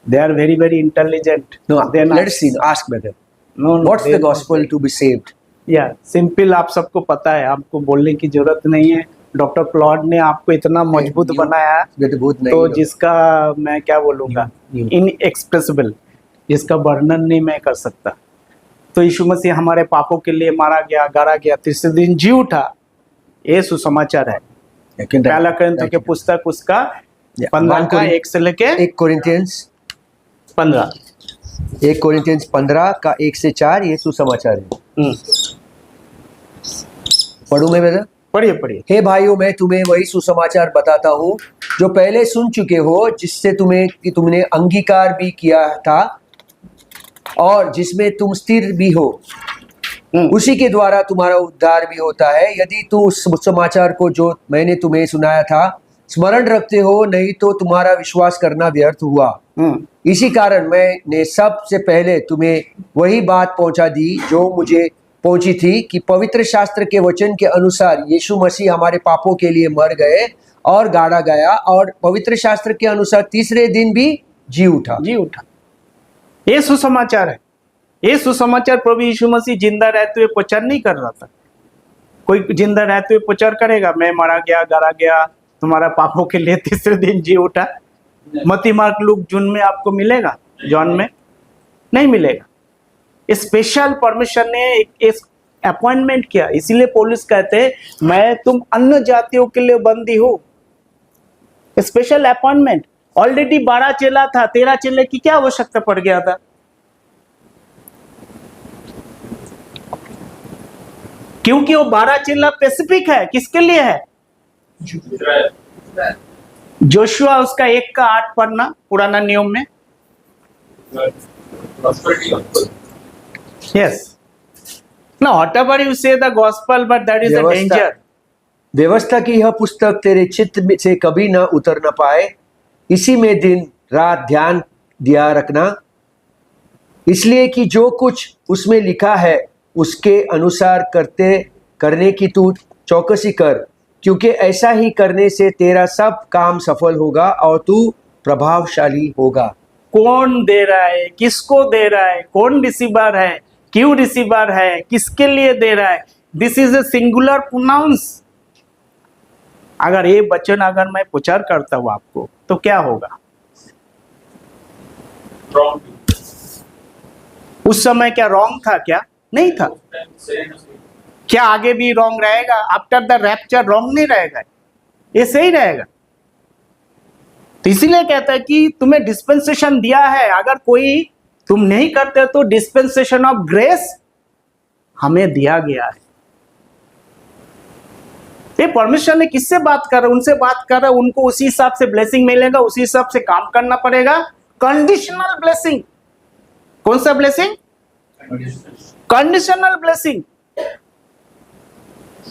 They are very very intelligent. No, They are not- let's see. Ask brother. No, What's they the gospel to be saved? या सिंपल, आप सबको पता है, आपको बोलने की जरूरत नहीं है। डॉक्टर प्लॉड ने आपको इतना मजबूत बनाया, तो जिसका मैं क्या बोलूँगा, इनएक्सप्रेसिबल, जिसका वर्णन नहीं मैं कर सकता। तो यीशु मसीह हमारे पापों के लिए मारा गया, गाड़ा गया, तीसरे दिन जी उठा, ये सुसमाचार है। पहला कोरिन्थियों के पुस्तक उसका 15 का 1 से लेके 1 कोरिन्थियंस 15 1 कोरिन्थियंस 15 का 1 से 4 ये सुसमाचार है। पढ़ूं मैं बेटा? पढ़िए पढ़िए। हे भाइयों, मैं तुम्हें वही सुसमाचार बताता हूँ जो पहले सुन चुके हो, जिससे तुमने अंगीकार भी किया था और जिसमें तुम स्थिर भी हो। उसी के द्वारा तुम्हारा उद्धार भी होता है, यदि तुम उस समाचार को जो मैंने तुम्हें सुनाया था स्मरण रखते हो, नहीं तो तुम्हारा विश्वास करना व्यर्थ हुआ। इसी कारण मैंने सबसे पहले तुम्हें वही बात पहुंचा दी जो मुझे पहुंची थी, कि पवित्र शास्त्र के वचन के अनुसार यीशु मसीह हमारे पापों के लिए मर गए और गाड़ा गया, और पवित्र शास्त्र के अनुसार तीसरे दिन भी जी उठा। ये सुसमाचार है। ये सुसमाचार प्रभु यीशु मसीह जिंदा रहते हुए प्रचार नहीं कर रहा था। कोई जिंदा रहते हुए प्रचार करेगा, मैं मारा गया, गाड़ा गया, तुम्हारा पापों के लिए तीसरे दिन जी उठा? मत्ती, मार्क, लूक, जून में आपको मिलेगा, जॉन में नहीं मिलेगा। स्पेशल परमेश्वर ने एक अपॉइंटमेंट किया, इसीलिए पौलुस कहते हैं मैं तुम अन्य जातियों के लिए बंदी हूं। Special appointment. ऑलरेडी 12 चेला था, 13 चेले की क्या आवश्यकता पड़ गया था? क्योंकि वो 12 चेला स्पेसिफिक है, किसके लिए है? जोशुआ उसका 1:8 पढ़ना पुराना नियम में। यस, ना whatever you say the gospel, but that is a व्यवस्था- danger. व्यवस्था की यह पुस्तक तेरे चित्त में से कभी न उतर न पाए, इसी में दिन रात ध्यान दिया रखना, इसलिए कि जो कुछ उसमें लिखा है उसके अनुसार करने की तू चौकसी कर, क्योंकि ऐसा ही करने से तेरा सब काम सफल होगा और तू प्रभावशाली होगा। कौन दे रहा है, किसको दे रहा है, कौन रिसीवर है, क्यों रिसीवर है, किसके लिए दे रहा है? This is a singular pronouns. अगर ये वचन अगर मैं प्रचार करता हूं आपको तो क्या होगा? उस समय क्या रॉन्ग था? क्या नहीं था? क्या आगे भी रॉन्ग रहेगा? आफ्टर द रैप्चर रॉन्ग नहीं रहेगा, ये सही रहेगा। तो इसीलिए कहता है कि तुम्हें डिस्पेंसेशन दिया है, अगर कोई तुम नहीं करते तो डिस्पेंसेशन ऑफ ग्रेस हमें दिया गया है। ये परमेश्वर ने किससे बात कर रहा है? उनसे बात कर रहा है, उनको उसी हिसाब से ब्लेसिंग मिलेगा, उसी हिसाब से काम करना पड़ेगा। Conditional blessing. कौन सा ब्लेसिंग? Conditional blessing.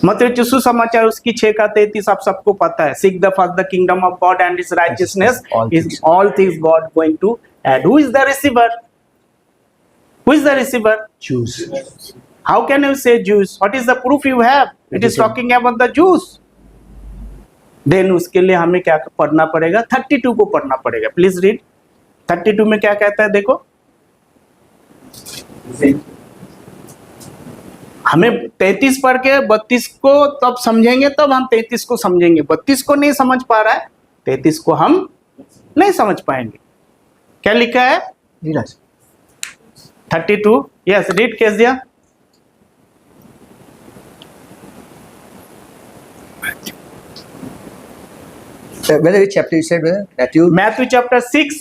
मत्ती सुसमाचार उसकी 6:33 आप सबको पता है। Seek the first the kingdom of God and his righteousness, is all things God going to add. Who is the receiver? Who is the receiver? Jews. How can you say Jews? What is the proof you have? It is talking about the Jews. Then उसके लिए हमें क्या पढ़ना पड़ेगा? 32 को पढ़ना पड़ेगा। Please read 32 में क्या कहता है, देखो। हमें 33 पढ़ के 32 को तब समझेंगे, तब हम 33 को समझेंगे। 32 को नहीं समझ पा रहा है, 33 को हम नहीं समझ पाएंगे। क्या लिखा है? 32, yes, read Kezia. Whether which chapter you said, brother? Matthew Matthew chapter 6,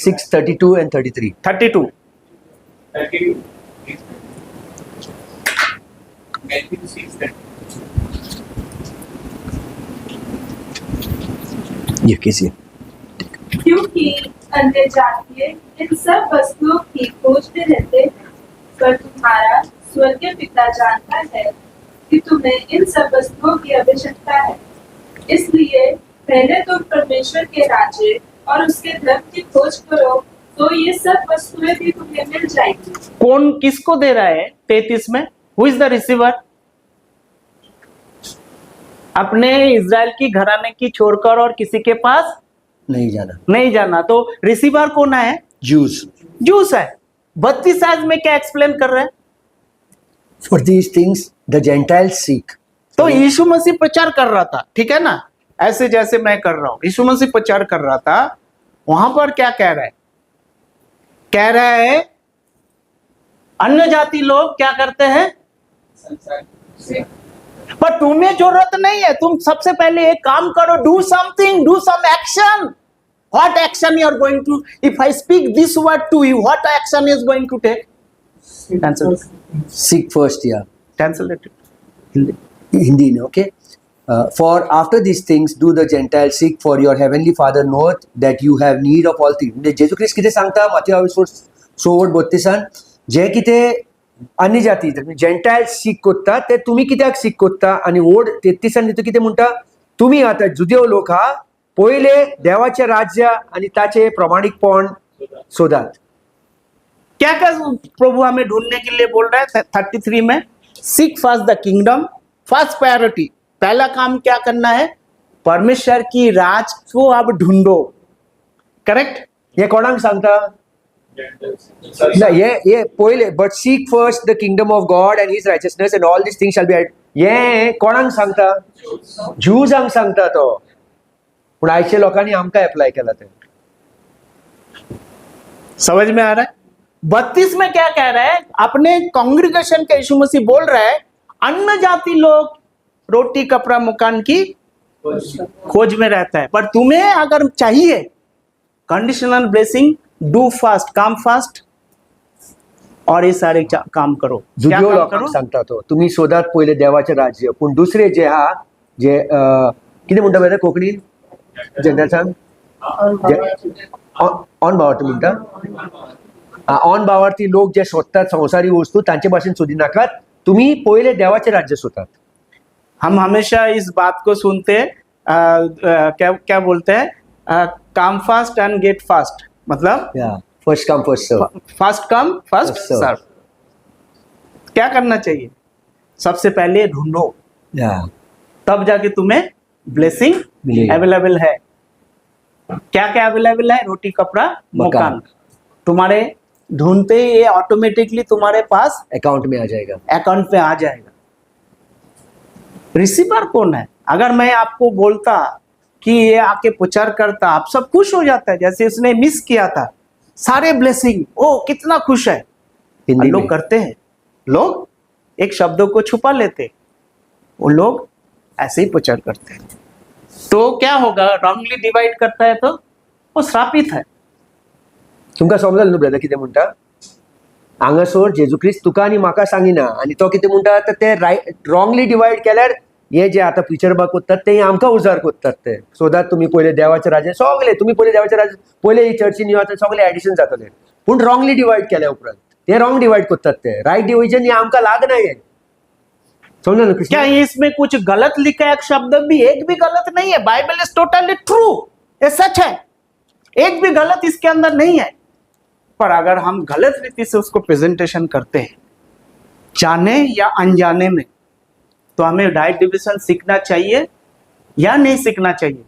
6:32 and 33. 32. ये कैसी है? क्योंकि अन्य जातीय इन सब वस्तुओं की खोज में रहते हैं, पर तुम्हारा स्वर्गीय पिता जानता है कि तुम्हें इन सब वस्तुओं की आवश्यकता है। इसलिए पहले तुम परमेश्वर के राज्य और उसके धर्म की खोज करो, तो ये सब वस्तुएं भी तुम्हें मिल जाएंगी। कौन किसको दे रहा है? 33 में हु इज द रिसीवर? अपने इजराइल की घराने की छोड़कर और किसी के पास नहीं जाना। तो रिसीवर कौन है? जूस है। 32 आज में क्या एक्सप्लेन कर रहे हैं? For these things the Gentiles seek. तो यीशु मसीह प्रचार कर रहा था, ठीक है ना? ऐसे जैसे मैं कर रहा हूं, यीशु मसीह प्रचार कर रहा था। वहां पर क्या कह रहा है? कह रहा है अन्य जाति लोग क्या करते हैं, पर तुम्हें जरूरत नहीं है। तुम सबसे पहले एक काम करो, do something, do some action. What action you are going to? If I speak this word to you, what action is going to take? Cancel. Seek first, yeah. Translate it. Hindi, okay. For after these things do the Gentiles seek, for your heavenly Father knoweth that you have need of all things. म्हणजे जेजू ख्रिस्त किती सांगता मत्ती 28:32 जे किती अन्य जाती gentile seek कोत्ता ते तुम्ही कित्याक सीक कोत्ता आणि ओड 33 तो किती म्हणता तुम्ही आता जुदेव लोक हा पहिले देवाचे राज्य आणि ताचे प्रामाणिकपण शोधात। क्या क्या प्रभु हमें ढूंढने के लिए बोल रहा है? 33 में seek first the kingdom, first priority, पहला काम क्या करना है? परमेश्वर की राज को अब ढूंढो। करेक्ट? हे कोणाक सांगता? ना ये पहिले but seek first the kingdom of God and his righteousness and all this things shall be added. ये कोणाक सांगता? ज्यूजांक सांगता तो, पण आयचे लोकांनी आमकां अप्लाय केला ते। समझ में आ रहा है? 32 में क्या कह रहा है? अपने कांग्रेगेशन का यीशु मसीह बोल रहा है अन्य जाति लोग रोटी कपड़ा मकान की खोज में रहता है, पर तुम्हें अगर चाहिए कंडीशनल ब्लेसिंग, डू फास्ट, काम फास्ट, और ये सारे काम करो. क्या जुदिओ काम लोकांक करो? सांगता तो तुम्ही शोधात पहिले देवाचे राज्य, पण दुसरे जे हा जे किती म्हणता माहिती कोंकणीन जेन्ना सांग ऑन बावर्टी म्हणटा ऑन बावर्ती लोक जे सोदतात संवसारी वस्तू तांचे भाशेन सोदी नाकात, तुम्ही पहिले देवाचे राज्य सोदात. हम हमेशा इस बात को सुनते हैं, क्या क्या बोलते हैं, come first and get first, मतलब first come first serve. First come first First serve. Serve. क्या करना चाहिए? सबसे पहले ढूंढो, तब जाके तुम्हें ब्लेसिंग मिलेगा. अवेलेबल है. क्या क्या अवेलेबल है? रोटी कपड़ा मकान. तुम्हारे ढूंढते ही ये ऑटोमेटिकली तुम्हारे पास अकाउंट में आ जाएगा. अकाउंट पे आ जाएगा. रिसीवर कौन है? अगर मैं आपको बोलता कि ये आके प्रचार करता, आप सब खुश हो जाता है. जैसे उसने मिस किया था, सारे ब्लेसिंग, ओ कितना खुश है. हिंदी लोग में. करते हैं, लोग एक शब्दों को छुपा लेते, वो लोग ऐसे ही प्रचार करते हैं. तो क्या होगा? रॉन्गली डिवाइड करता है तो वो श्रापित है. तुमकां समजलं न्हू ब्रदर कितें म्हणटा? हांगासर जेजू क्रिस्त तुका आनी म्हाका सांगिना, आनी तो कितें म्हणटा तर ते रॉंगली डिवायड केल्यार हे जे आतां प्रिचर बा कोत्तात ते आमकां उजार कोत्तात ते. सो दॅट तुमी पयले देवाचे राज्य सगळे, तुमी पयले देवाचे राज्य पयले ही चर्चीन येवता सगळे एडिशन जातले. पूण रॉंगली डिवायड केल्या उपरांत ते रॉंग डिवायड कोत्तात ते. रायट डिविजन हे आमकां लागना हे. समझा ना क्या कृष्ण? ये इसमें कुछ गलत लिखा है? एक शब्द भी, एक भी गलत नहीं है. बाइबल इज टोटली ट्रू, ये सच है, एक भी गलत इसके अंदर नहीं है. पर अगर हम गलत रीति से उसको प्रेजेंटेशन करते हैं, जाने या अनजाने में, तो हमें राइट डिविजन सीखना चाहिए या नहीं सीखना चाहिए?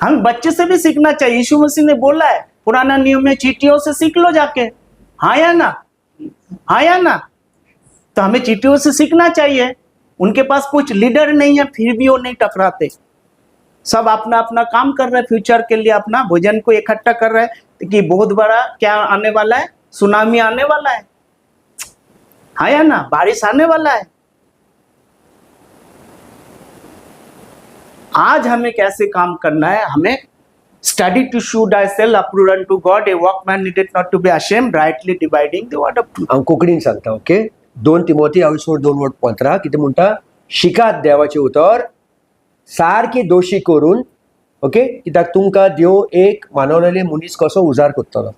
हम बच्चे से भी सीखना चाहिए. यीशु मसीह ने बोला है पुराना नियम में, चींटियों से सीख लो जाके. हाँ या ना? हाँ या ना? तो हमें चींटियों से सीखना चाहिए. उनके पास कुछ लीडर नहीं है, फिर भी वो नहीं टकराते. सब अपना अपना काम कर रहे हैं, फ्यूचर के लिए अपना भोजन को इकट्ठा कर रहे हैं कि बहुत बड़ा क्या आने वाला है, सुनामी आने वाला है. हाँ या ना? बारिश आने वाला है. आज हमें कैसे काम करना है? हमें study to show thyself approved unto God, a workman needed not to be ashamed, rightly dividing the word of truth. हांव कोंकणीन सांगता. ओके, 2 तिमोथी 2:15 कितें म्हणटा? शिकात देवाचे उतर सारके दोशी करून. ओके, कित्याक तुमकां देव एक मानवलेले मनीस कसो उजार कोत्तलो.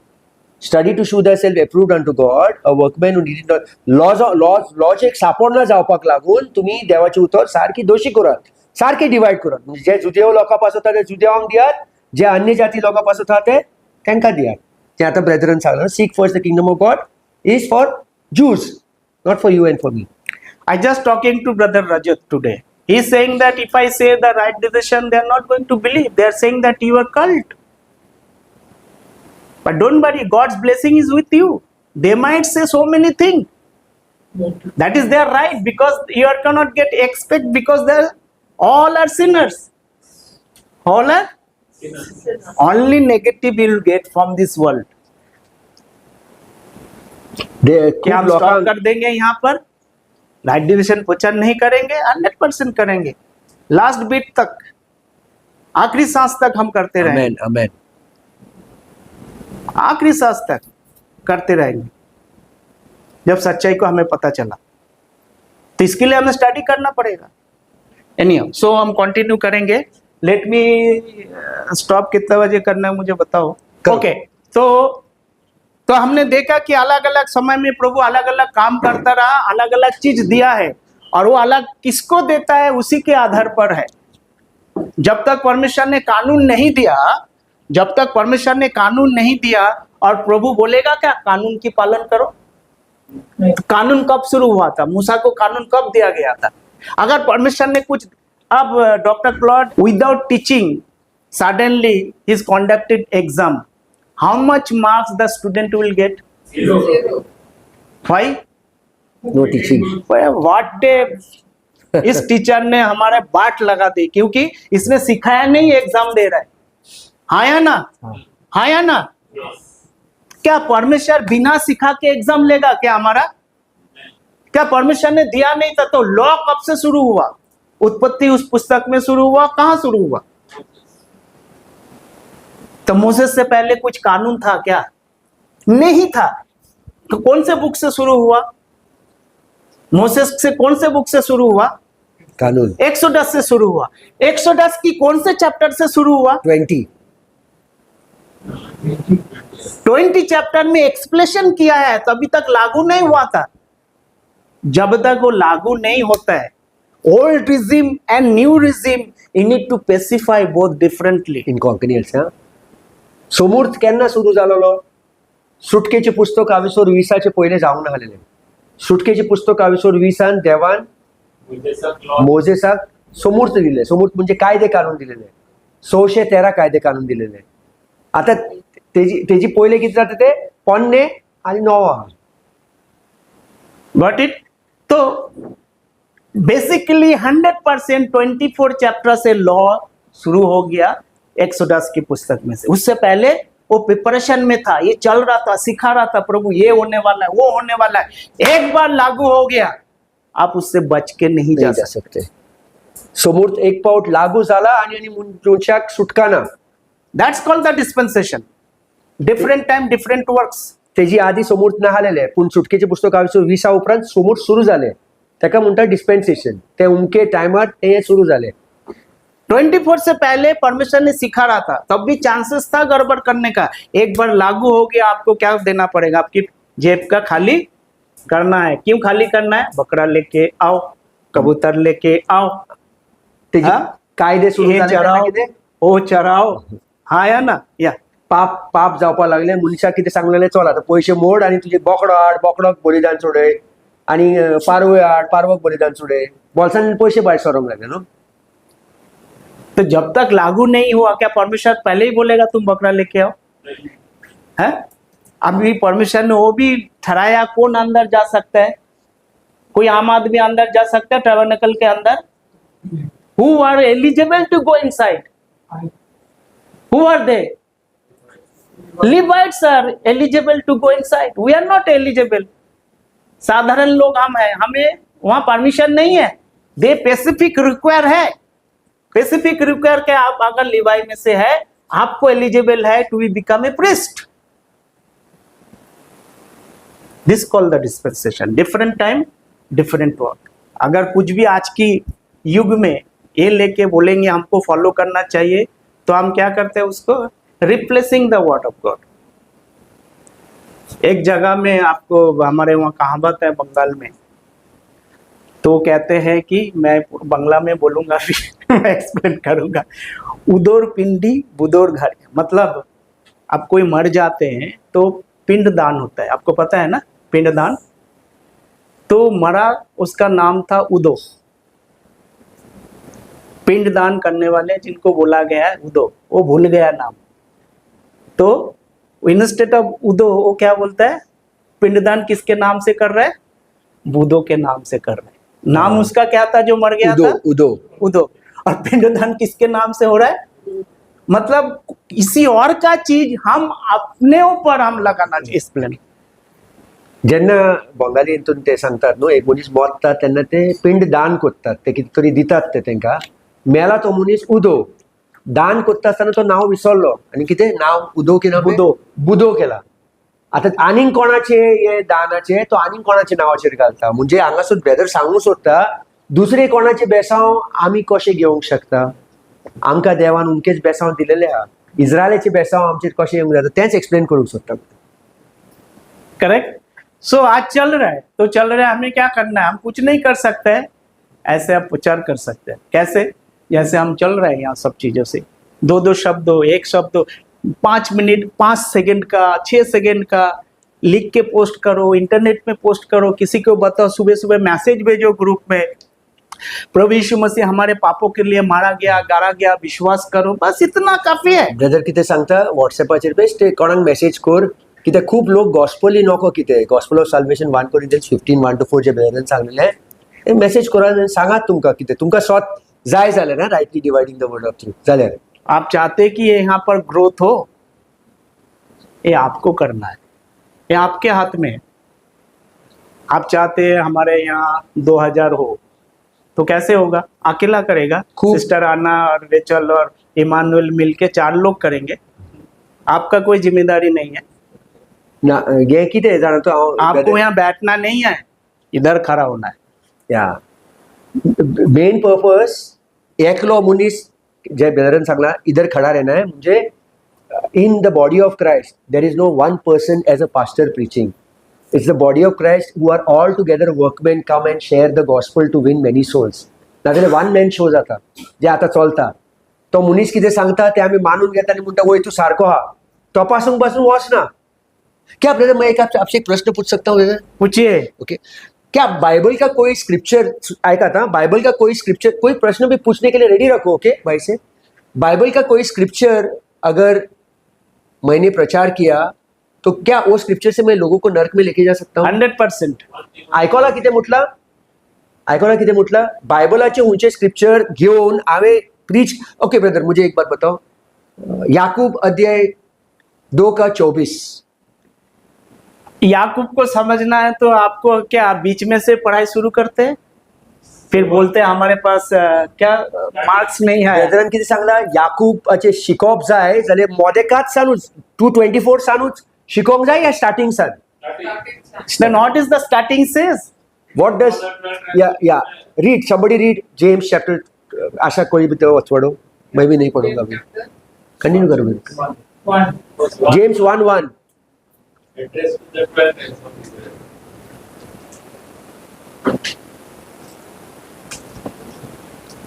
Study to show thyself approved unto God, a workman who needed not logic सापडना जावपाक लागून तुमी देवाचे उतर सारकी दोशी करात, सारके डिवायड करात. म्हणजे जे जुदेव लोकां पास होता ते जुदेवांक दियात, जे अन्य जाती लोकां पास होता ते तांकां दियात. ते आतां ब्रेदरन सांगलें, seek first the kingdom of God is for Jews, not for you and for me. I just talking to brother Rajat today. He is saying that if I say the right decision, they are not going to believe. They are saying that you are cult. But don't worry, God's blessing is with you. They might say so many things. That is their right, because you cannot get expect, because they all are sinners. All are only negative you will get from this world. क्या हम stop कर देंगे यहाँ पर? Right division प्रचार नहीं करेंगे, 100% करेंगे. लास्ट बीट तक, आखिरी सांस तक हम करते रहेंगे. Amen, amen. आखिरी सांस तक करते रहेंगे, जब सच्चाई को हमें पता चला. तो इसके लिए हमें स्टडी करना पड़ेगा. एनीहाउ, सो हम कंटिन्यू करेंगे. लेट मी स्टॉप कितना बजे करना है मुझे बताओ. ओके, तो हमने देखा कि अलग अलग समय में प्रभु अलग अलग काम करता रहा, अलग अलग चीज दिया है, और वो अलग किसको देता है उसी के आधार पर है. जब तक परमेश्वर ने कानून नहीं दिया, जब तक परमेश्वर ने कानून नहीं दिया, और प्रभु बोलेगा क्या कानून की पालन करो. कानून कब शुरू हुआ था? मूसा को कानून कब दिया गया था? अगर परमेश्वर ने कुछ, अब doctor Claude without teaching suddenly he is conducted exam, how much marks the student will get? 0. Why? No teaching. What इस टीचर ने हमारे बाट लगा दी, क्योंकि इसने सिखाया नहीं, एग्जाम दे रहा है. हाँ या ना? हाँ या ना? क्या परमेश्वर बिना सिखा के एग्जाम लेगा क्या हमारा? क्या परमेश्वर ने दिया नहीं था तो लॉ कब से शुरू हुआ? उत्पत्ति उस पुस्तक में शुरू हुआ, कहाँ शुरू हुआ? तो मूसेस से पहले कुछ कानून था क्या? नहीं था. कौन से बुक से शुरू हुआ? मोसेस से कौन से बुक से शुरू हुआ? कानून एक्सोडस से शुरू हुआ। एक्सोडस की कौन से चैप्टर से शुरू हुआ? 20 20 चैप्टर में एक्सप्लेनेशन किया है, तभी तक लागू नहीं हुआ था। जब तक वो लागू नहीं होता है, old regime and new regime, you need to specify both differently. इनकॉन्कनियन्स हा समूर्त केन्ना सुरू जालोलो? सुटकेची पुस्तक 2020 पहिले जावंक नाहलेले. सुटकेची पुस्तक 2020 देवान मोजेसाक समूर्त दिले. समूर्त म्हणजे कायदे कानून दिलेले, 613 कायदे कानून दिलेले. आता तेजी पहिले किती जाता ते पोन्ने आणि नोवा. बट इट तो बेसिकली 100% 24 चैप्टर से लॉ शुरू हो गया एक्सोडस की पुस्तक में से। उससे पहले वो प्रिपरेशन में था, ये चल रहा था, सिखा रहा था, प्रभु ये होने वाला है, वो होने वाला है। एक बार लागू हो गया, आप उससे बच के नहीं जा सकते। समूर्त एक पावट लागू झाला आणि मनशाक सुटका ना. That's called the dispensation. Different time different works. तेजी आधी समूर्त नाहलेले, पूण सुटकेचे पुस्तक 2020 उपरांत समूर्त सुरू झाले. ताका म्हणटा डिस्पेंसेशन. ते उमके टायमार ते सुरू झाले. 24 से पहले परमेश्वर ने सिखा रहा था, तब भी चांसेस था गड़बड़ करने का। एक बार लागू हो गया, आपको क्या देना पड़ेगा? आपकी जेब का खाली करना है। क्यों खाली करना है? बकरा लेके आओ, कबूतर लेके आओ, तेजी कायदे सुरू हे झाले. चराओ, ओ चराओ. हाँ या ना? या पाप जावपा लागले. मनशाक कितें सांगलेलें चल आतां पयशे मोड आनी तुजे बोकडो हाड, बोकडाक बलिदान सोडय, आनी पारवो हाड, पारवाक बलिदान सोडय. बोल्सान पयशे भायर सरोंक लागले न्हू. तो जब तक लागू नहीं हुआ, क्या परमेश्वर पहले ही बोलेगा तुम बकरा लेके आओ? है? अभी परमेश्वर ने वो भी ठहराया कौन अंदर जा सकता है? कोई आम आदमी अंदर जा सकता है टैबरनेकल के अंदर? Who are eligible to go inside? Who are they? Levites are eligible to go inside. We are not eligible. साधारण लोग हम हैं, हमें वहां परमिशन नहीं है. दे स्पेसिफिक रिक्वायर है. स्पेसिफिक रिक्वायर के आप अगर लिवाई में से है, आपको एलिजिबल है to be become a priest. This call the dispensation. Different time different work. अगर कुछ भी आज की युग में ये लेके बोलेंगे हमको फॉलो करना चाहिए, तो हम क्या करते हैं उसको? Replacing the word of God. एक जगह में आपको हमारे वहाँ कहावत है बंगाल में, तो कहते हैं कि मैं बंगला में बोलूंगा फिर मैं एक्सप्लेन करूंगा. उदोर पिंडी बुदोर घर. मतलब अब कोई मर जाते हैं तो पिंड दान होता है, आपको पता है ना पिंड दान. तो मरा, उसका नाम था उदो. पिंड दान करने वाले जिनको बोला गया है उदो, वो भूल गया नाम. तो इंस्टेड ऑफ उदो वो क्या बोलता है? पिंडदान किसके नाम से कर रहा है? बुदो के नाम से कर रहा है. नाम उसका क्या था जो मर गया था? उदो. और पिंडदान किसके नाम से हो रहा है? मतलब किसी और का चीज हम अपने ऊपर हम लगाना चाहिए. एक्सप्लेन. जेन्ना बंगाली हितून ते सांगतात न्हू, एक मनीस मरता तेन्ना ते पिंड दान करतात, ते कितें तरी दितात ते तेंकां. मेला तो मनीस उदो. दान करता आसतना तो नांव विसरलो आनी कितें नांव उदो केला, बुदो केला. आतां आनीक कोणाचे हे दानाचे तो आनीक कोणाच्या नांवाचेर घालता. म्हणजे हांगासर बेदर सांगूंक सोदता, दुसरे कोणाचे बेसांव आमी कशे घेवंक शकता? आमकां देवान उमकेच बेसांव दिलेले आहा. इस्रायलाचे बेसांव आमचेर कशे येवंक जाता तेंच एक्सप्लेन करूंक सोदता. करेक्ट. सो आज चल रहा है तो चल रहा है, हमें क्या करना है? हम कुछ नहीं कर सकते हैं. ऐसे आप प्रचार कर सकते हैं. कैसे? जैसे हम चल रहे हैं यहाँ सब चीजों से, 2-2 शब्द, एक शब्द 5 मिनट 5 सेकंड का 6 सेकंड का लिख के पोस्ट करो, इंटरनेट में पोस्ट करो, किसी को बताओ, सुबह सुबह मैसेज भेजो ग्रुप में, प्रभु यीशु मसीह हमारे पापों के लिए मारा गया, गारा गया, विश्वास करो. बस इतना काफी है. ब्रदर कितें सांगता व्हॉट्सएपाचेर बेस्ट कोणाक मेसेज कर, कित्याक खूब लोक गॉस्पली नको, कितें gospel of solvation 1 Corinthians 15:1-4 J brethren सांगलेलें, मेसेज करात आनी सांगात तुमकां कितें तुमकां स्वत जाय जाल्यार ना, rightly dividing the word of truth जाल्यार. आप चाहते कि ये यहाँ पर ग्रोथ हो, ये आपको करना है, ये आपके हाथ में है. आप चाहते हैं हमारे यहाँ 2000 हो, तो कैसे होगा? अकेला करेगा? सिस्टर आना और रेचल और इमानुएल मिलके 4 लोग करेंगे. आपका कोई जिम्मेदारी नहीं है. ना हे कितें जाणा तूं आपको यहाँ बैठना नहीं है, इधर खड़ा होना है. या मेन पर्पस एकलो मनीस जे ब्रदरान सांगला इधर खड़ा रहना है म्हणजे in the body of Christ there is no one person as a pastor preaching. It's the body of Christ who are all together workmen come and share the gospel to win many souls. नाजाल्यार one man show जाता जे आतां चलता. तो मनीस कितें सांगता तें आमी मानून घेता आनी म्हणटा वय तूं सारको आहा. तपासूंक पासून वचना. क्या ब्रदर मैं आपसे एक प्रश्न पूछ सकता हूँ ब्रदर? पूछिए. ओके क्या बाइबल का कोई स्क्रिप्चर आएगा था? बाइबल का कोई स्क्रिप्चर, कोई प्रश्न भी पूछने के लिए रेडी रखो. ओके भाई से, बाइबल का कोई स्क्रिप्चर अगर मैंने प्रचार किया तो क्या वो स्क्रिप्चर से मैं लोगों को नरक में लेके जा सकता हूँ? 100%. आयकोला कितें म्हटलं बायबलाचे उंचे स्क्रिप्चर घेऊन हांवें प्रीच. ओके ब्रदर मुझे एक बात बताओ, याकूब अध्याय 2:24. याकूब को समझना है तो आपको क्या बीच में से पढ़ाई शुरू करते हैं, फिर बोलते हैं हमारे पास क्या मार्क्स नहीं है. ब्रदरान कितें सांगला, याकूबाचे शिकोवप जाय जाल्यार मोदेकाच सानूच 2:24 सानूच शिकोवंक जाय या स्टार्टिंग सान? Then what is the starting says? What does read, somebody read James chapter. आशा कोई भी तो छोड़ो, मैं भी नहीं पढ़ूंगा अभी. कंटिन्यू करो brother. James 1:1. Address to the 12 and something.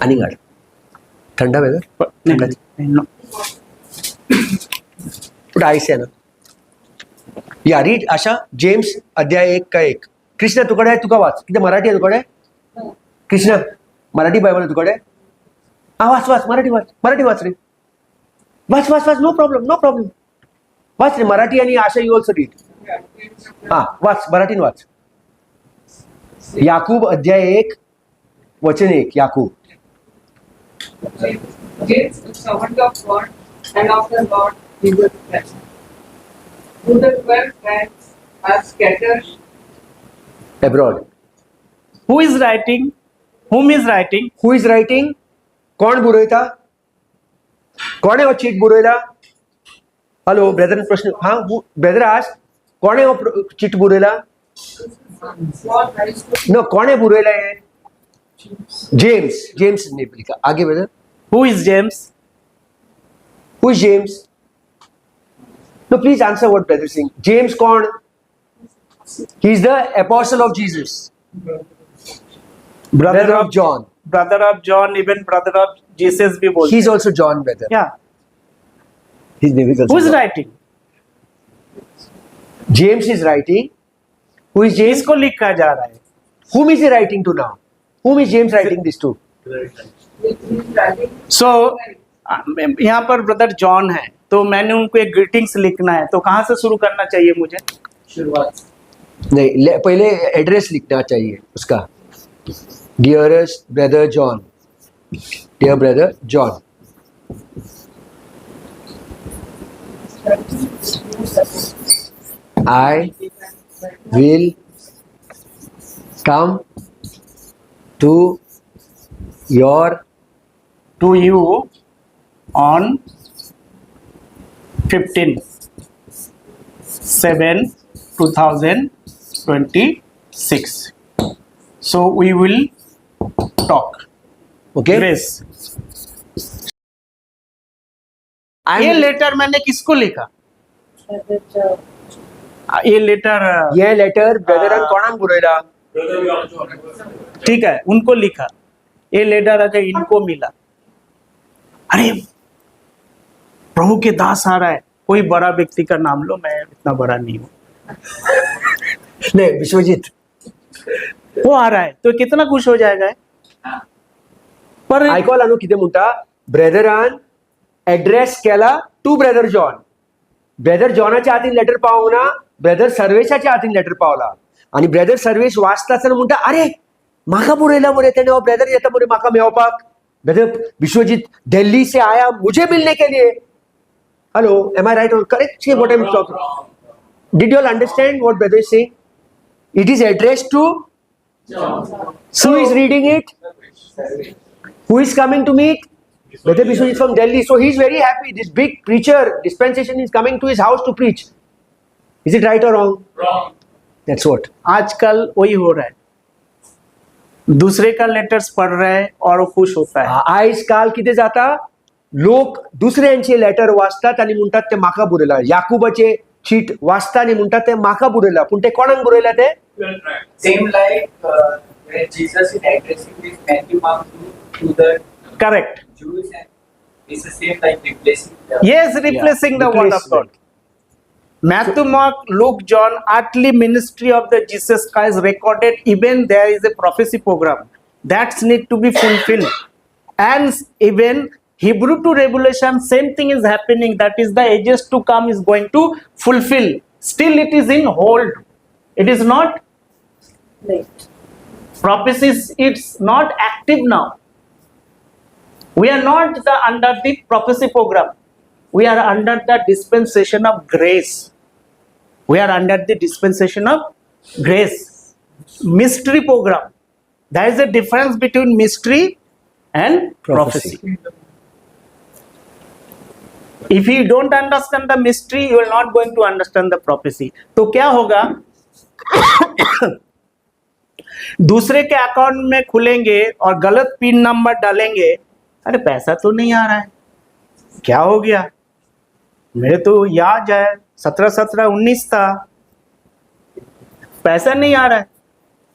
आणि गाड थंडा वेदर No. पुढे आईस आहे ना. या रीड आशा जेम्स अध्याय 1:1. कृष्णा तुकडे आहे, तुका वाच. किती मराठी आहे तुकडे? कृष्णा मराठी बायबल आहे तुकडे? हा वाच मराठी वाच रे. वाच नो प्रॉब्लेम वाच रे मराठी. आणि आशा यू ऑल्सो रीड. हा वाच मराठीन वाच. याकूब अध्याय 1 वचन 1. याकूब. James, the servant of God and of the Lord Jesus Christ, who the 12 tribes are scattered. Abroad. Who is writing? Whom is writing? Who is writing? कोण बुरयता? कोणे हो cheat बुरयला? Hello brother प्रश्न. हा brother आज कोणे हो चीट बुरयला? नो कोणे बुरयला हे? James ने लिखा. आगे brother. Who is James? Who is James? No, please answer what brother is saying. James कौन? He is the apostle of Jesus. Brother of John. Brother of John, even brother of Jesus भी बोलते He हैं. is also John brother. Yeah. His name is also Who is John. writing? James is writing. Who is James? किसको लिखा जा रहा है? Whom is he writing to now? Whom is James writing this to? So यहाँ पर brother John है तो मैंने उनको एक ग्रीटिंग्स लिखना है, तो कहाँ से शुरू करना चाहिए मुझे? शुरुआत. नहीं पहले एड्रेस लिखना चाहिए उसका. Dearest brother John. Dear brother John. I will come to you on 15/7/2026. So we will talk. okay. Grace. I ये am लेटर मैंने किसको लिखा? ये लेटर ये लेटर ब्रदरान कोणाक बरयला? ठीक है उनको लिखा. ये लेटर अगर इनको मिला, अरे प्रभु के दास आ रहा है, कोई बड़ा व्यक्ति का नाम लो, मैं इतना बड़ा नहीं हूं. नहीं विश्वजीत. वो आ रहा है तो कितना खुश हो जाएगा. पर आयकॉला न्हू कितें म्हणटा? ब्रदरान एड्रेस केला टू ब्रदर जॉन. ब्रदर जॉनाच्या हातीन लेटर पावूंक ना, ब्रदर सर्वेशाच्या हातीन लेटर पावला. आणि ब्रदर सर्वेश वाचता आसतना म्हणटा अरे म्हाका बरयला मरे तेणे, हो ब्रदर येता मरे म्हाका मेळपाक. ब्रदर विश्वजीत दिल्ली से आया मुझे मिलने के लिए. हेलो एम आई राइट और correct? What I am talking. Did you all understand what brother is saying? It is addressed to. Who is reading it? Who is coming to meet? Brother Vishwajit from Delhi. So he is very happy. This big preacher dispensation is coming to his house to preach. Is it right or wrong? Wrong. That's what. आजकल वही हो रहा है, दूसरे का letters पढ़ रहा है और वो खुश होता है. आयज काल कितें जाता, लोक दुसऱ्यांचे लेटर वाचतात आणि म्हणतात ते म्हाका बरयला. याकुबाचे चीट वाचता आणि म्हणतात ते म्हाका बरयला, पण ते कोणाक बरयला ते? Same like when Jesus is addressing this Matthew, Mark to the Correct. Jews, and it's the same like replacing the Yes, replacing the word of replacement. God. Matthew, Mark, Luke, John, earthly ministry of the Jesus Christ recorded. Even there is a prophecy program that need to be fulfilled, and even Hebrew to Revelation, same thing is happening. That is the ages to come is going to fulfill. Still, it is in hold. It is not Late. prophecies. It's not active now. We are not under the prophecy program. We are under the dispensation of grace. We are under the dispensation of grace. Mystery program. There is a difference between mystery and prophecy. If you don't understand the mystery, you are not going to understand the prophecy. तो क्या होगा? दूसरे के account में खुलेंगे और गलत pin number डालेंगे. अरे पैसा तो नहीं आ रहा है, क्या हो गया? मेरे तो याद है 17, 17, 19 था, पैसा नहीं आ रहा है.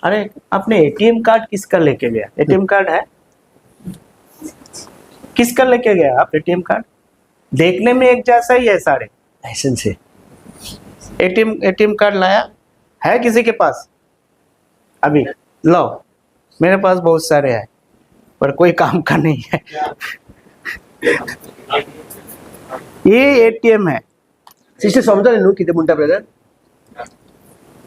अरे आपने एटीएम कार्ड किसका लेके गया? एटीएम कार्ड है, किसका लेके गया आप एटीएम कार्ड? देखने में एक जैसा ही है सारे. लाइसेंस है. एटीएम कार्ड लाया है किसी के पास? अभी लो, मेरे पास बहुत सारे हैं पर कोई काम का नहीं है. ये एटीएम है, सिस्टर समझा न्हू कितें म्हणटा ब्रदर?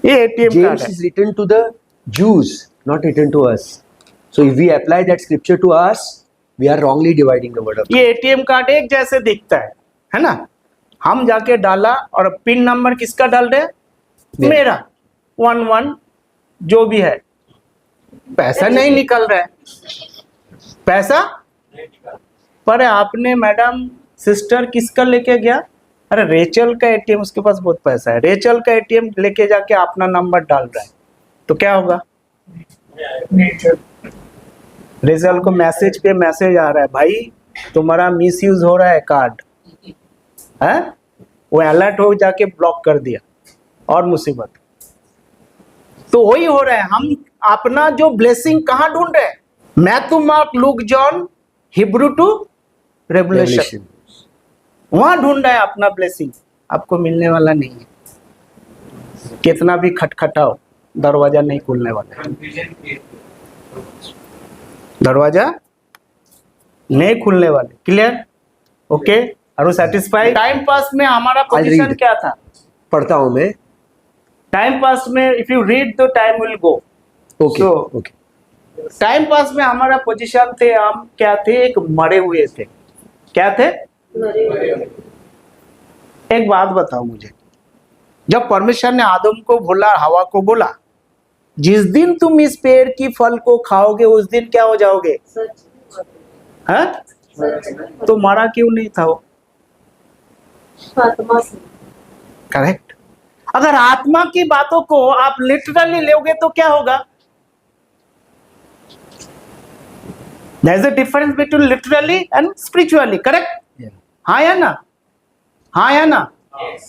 ये एटीएम कार्ड James है. is written to the Jews, not written to us. So if we apply that scripture to us, we are wrongly dividing the word of God. ये ATM card एक जैसे दिखता है ना? हम जाके डाला और पिन नंबर किसका डाल रहे हैं? मेरा 11 जो भी है. पैसा नहीं निकल रहा है, पैसा पर आपने मैडम सिस्टर किसका लेके गया? अरे रेचल का एटीएम, उसके पास बहुत पैसा है, रेचल का एटीएम लेके जाके अपना नंबर डाल रहा है. तो क्या होगा? रेचल को मैसेज पे मैसेज आ रहा है, भाई तुम्हारा मिसयूज हो रहा है कार्ड है. वो अलर्ट हो जाके ब्लॉक कर दिया और मुसीबत. तो वही हो रहा है. हम अपना जो ब्लेसिंग कहाँ ढूंढ रहे हैं? Matthew, Mark, Luke, John, Hebrew to Revelation, Revelation. वहां ढूंढ रहा है अपना ब्लेसिंग. आपको मिलने वाला नहीं है. कितना भी खटखटाओ, दरवाजा नहीं खुलने वाला. confusion create. दरवाजा नहीं खुलने वाले. Clear? Okay, are you satisfied? Time pass में हमारा पोजीशन read. क्या था? पढ़ता हूँ मैं. टाइम पास में इफ यू रीड तो time will go. Okay So- okay. Time pass में हमारा पोजीशन थे, हम क्या थे? एक मरे हुए थे. क्या थे? एक बात बताओ मुझे, जब परमेश्वर ने आदम को बोला, हवा को बोला, जिस दिन तुम इस पेड़ की फल को खाओगे उस दिन क्या हो जाओगे? हाँ? तो मरा क्यों नहीं था वो? करेक्ट. अगर आत्मा की बातों को आप लिटरली लोगे तो क्या होगा? There is a difference between literally and spiritually, correct? Yeah. हाँ या ना? हाँ या ना? Yes.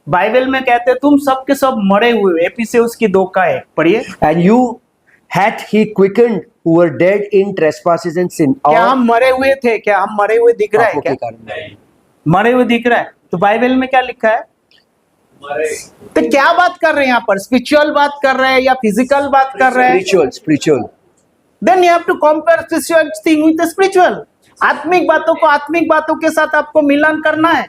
बाइबल में कहते हैं तुम सब के सब मरे हुए. एफिसियंस की 2 का 1 पढ़िए. And you hath he quickened who were dead in trespasses and sin. क्या हम मरे हुए थे? क्या हम मरे हुए दिख रहा है पापों क्या? के कारण. मरे हुए दिख रहा है. तो बाइबल में क्या लिखा है? मरे. तो क्या बात कर रहे हैं यहाँ पर? स्पिरिचुअल बात कर रहे हैं या फिजिकल बात कर रहे हैं? Spiritual. Then you have to compare spiritual thing with the spiritual. आत्मिक बातों को आत्मिक बातों के साथ आपको मिलान करना है.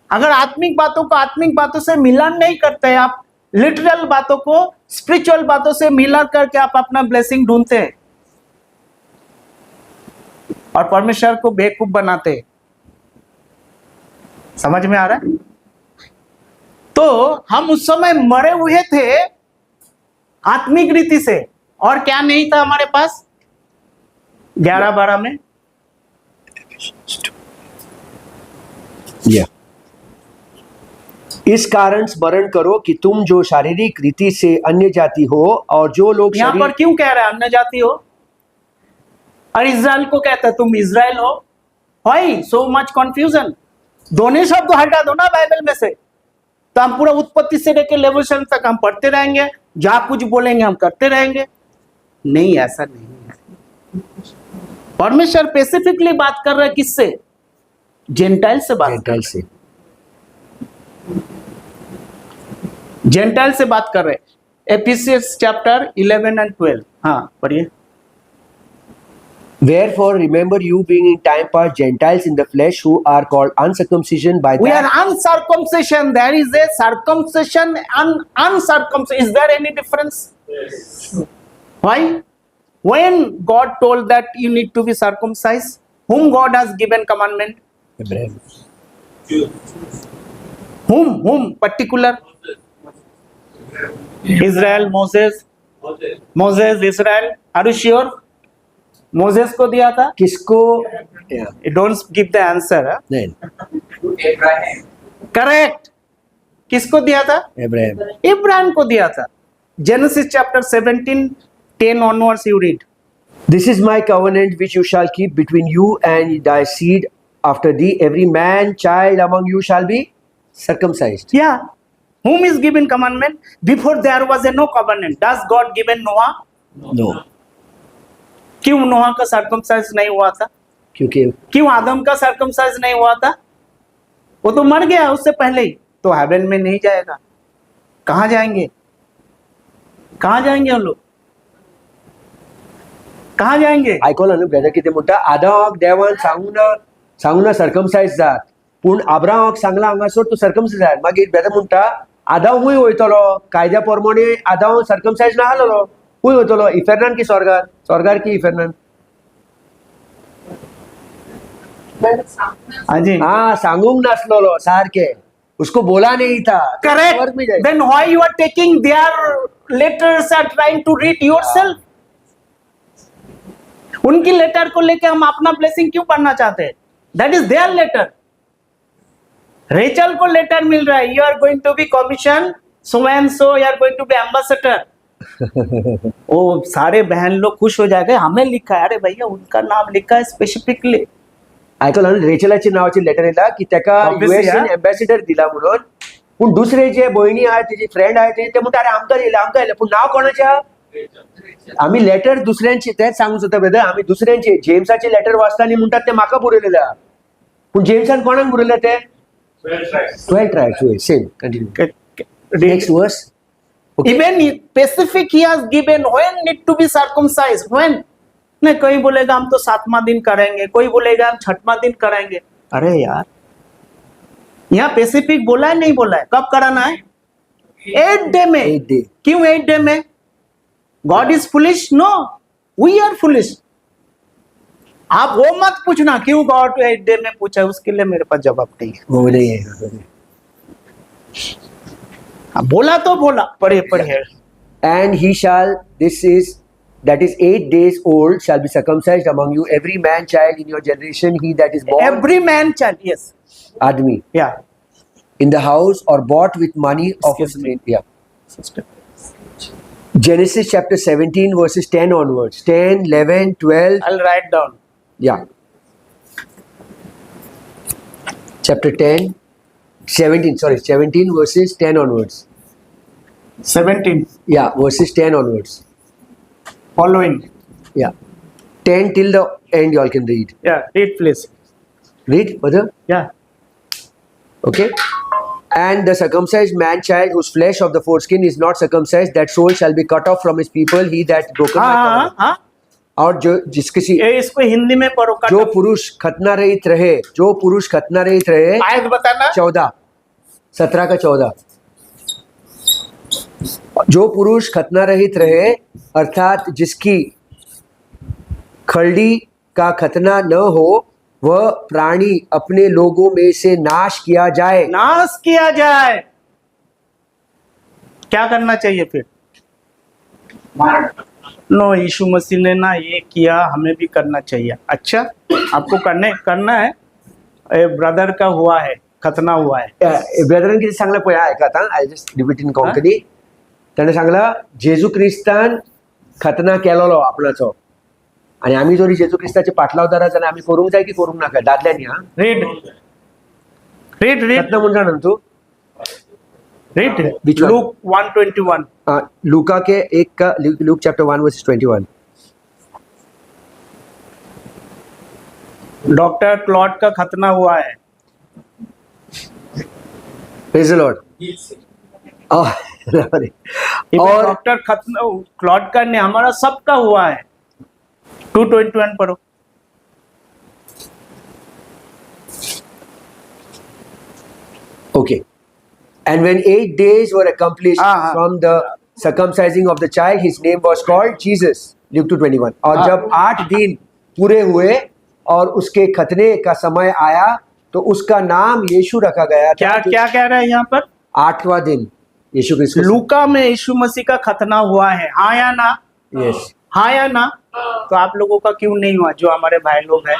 अगर आत्मिक बातों को आत्मिक बातों से मिलान नहीं करते हैं, आप लिटरल बातों को स्पिरिचुअल बातों से मिलान करके आप अपना ब्लेसिंग ढूंढते हैं और परमेश्वर को बेवकूफ बनाते हैं. समझ में आ रहा है? तो हम उस समय मरे हुए थे आत्मिक रीति से, और क्या नहीं था हमारे पास? 11-12 में Yeah. इस कारण स्मरण करो कि तुम जो शारीरिक रीति से अन्य जाति हो और जो लोग यहाँ पर शरीर क्यों कह रहा है अन्य जाति हो और इज़राइल को कहता है तुम इज़राइल हो? Why so much confusion? दोनों शब्द हटा दो ना बाइबल में से, तो हम पूरा उत्पत्ति से लेकर लेविटिकस तक हम पढ़ते रहेंगे, जहां कुछ बोलेंगे हम करते रहेंगे। नहीं, ऐसा नहीं है। परमेश्वर स्पेसिफिकली बात कर रहा है किससे? जेंटाइल से बात कर जेंटाइल से। जेंटाइल से बात कर रहे हैं। एफिसियंस चैप्टर 11 and 12। हाँ पढ़िए। Wherefore remember you being in time past Gentiles in the flesh who are called uncircumcision by We are that uncircumcision. There is a circumcision and uncircumcision. Is there any difference? Yes. Why? When God told that you need to be circumcised, whom God has given commandment? Abraham. Whom particular? Israel, Moses, Israel. Are you sure? Moses को दिया था? किसको? Yeah. You don't give the answer. Huh? नहीं, Abraham. Correct. किसको दिया था? Abraham. Ibrahim को दिया था। Genesis chapter 17, 10 onwards you read. This is my covenant which you shall keep between you and thy seed after thee. Every man child among you shall be circumcised. Yeah. Whom is given commandment? Before there was a no covenant. Does God given Noah? No. क्यों नोहा का circumcise नहीं हुआ था? क्यों आदम का circumcise नहीं हुआ था? वो तो मर गया उससे पहले ही, तो हेवन में नहीं जाएगा। कहाँ जाएंगे? कहाँ जाएंगे हम लोग? कहाँ जाएंगे? आयकोला न्हू ब्रदर कितें म्हणटा? आदामाक देवान सांगून ना सर्कमसायज जात, पूण अब्रामाक सांगला हांगासर तूं सर्कमसायज जाय। मागीर ब्रदर म्हणटा आदाम खूंय वयतलो? कायद्या प्रमाणे आदाम सर्कमसायज ना जालो, खूंय वयतलो? इफेर्नान की स्वर्गार? स्वर्गार की इफेर्नान? हाँ जी। हाँ, सांगूंक नासलोलो सारके, उसको बोला नहीं था। स्वर्ग में Correct. जाए। Then why you are taking their letters and trying to read yourself? उनकी लेटर को लेके हम अपना ब्लेसिंग क्यों पढ़ना चाहते हैं? That is their letter. Rachel को लेटर मिल रहा है, you are going to be commission, so and so, you are going to be ambassador. ओ सारे बहन लोग खुश हो जाएंगे, हमें लिखा है। अरे भैया उनका नाम लिखा है स्पेसिफिकली। आयकला रेचलाची नावाची लेटर येता की तेका Obviously, यूएसएन yeah. एम्बेसिडर दिला म्हणून, पूण दुसरे जे भयणी आहात तेजी फ्रेंड आहात ते म्हणटा अरे आमकां येयलें, पूण नाव कोणाच्या? आम्ही लेटर दुसऱ्यांची, तेच सांगूंक सोदता ब्रदर, आम्ही दुसऱ्यांचे जेम्साचे लेटर वाचताना म्हणटात ते म्हाका बरयलेले आहा, पूण जेम्सान कोणाक बरयले ते? 12 tribes. Same continue next verse. Even specific he has given when need to be circumcised. When? नहीं, कोई बोलेगा हम तो 7वां दिन करेंगे, कोई बोलेगा हम 6वां दिन करेंगे। अरे यार, यहाँ स्पेसिफिक बोला है नहीं बोला है? कब कराना है? 8 डे में। 8 day. क्यों 8 डे में? God is foolish? No, we are foolish. आप वो मत पूछना क्यों गॉड 8 डे में पूछा, उसके लिए मेरे पास जवाब नहीं है। वो नहीं है. हाँ, बोला तो बोला, पढ़े। And he shall, this is, that is 8 days old, shall be circumcised among you, every man child in your generation, he that is born, Every man child, yes, Admi, yeah. in the house or bought with money of a Excuse me. stranger. Yeah. Genesis chapter 17 verses 10 onwards. 10, 11, 12. I'll write down. Yeah. Chapter 10, 17 verses 10 onwards. 17 Yeah, verses 10 onwards. following. Yeah. 10 till the end you all can read. Yeah, read please. Read, brother. Yeah. Okay. And the circumcised man child whose flesh of the foreskin is not circumcised, that soul shall be cut off from his people, he that broken my हाँ covenant. हाँ, और जो जिसकिसी ये इसको हिंदी में पढ़ो। जो पुरुष खतना रहित रहे आयत बताना। 14, 17 का 14, जो पुरुष खतना रहित रहे अर्थात जिसकी खलड़ी का खतना न हो, वह प्राणी अपने लोगों में से नाश किया जाए। नाश किया जाए। क्या करना चाहिए फिर? नो, यीशु मसीह ने ना ये किया, हमें भी करना चाहिए। अच्छा, आपको करना है। ब्रदर का हुआ है, खतना हुआ है. ब्रदरान किती सांगला पळय ऐकात I just repeat in Konkani ताणें सांगला जेजू क्रिस्तान खतना केलोलो आपणाचो आणि आम्ही जरी जेजू क्रिस्ताचे पाटलावदार जाल्यार आम्ही करूंक जाय की करूंक नाका दादल्यांनी हा Read. खतना म्हणून जाणा तू Read. Which one? Luke 1:21. लूका के एक का Luke chapter 1 versus 21 doctor clot का खतना हुआ है. प्रेज द लॉर्ड और डॉक्टर खतना क्लॉट का नहीं, हमारा सबका हुआ है. 2:21 पढ़ो. okay and when 8 days were accomplished from the circumcising of the child his name was called Jesus Luke 2:21 और जब 8 दिन पूरे हुए और उसके खतने का समय आया तो उसका नाम यीशु रखा गया क्या था. क्या कह रहे हैं यहाँ पर? 8वां दिन यीशु क्रिस्त लूका में यीशु मसीह का खतना हुआ है, हाँ या ना? यस हाँ या ना? तो आप लोगों का क्यों नहीं हुआ जो हमारे भाई लोग हैं?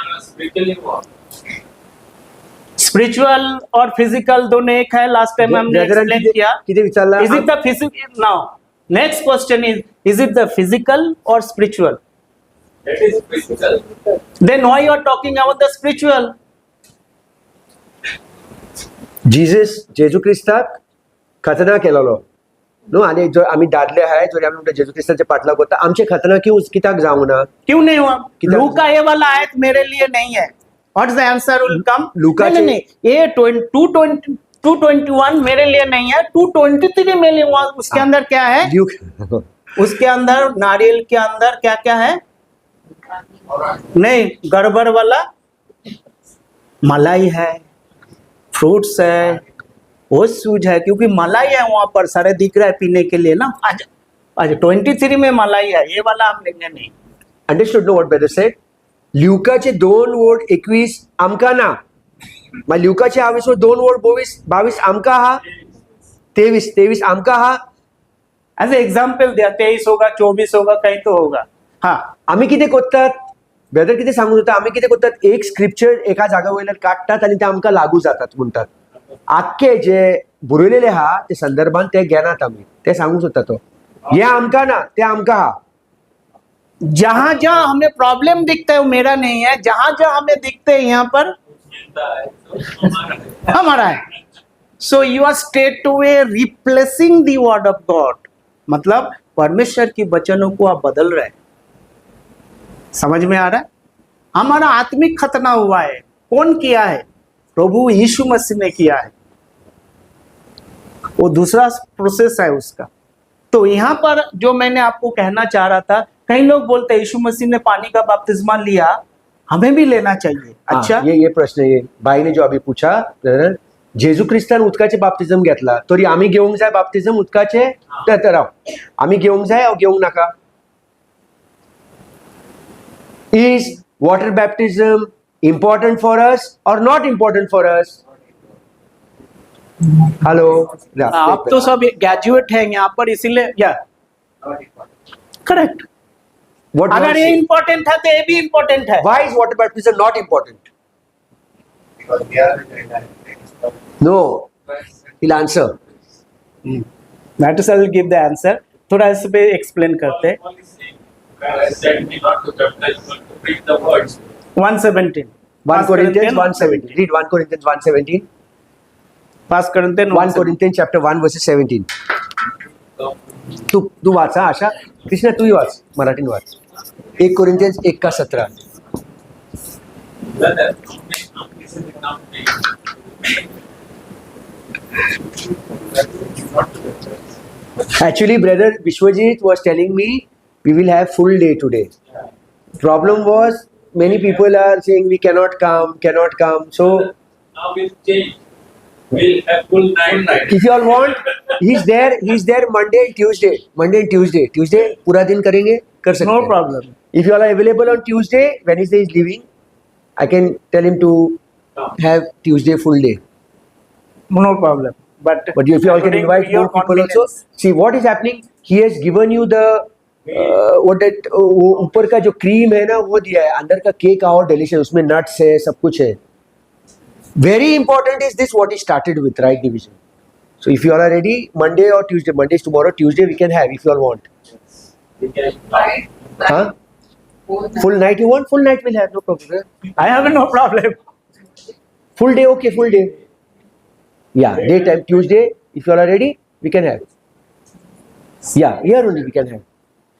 स्पिरिचुअल और फिजिकल दोनों एक है. लास्ट टाइम हमने एक्सप्लेन किया. किती विचारला is it the physical? Now next question is it the physical और spiritual? That is physical. Then why you are talking about the spiritual? Jesus जेजू क्रिस्ताक खतना केलोलो न्हू आनी जो आमी दादले आहाय जो आमी म्हणटा जेजू क्रिस्ताचे पाटलाव करता आमचे खतना कित्याक जावंक ना क्यों नहीं हुआ? किधर- लूका ये वाला आयत मेरे लिए नहीं है. What's the answer will come? लूका नहीं नहीं, ये 221 मेरे लिए नहीं है, 223 मेरे लिए हुआ. उसके अंदर क्या है? ल्यूक उसके अंदर नारियल के अंदर क्या क्या है? नहीं, गड़बड़ वाला मलाई है, फ्रूट्स है, वो सूज है, क्योंकि मलाई है वहां पर सारे दिख रहा है पीने के लिए ना. आज आज 23 में मलाई है, ये वाला हम लेंगे नहीं. Understood no what brother said ल्यूकाचे 2 वोट 21 आमका ना मग ल्यूकाचे 2 वोट 22 आमका हा 23 आमका हा एज एग्जाम्पल दिया. 23 होगा, 24 होगा, कहीं तो होगा. हाँ, आम्ही कितें करतात ब्रदर कितें सांगूं जाता आम्ही कितें करतात एक स्क्रिप्चर एका जागा वयल्यान काडटात आनी ते आमकां लागू जातात म्हणटात. आख्खे जे बरयलेले आहा ते संदर्भान ते घेनात आमी ते सांगूंक सोदता तो हे आमकां ना ते आमकां हा. जहां जहां हमें प्रॉब्लम दिखता है वो मेरा नहीं है. जहां जहां हमें दिखते हैं यहाँ पर हमारा है. So you are straight away replacing the word of God. मतलब परमेश्वर की वचनों को आप बदल रहे हैं. समझ में आ रहा है? हमारा आत्मिक खतना हुआ है. कौन किया है? प्रभु यीशु मसीह ने किया है. वो दूसरा प्रोसेस है उसका. तो यहाँ पर जो मैंने आपको कहना चाह रहा था, कई लोग बोलते हैं यीशु मसीह ने पानी का बपतिस्मा लिया, हमें भी लेना चाहिए. अच्छा, ये प्रश्न ये बाईने जो अभी पूछा ब्रदर जेजू क्रिस्तान उदकाचे बाप्तिझम घेतला तरी आम्ही घेवंक जाय बाप्तिझम उदकाचे तर राव आम्ही घेवंक जाय ओ घेवंक नाका. Is water baptism important for us or not important for us? Hello आप तो सब ग्रेजुएट हैं यहाँ पर, इसीलिए या करेक्ट. What अगर ये इम्पोर्टेंट है तो ये भी इम्पोर्टेंट है. why is water baptism not important? Because we are the No, he'll answer. That is I will give the answer. थोड़ा इस पे एक्सप्लेन करते हैं. Said me not to baptize, but to preach the words. 1:17. 1 Corinthians 1:17. Read 1 Corinthians 1:17. 1 Corinthians 1 Corinthians chapter 1 verses 17. तू वाचा आशा कृष्णा तूही watch मराठीत watch 1 Corinthians 1:17. Brother, हम किसी के नाम पे Actually, brother Vishwajit was telling me we will have full day today. Problem was many people are saying we cannot come. So now we'll change. We'll have full night. if you all want, he's there Monday and Tuesday. Tuesday पूरा दिन करेंगे कर सकते no हैं. Problem. If you all are available on Tuesday, Wednesday is leaving, I can tell him to have Tuesday full day. No problem. But if you all can invite your more people convenience. also, see what is happening. He has given you the what that ऊपर का जो cream है ना वो दिया है, अंदर का केक और डिलीशियस, उसमें नट्स है, सब कुछ है. Very important is this what he started with, right division. So if you all are ready, Monday or Tuesday, Monday is tomorrow, Tuesday we can have if you all want. We can Right? Huh? Both Full night you want? Full night we'll have, no problem. I have no problem. Full day, okay, full day. Yeah, daytime, Tuesday, if you all are ready, we can have. Yeah, here only we can have.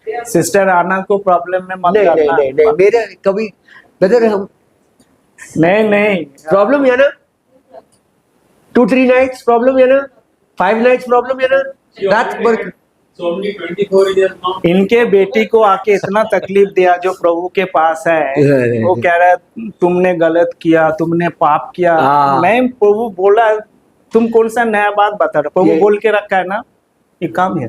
Sister आना को problem में मत नहीं नहीं डालना। नहीं नहीं मेरे कभी ब्रदर हम नहीं नहीं प्रॉब्लम है ना 2-3 nights प्रॉब्लम है ना 5 nights प्रॉब्लम है ना रात भर so many 24 years now. इनके बेटी को आके इतना तकलीफ दिया जो प्रभु के पास है, वो कह रहा है तुमने गलत किया, तुमने पाप किया। हाँ। मैं प्रभु बोला तुम कौन सा नया बात बता रहे, प्रभु ये- बोल के रखा है ना, ये काम है।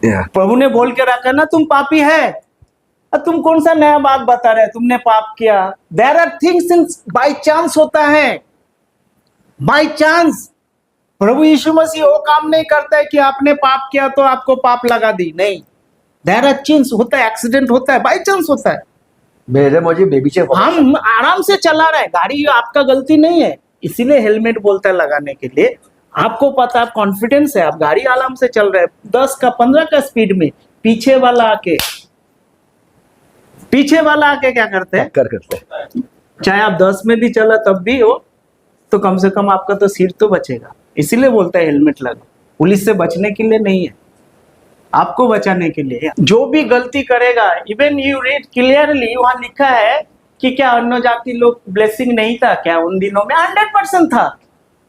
Yeah. प्रभु ने बोल के रखा है ना तुम पापी है, और तुम कौन सा नया बात बता रहे, तुमने पाप किया। There are things in by chance होता है, बाय चांस। प्रभु यीशु मसीह वो काम नहीं करता है कि आपने पाप किया तो आपको पाप लगा दी, नहीं। देयर आर चांस होता है, एक्सीडेंट होता है, बाय चांस होता है। मेरे मुझे बेबी से हम आराम से चला रहे हैं गाड़ी, आपका गलती नहीं है, इसीलिए हेलमेट बोलता है लगाने के लिए। आपको पता है, कॉन्फिडेंस है, आप गाड़ी आराम से चल रहे हैं 10 का 15 का स्पीड में, पीछे वाला आके क्या करते हैं, करते हैं चाहे आप 10 में भी चला तब भी हो, तो कम से कम आपका तो सिर तो बचेगा। इसीलिए बोलता है हेलमेट लगा, पुलिस से बचने के लिए नहीं है, आपको बचाने के लिए। जो भी गलती करेगा, इवन यू रीड क्लियरली, वहां लिखा है कि क्या अन्य जाति लोग ब्लेसिंग नहीं था क्या उन दिनों में? 100% था।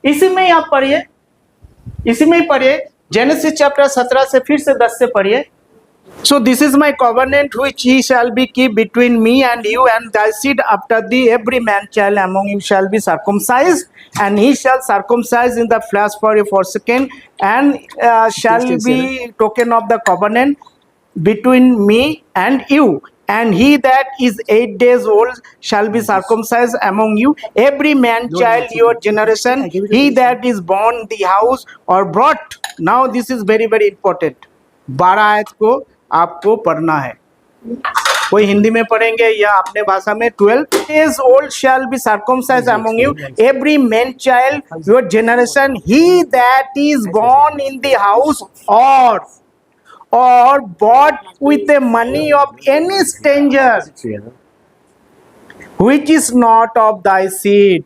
इसी में ही आप पढ़िए, इसी में ही पढ़िए, जेनेसिस चैप्टर 17 से फिर से 10 से पढ़िए। So this is my covenant which he shall be keep between me and you and thy seed after thee, every man child among you shall be circumcised, and he shall circumcise in the flesh for a foreskin, and shall be token of the covenant between me and you. And he that is 8 days old shall be circumcised among you, every man child your generation, he that is born in the house or brought. Now this is very very important. 12 आयत को आपको पढ़ना है, कोई हिंदी में पढ़ेंगे या अपने भाषा में। 12 days old shall be circumcised among you, every man child your generation, he that is born in the house or bought with the money of any stranger, which is not of thy seed.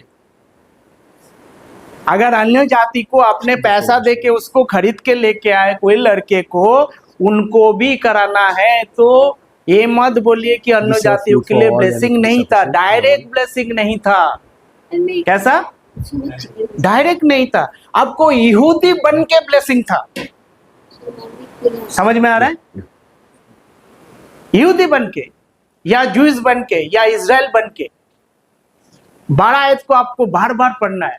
अगर अन्य जाति को आपने पैसा दे के उसको खरीद के लेके आए कोई लड़के को, उनको भी कराना है, तो ये मत बोलिए कि अन्य जातियों के लिए ब्लेसिंग नहीं था, डायरेक्ट ब्लेसिंग नहीं था। कैसा? डायरेक्ट नहीं था, आपको यहूदी बन के ब्लेसिंग था। समझ में आ रहा है? यहूदी बन के या जूस बन के या इजराइल बन के। 12 आयत को आपको बार बार पढ़ना है।